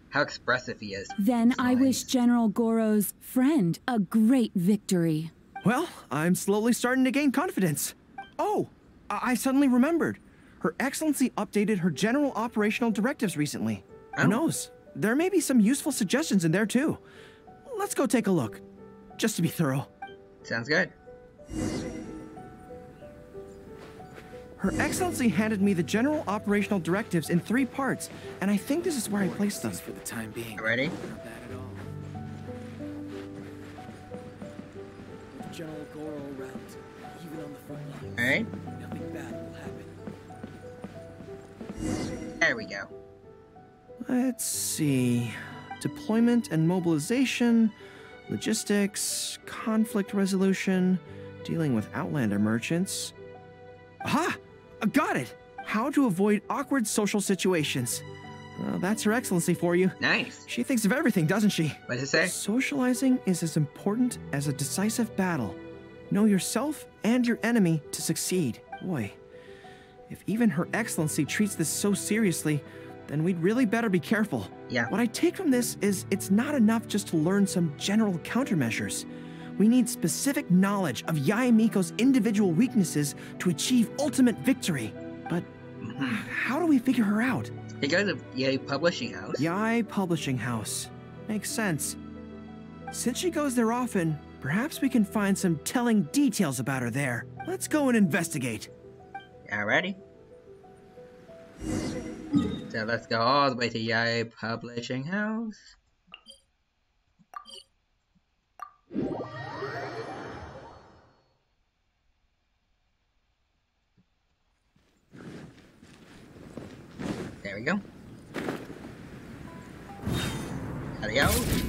how expressive he is. Then I wish General Goro's friend a great victory. Well, I'm slowly starting to gain confidence. Oh, I suddenly remembered. Her Excellency updated her general operational directives recently. Who knows? There may be some useful suggestions in there too. Let's go take a look, just to be thorough. Sounds good. Her Excellency handed me the general operational directives in 3 parts, and I think this is where I placed them. For the time being. Ready? Not bad at all. General Goro around, even on the front line. All right. Nothing bad will happen. There we go. Let's see. Deployment and mobilization, logistics, conflict resolution, dealing with Outlander merchants. Aha! Got it! How to avoid awkward social situations. Well, that's Her Excellency for you. Nice. She thinks of everything, doesn't she? What does it say? Socializing is as important as a decisive battle. Know yourself and your enemy to succeed. Boy, if even Her Excellency treats this so seriously, then we'd really better be careful. Yeah. What I take from this is it's not enough just to learn some general countermeasures. We need specific knowledge of Yae Miko's individual weaknesses to achieve ultimate victory. But how do we figure her out? You go to Yae Publishing House. Yae Publishing House. Makes sense. Since she goes there often, Perhaps we can find some telling details about her there. Let's go and investigate. Alrighty. So let's go all the way to Yae Publishing House. There we go. Adios.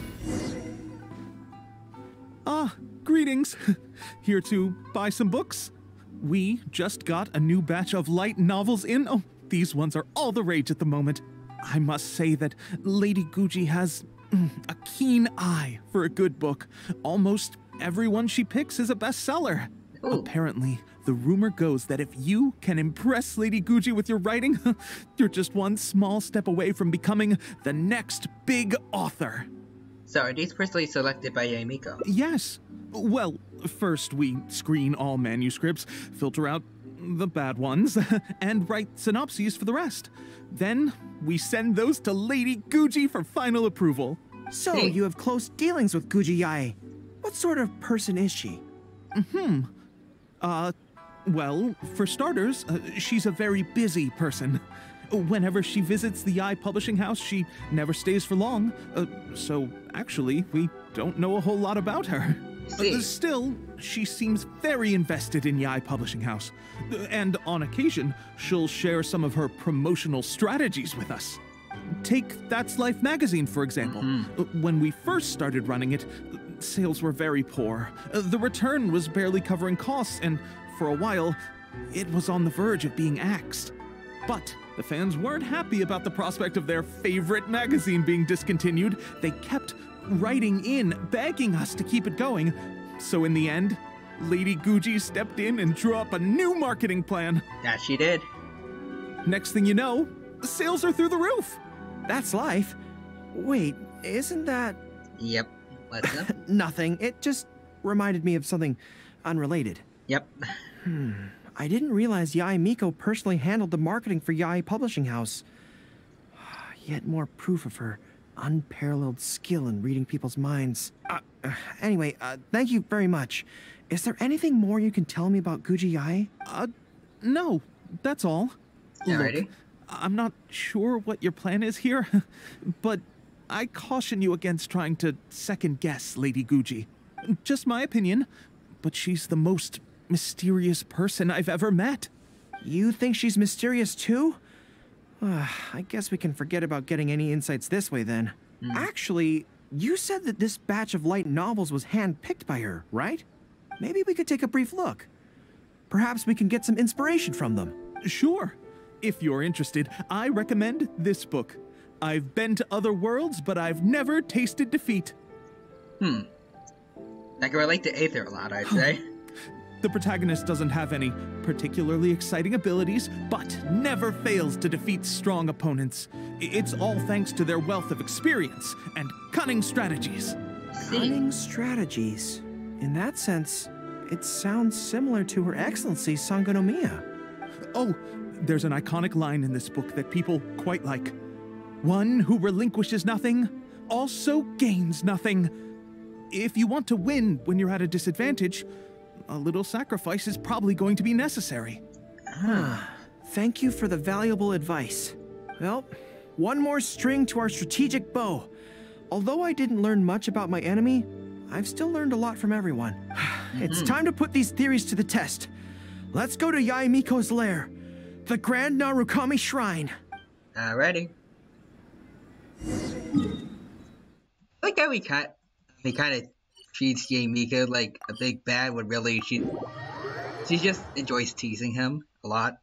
Ah, greetings. Here to buy some books. We just got a new batch of light novels in. Oh, these ones are all the rage at the moment. I must say that Lady Guji has a keen eye for a good book. Almost everyone she picks is a bestseller. Ooh. Apparently, the rumor goes that if you can impress Lady Guji with your writing, you're just one small step away from becoming the next big author. So are these personally selected by Yamiko? Yes. Well, first we screen all manuscripts, filter out the bad ones, and write synopses for the rest. Then we send those to Lady Guji for final approval. So you have close dealings with Guji Yae. What sort of person is she? Well, for starters, she's a very busy person. Whenever she visits the Yae Publishing House, she never stays for long. So actually, we don't know a whole lot about her. Still, she seems very invested in Yae Publishing House. And on occasion, she'll share some of her promotional strategies with us. Take That's Life magazine, for example. When we first started running it, sales were very poor. The return was barely covering costs, and for a while, it was on the verge of being axed. But the fans weren't happy about the prospect of their favorite magazine being discontinued. They kept writing in, begging us to keep it going. So in the end, Lady Guji stepped in and drew up a new marketing plan. That she did. Next thing you know, sales are through the roof. That's Life. Wait, isn't that... Yep. What's up? Nothing. It just reminded me of something unrelated. Yep. I didn't realize Yae Miko personally handled the marketing for Yae Publishing House. Yet more proof of her unparalleled skill in reading people's minds. Anyway, thank you very much. Is there anything more you can tell me about Guji Yae? No, that's all. Alrighty. Look, I'm not sure what your plan is here, but I caution you against trying to second-guess Lady Guji. Just my opinion, but she's the most mysterious person I've ever met. You think she's mysterious too? I guess we can forget about getting any insights this way then. Actually, you said that this batch of light novels was hand-picked by her, right? Maybe we could take a brief look. Perhaps we can get some inspiration from them. Sure. If you're interested, I recommend this book. I've been to other worlds, but I've never tasted defeat. I can relate to Aether a lot, I'd say. The protagonist doesn't have any particularly exciting abilities, but never fails to defeat strong opponents. It's all thanks to their wealth of experience and cunning strategies. Cunning strategies? In that sense, it sounds similar to Her Excellency Sangonomiya. Oh, there's an iconic line in this book that people quite like. One who relinquishes nothing also gains nothing. If you want to win when you're at a disadvantage, a little sacrifice is probably going to be necessary. Thank you for the valuable advice. Well, one more string to our strategic bow. Although I didn't learn much about my enemy, I've still learned a lot from everyone. It's time to put these theories to the test. Let's go to Yae Miko's lair, the Grand Narukami Shrine. Alrighty. I like how he kind of treats Yae Miko like a big bad when really she just enjoys teasing him a lot.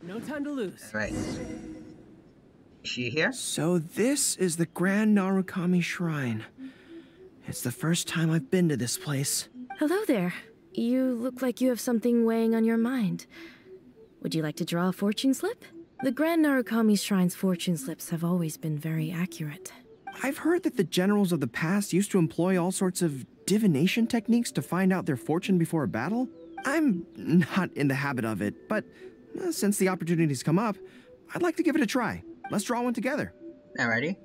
No time to lose. Alright. Is she here? So this is the Grand Narukami Shrine. It's the first time I've been to this place. Hello there. You look like you have something weighing on your mind. Would you like to draw a fortune slip? The Grand Narukami Shrine's fortune slips have always been very accurate. I've heard that the generals of the past used to employ all sorts of divination techniques to find out their fortune before a battle. I'm not in the habit of it, but since the opportunity's come up, I'd like to give it a try. Let's draw one together. Alrighty.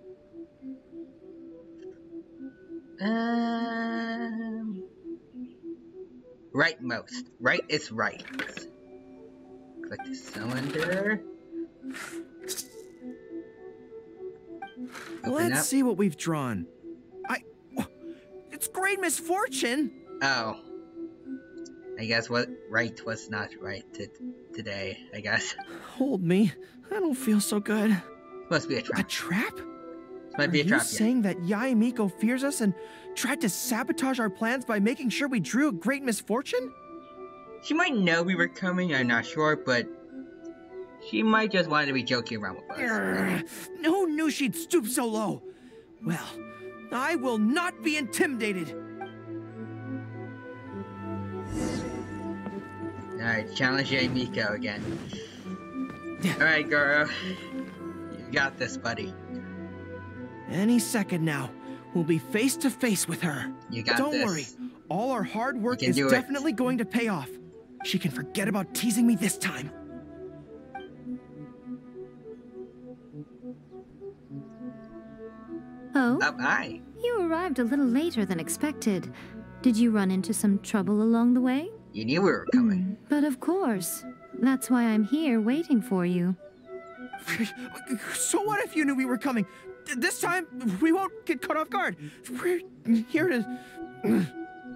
Rightmost. Right is right. Click the cylinder. Let's see what we've drawn. It's great misfortune! Oh. I guess what right was not right today, I guess. Hold me. I don't feel so good. Must be a trap. A trap? Might be a trap. Are you saying that Yae Miko fears us and tried to sabotage our plans by making sure we drew a great misfortune? She might know we were coming, I'm not sure, but she might just want to be joking around with us. Who knew she'd stoop so low? Well, I will not be intimidated. Alright, challenge Yae Miko again. Alright, Goro. You got this, buddy. Any second now, we'll be face to face with her. You got Don't this. worry. All our hard work is definitely going to pay off. She can forget about teasing me this time. Oh? Hi. You arrived a little later than expected. Did you run into some trouble along the way? You knew we were coming. But of course. That's why I'm here waiting for you. So what if you knew we were coming? This time, we won't get caught off guard. We're here to...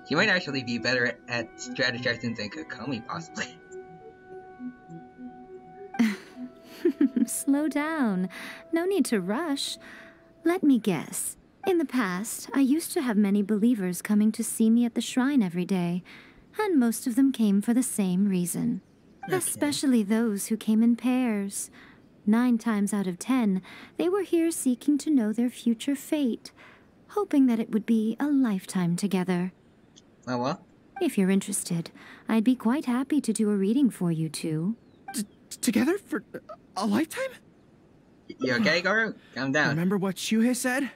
She might actually be better at strategizing than Kokomi, possibly. Slow down. No need to rush. Let me guess. In the past, I used to have many believers coming to see me at the shrine every day, and most of them came for the same reason. Okay. Especially those who came in pairs. 9 times out of 10, they were here seeking to know their future fate, hoping that it would be a lifetime together. Oh, well? If you're interested, I'd be quite happy to do a reading for you two. Together for a lifetime? You okay, Goro? Calm down. Remember what Shuhei said?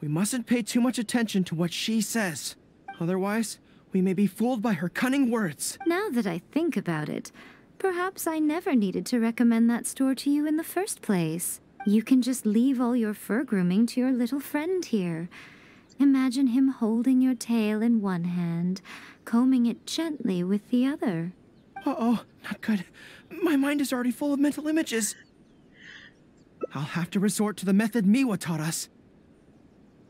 We mustn't pay too much attention to what she says. Otherwise, we may be fooled by her cunning words. Now that I think about it, perhaps I never needed to recommend that store to you in the first place. You can just leave all your fur grooming to your little friend here. Imagine him holding your tail in one hand, combing it gently with the other. Uh-oh, not good. My mind is already full of mental images. I'll have to resort to the method Miwa taught us.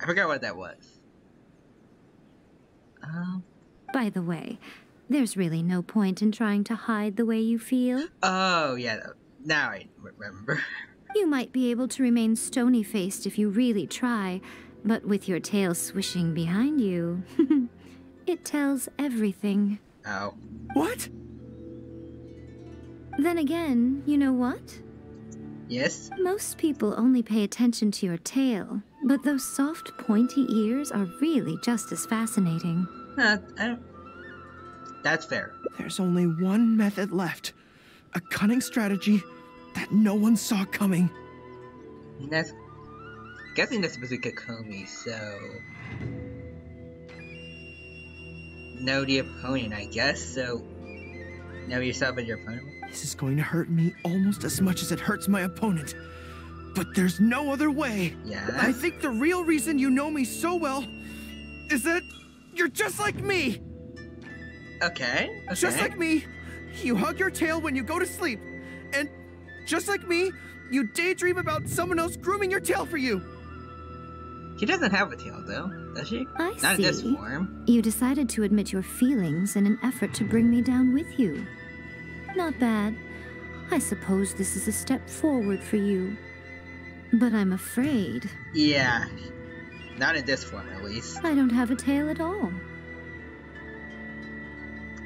I forgot what that was. By the way, there's really no point in trying to hide the way you feel. Oh, yeah. Now I remember. You might be able to remain stony-faced if you really try, but with your tail swishing behind you, it tells everything. Oh. What? Then again, you know what? Yes? Most people only pay attention to your tail, but those soft, pointy ears are really just as fascinating. That's fair. There's only one method left. A cunning strategy that no one saw coming. That's... guessing that's supposed to be Kokomi, so... Know the opponent, I guess, so... Know yourself and your opponent? This is going to hurt me almost as much as it hurts my opponent. But there's no other way. Yeah. I think the real reason you know me so well is that you're just like me. Okay. Just like me, you hug your tail when you go to sleep. And just like me, you daydream about someone else grooming your tail for you. She doesn't have a tail, though, does she? I see. Not in this form. You decided to admit your feelings in an effort to bring me down with you. Not bad. I suppose this is a step forward for you. But I'm afraid... Yeah. Not in this form, at least. I don't have a tail at all.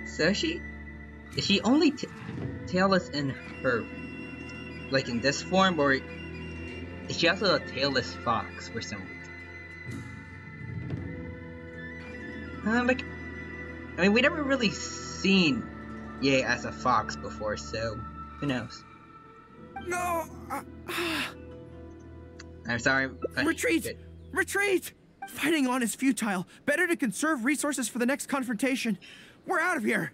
So is she only tailless in her... like in this form, or... is she also a tailless fox for some reason? Like... I mean, we never really seen Yae as a fox before, so... who knows? No! I'm sorry. Retreat! Retreat! Fighting on is futile. Better to conserve resources for the next confrontation. We're out of here!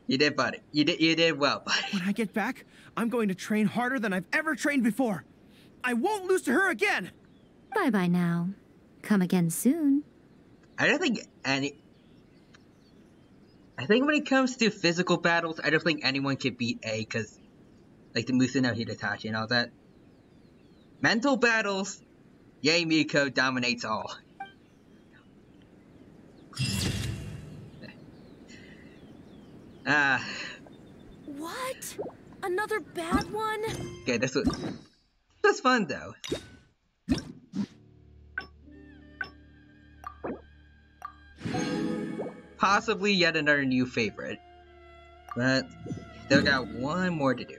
You did, buddy. You did well, buddy. When I get back, I'm going to train harder than I've ever trained before. I won't lose to her again! Bye-bye now. Come again soon. I don't think any... I think when it comes to physical battles, I don't think anyone can beat A, because, like, the Musa no Hidetachi and all that. Mental battles, Yae Miko dominates all. What? Another bad one? Okay, this was fun, though. Possibly yet another new favorite. But still got one more to do.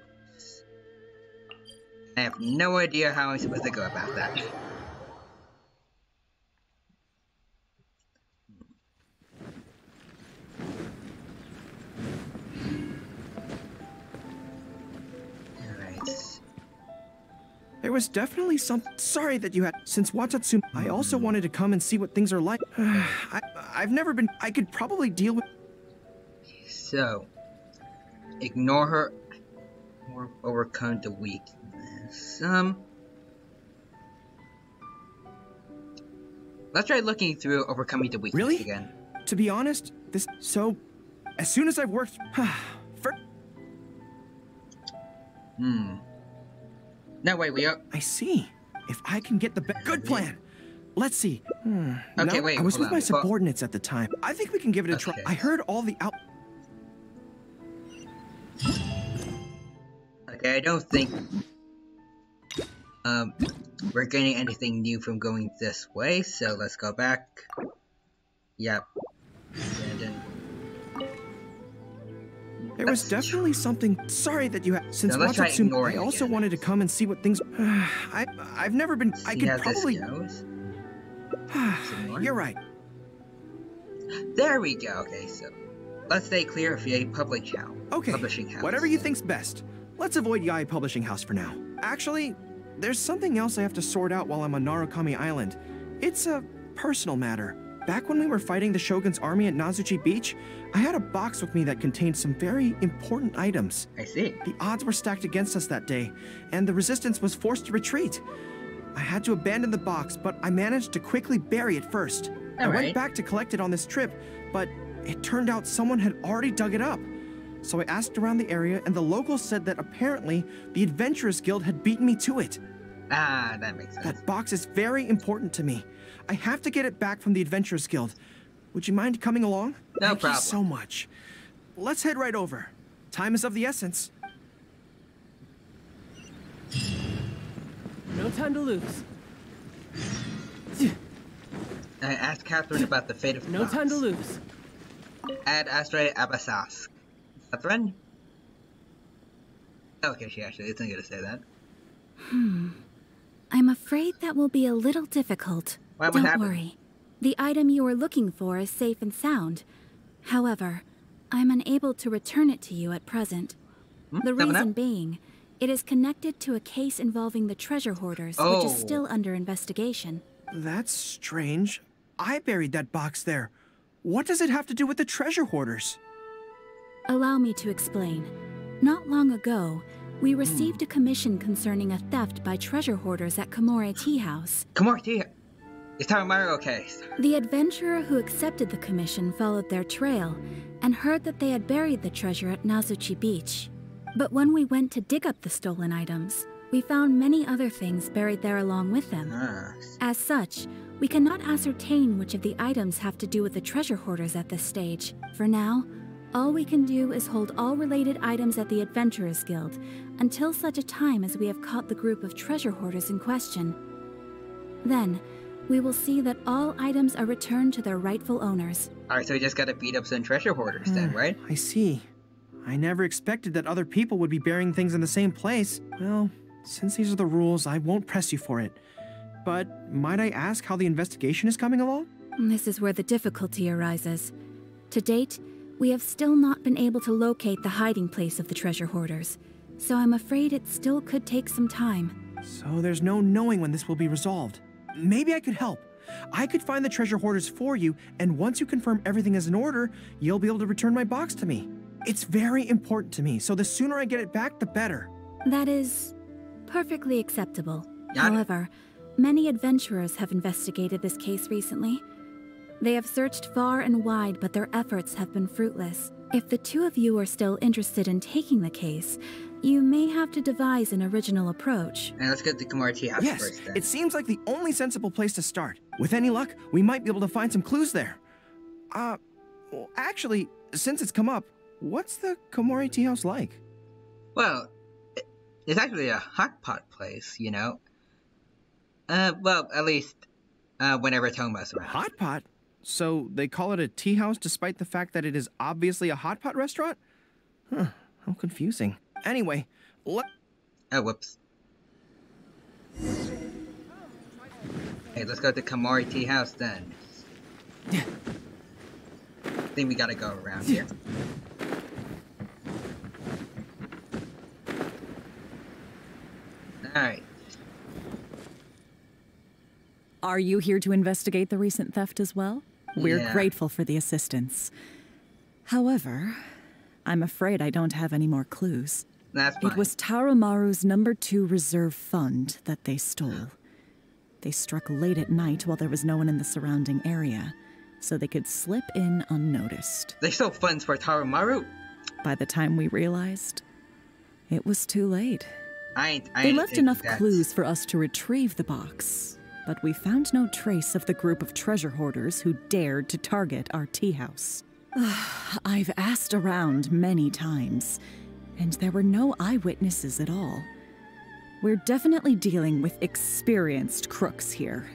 I have no idea how I'm supposed to go about that. There was definitely some... Sorry that you had... Since Watatsumi... I also wanted to come and see what things are like. I've never been... I could probably deal with... So... Ignore her... Or overcome the weakness. Let's try looking through overcoming the weakness again. To be honest, this... So... As soon as I've worked... No, wait, we are... I see. If I can get the good plan. Let's see. Okay, wait, I was with my subordinates at the time. I think we can give it a try. I heard all the Okay, I don't think... we're getting anything new from going this way, so let's go back. Yep. There was definitely something... Sorry that you had... Since Watatsumi, I also wanted to come and see what things... I've never been... I could probably... You're right. There we go. Okay, so... Let's stay clear of Yae Publishing House. Whatever you think's best. Let's avoid Yae Publishing House for now. Actually, there's something else I have to sort out while I'm on Narukami Island. It's a personal matter. Back when we were fighting the Shogun's army at Nazuchi Beach, I had a box with me that contained some very important items. I see. The odds were stacked against us that day, and the resistance was forced to retreat. I had to abandon the box, but I managed to quickly bury it first. I went back to collect it on this trip, but it turned out someone had already dug it up. So I asked around the area, and the locals said that apparently the Adventurers Guild had beaten me to it. Ah, that makes sense. That box is very important to me. I have to get it back from the Adventurers Guild. Would you mind coming along? No problem. Thank you so much. Let's head right over. Time is of the essence. No time to lose. I asked Catherine about the fate of the box. No time to lose. Ad Astra Abasask. Catherine? Okay, she actually isn't going to say that. I'm afraid that will be a little difficult. Don't worry. The item you are looking for is safe and sound. However, I'm unable to return it to you at present. The reason being, it is connected to a case involving the treasure hoarders, which is still under investigation. That's strange. I buried that box there. What does it have to do with the treasure hoarders? Allow me to explain. Not long ago, we received a commission concerning a theft by treasure hoarders at Komore Tea House. Komore Tea House? It's Mario case. The adventurer who accepted the commission followed their trail and heard that they had buried the treasure at Nazuchi Beach. But when we went to dig up the stolen items, we found many other things buried there along with them. As such, we cannot ascertain which of the items have to do with the treasure hoarders at this stage. For now, all we can do is hold all related items at the Adventurers Guild until such a time as we have caught the group of treasure hoarders in question. Then, we will see that all items are returned to their rightful owners. Alright, so we just gotta beat up some treasure hoarders then, right? I see. I never expected that other people would be burying things in the same place. Well, since these are the rules, I won't press you for it. But might I ask how the investigation is coming along? This is where the difficulty arises. To date, we have still not been able to locate the hiding place of the treasure hoarders, so I'm afraid it still could take some time. So there's no knowing when this will be resolved. Maybe I could help. I could find the treasure hoarders for you, and once you confirm everything is in order, you'll be able to return my box to me. It's very important to me, so the sooner I get it back, the better. That is perfectly acceptable. However, many adventurers have investigated this case recently. They have searched far and wide, but their efforts have been fruitless. If the two of you are still interested in taking the case, you may have to devise an original approach. And let's get the Komori house first, then. It seems like the only sensible place to start. With any luck, we might be able to find some clues there. Well, actually, since it's come up, what's the Komori tea house like? Well, it's actually a hot pot place, you know? Well, at least, whenever Toma's around. Hot pot? So they call it a tea house despite the fact that it is obviously a hot pot restaurant? Huh, how confusing. Anyway, oh, whoops. Hey, let's go to Komori tea house then. I think we gotta go around here. Alright. Are you here to investigate the recent theft as well? We're Yeah. grateful for the assistance. However, I'm afraid I don't have any more clues. That's fine. It was Tarumaru's #2 reserve fund that they stole. They struck late at night while there was no one in the surrounding area, so they could slip in unnoticed. They stole funds for Tarumaru? By the time we realized, it was too late. I They left think enough that's- clues for us to retrieve the box, but we found no trace of the group of treasure hoarders who dared to target our tea house. I've asked around many times, and there were no eyewitnesses at all. We're definitely dealing with experienced crooks here.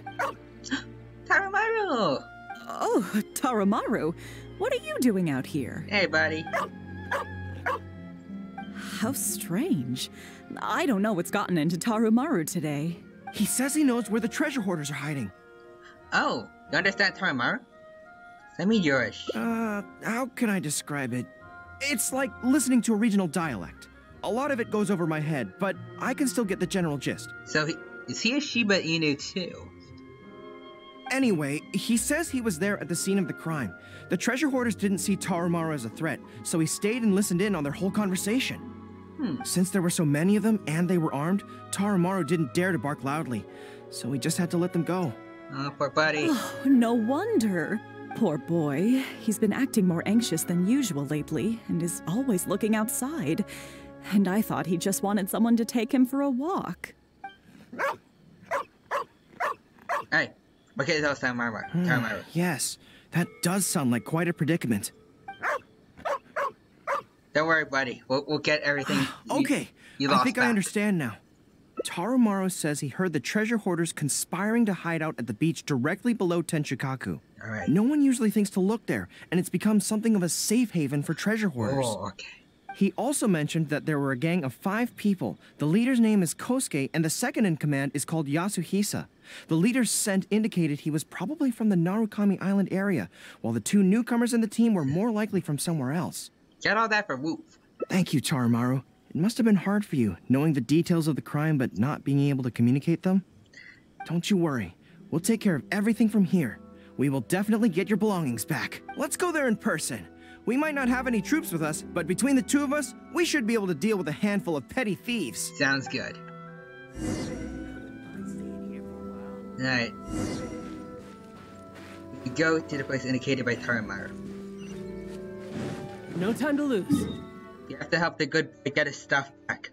Tarumaru! Oh, Tarumaru, what are you doing out here? Hey, buddy. How strange. I don't know what's gotten into Tarumaru today. He says he knows where the treasure hoarders are hiding. Oh, you understand Tarumaru? Send me yours. How can I describe it? It's like listening to a regional dialect. A lot of it goes over my head, but I can still get the general gist. So, is he a Shiba Inu too? Anyway, he says he was there at the scene of the crime. The treasure hoarders didn't see Tarumaru as a threat, so he stayed and listened in on their whole conversation. Since there were so many of them and they were armed, Tarumaru didn't dare to bark loudly, so we just had to let them go. Oh, poor buddy. Oh, no wonder. Poor boy. He's been acting more anxious than usual lately and is always looking outside. And I thought he just wanted someone to take him for a walk. Hey, okay, that was Tarumaru. Yes, that does sound like quite a predicament. Don't worry, buddy. We'll get everything. Okay, you lost I think back. I understand now. Tarumaru says he heard the treasure hoarders conspiring to hide out at the beach directly below Tenchukaku. All right. No one usually thinks to look there, and it's become something of a safe haven for treasure hoarders. Oh, okay. He also mentioned that there were a gang of 5 people. The leader's name is Kosuke, and the second in command is called Yasuhisa. The leader's scent indicated he was probably from the Narukami Island area, while the 2 newcomers in the team were more likely from somewhere else. Get all that for Woof. Thank you, Tarumaru. It must have been hard for you, knowing the details of the crime but not being able to communicate them. Don't you worry. We'll take care of everything from here. We will definitely get your belongings back. Let's go there in person. We might not have any troops with us, but between the 2 of us, we should be able to deal with a handful of petty thieves. Sounds good. Alright. We go to the place indicated by Tarumaru. No time to lose. You have to help the good boy get his stuff back.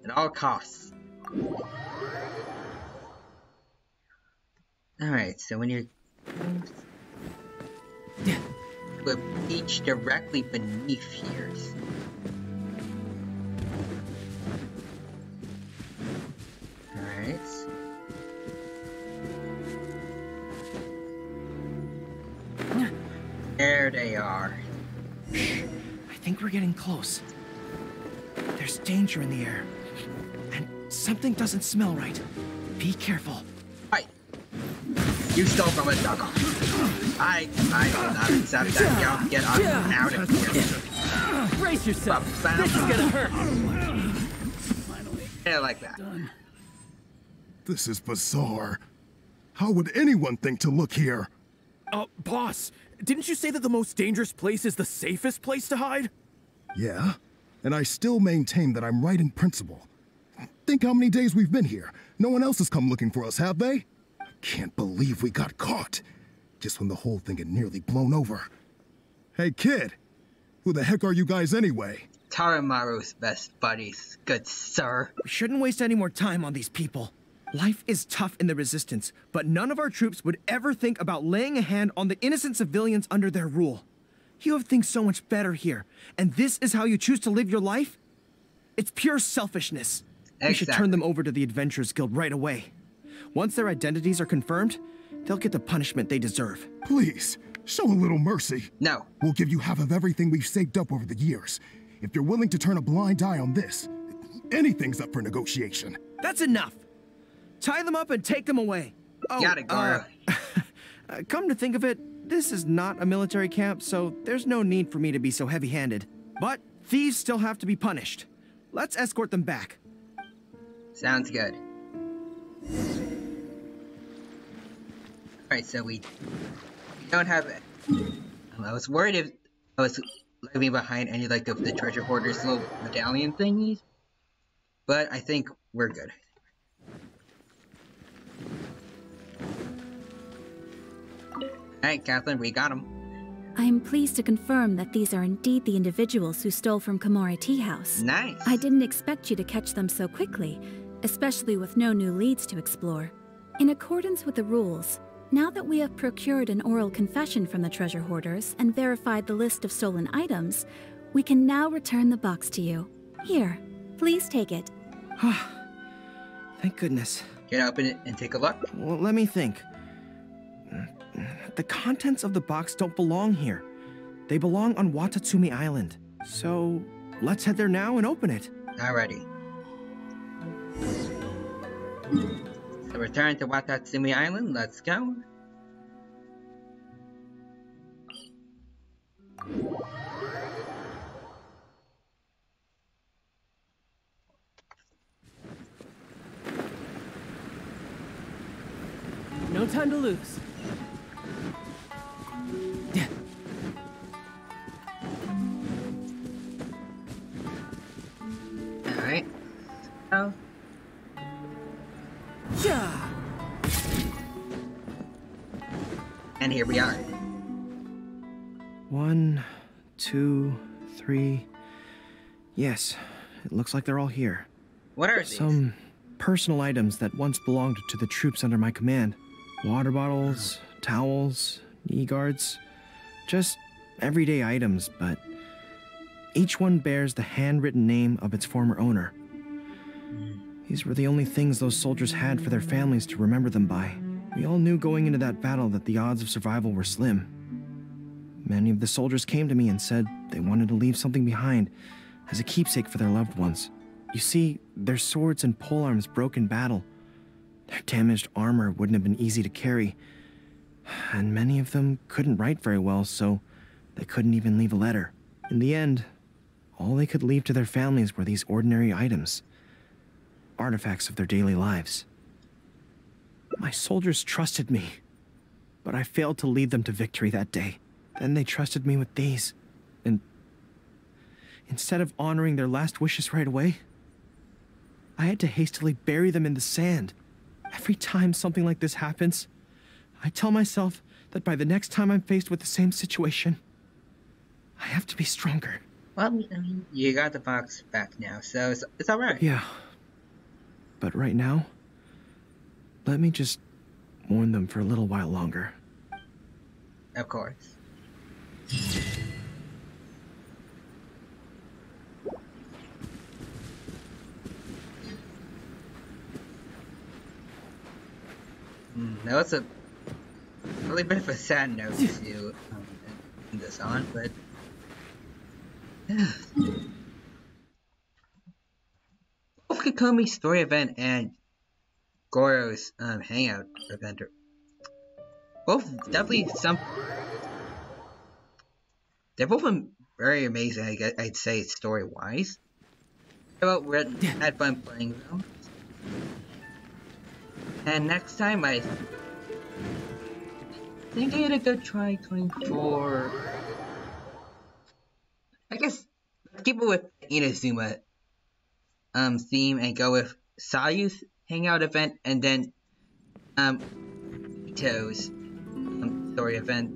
At all costs. Alright, so when you're... to a beach directly beneath here. Alright. There they are. I think we're getting close. There's danger in the air. And something doesn't smell right. Be careful. Hi. You stole from a dog. I will not accept that. Yo, get out of here. Brace yourself. This is gonna hurt. Yeah, like that. This is bizarre. How would anyone think to look here? Boss, didn't you say that the most dangerous place is the safest place to hide? Yeah, and I still maintain that I'm right in principle. Think how many days we've been here. No one else has come looking for us, have they? Can't believe we got caught. just when the whole thing had nearly blown over. Hey, kid! Who the heck are you guys anyway? Taramaru's best buddies, good sir. We shouldn't waste any more time on these people. Life is tough in the Resistance, but none of our troops would ever think about laying a hand on the innocent civilians under their rule. You have things so much better here, and this is how you choose to live your life? It's pure selfishness. Exactly. We should turn them over to the Adventurers Guild right away. Once their identities are confirmed, they'll get the punishment they deserve. Please, show a little mercy. No. We'll give you half of everything we've saved up over the years. If you're willing to turn a blind eye on this, anything's up for negotiation. That's enough. Tie them up and take them away. Oh, got it, Goro. Come to think of it, this is not a military camp, so there's no need for me to be so heavy-handed. But thieves still have to be punished. Let's escort them back. Sounds good. Alright, so we don't have it. I was worried if I was leaving behind any like of the treasure hoarders little medallion thingies, but I think we're good. Alright, Kathleen, we got them. I am pleased to confirm that these are indeed the individuals who stole from Komori Tea House. Nice. I didn't expect you to catch them so quickly, especially with no new leads to explore. In accordance with the rules, now that we have procured an oral confession from the treasure hoarders and verified the list of stolen items, we can now return the box to you. Here, please take it. Thank goodness. Can I open it and take a look? Well, let me think. The contents of the box don't belong here. They belong on Watatsumi Island. So, let's head there now and open it. Alrighty. So return to Watatsumi Island, let's go. No time to lose. Alright. Oh. Yeah. And here we are. 1, 2, 3. Yes, it looks like they're all here. What are these? Some personal items that once belonged to the troops under my command. Water bottles, towels, knee guards. Just everyday items, but each one bears the handwritten name of its former owner. These were the only things those soldiers had for their families to remember them by. We all knew going into that battle that the odds of survival were slim. Many of the soldiers came to me and said they wanted to leave something behind as a keepsake for their loved ones. You see, their swords and polearms broke in battle. Their damaged armor wouldn't have been easy to carry, and many of them couldn't write very well, so they couldn't even leave a letter. In the end, all they could leave to their families were these ordinary items, artifacts of their daily lives. My soldiers trusted me, but I failed to lead them to victory that day. Then they trusted me with these, and instead of honoring their last wishes right away, I had to hastily bury them in the sand. Every time something like this happens, I tell myself that by the next time I'm faced with the same situation, I have to be stronger. Well, I mean, you got the box back now, so it's alright. Yeah. But right now, let me just mourn them for a little while longer. Of course. Now it's a really bit of a sad note to end this on, but both Kokomi's story event and Goro's hangout event are both definitely they're both very amazing, I'd say, story-wise. Had fun playing them. And next time, I think I had a good try going for... I guess, let's keep it with Inazuma theme and go with Sayu's hangout event and then Ito's story event.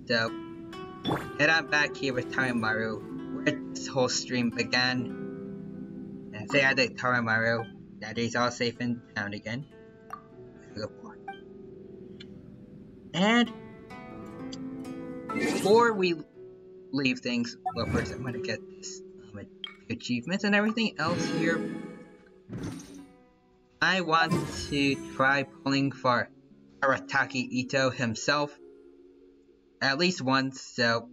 So, head on back here with Taramaru, where this whole stream began. And say hi to Taramaru that he's all safe and sound again. Good boy. And before we leave things, well, first I'm gonna get this achievements and everything else here. I want to try pulling for Arataki Ito himself at least once. So,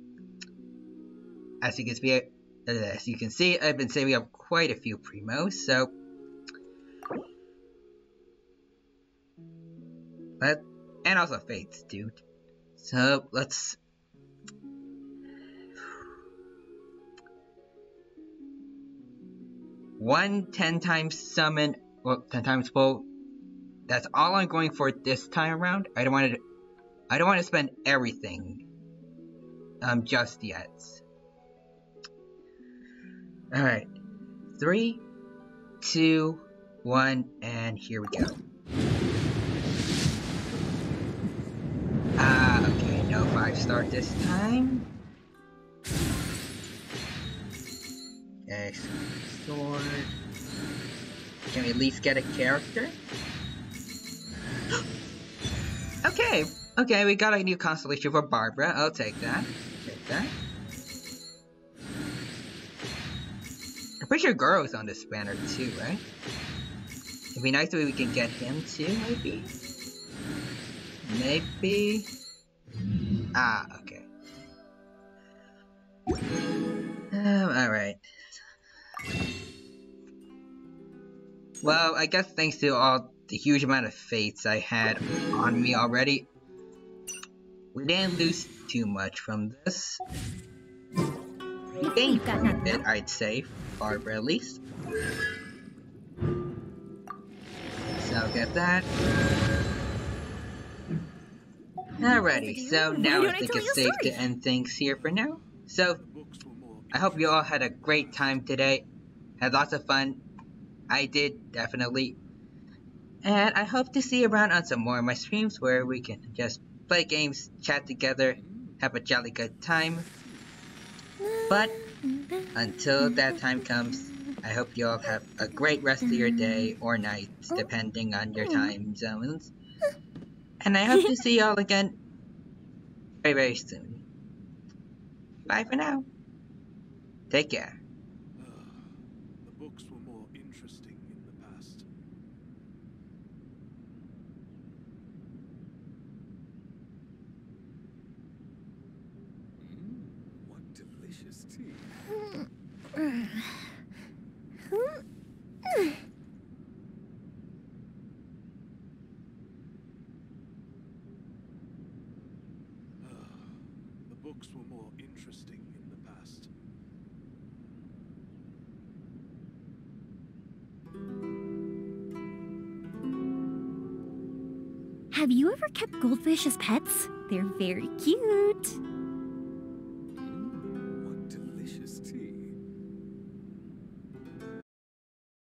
as you can see, I've been saving up quite a few primos. So, and also fates, dude. So let's. One 10 times summon, well, 10 times pull. That's all I'm going for this time around. I don't want to spend everything. Just yet. All right, 3, 2, 1, and here we go. Okay, no 5-star this time. Okay, sword. Can we at least get a character? Okay, we got a new constellation for Barbara. I'll take that. Take that. I'm pretty sure Goro's on this banner too, right? It'd be nice if we can get him too, maybe? Maybe? Okay. Alright. Well, I guess thanks to all the huge amount of fates I had on me already, we didn't lose too much from this. We gained a bit, I'd say, Barbara at least. So I'll get that. Alrighty, so now I think it's safe to end things here for now. So, I hope you all had a great time today. Had lots of fun. I did, definitely. And I hope to see you around on some more of my streams where we can just play games, chat together, have a jolly good time. But until that time comes, I hope you all have a great rest of your day or night, depending on your time zones. And I hope to see you all again very, very soon. Bye for now. Take care. The books were more interesting in the past. What delicious tea. The books were more interesting in the past. Have you ever kept goldfish as pets? They're very cute.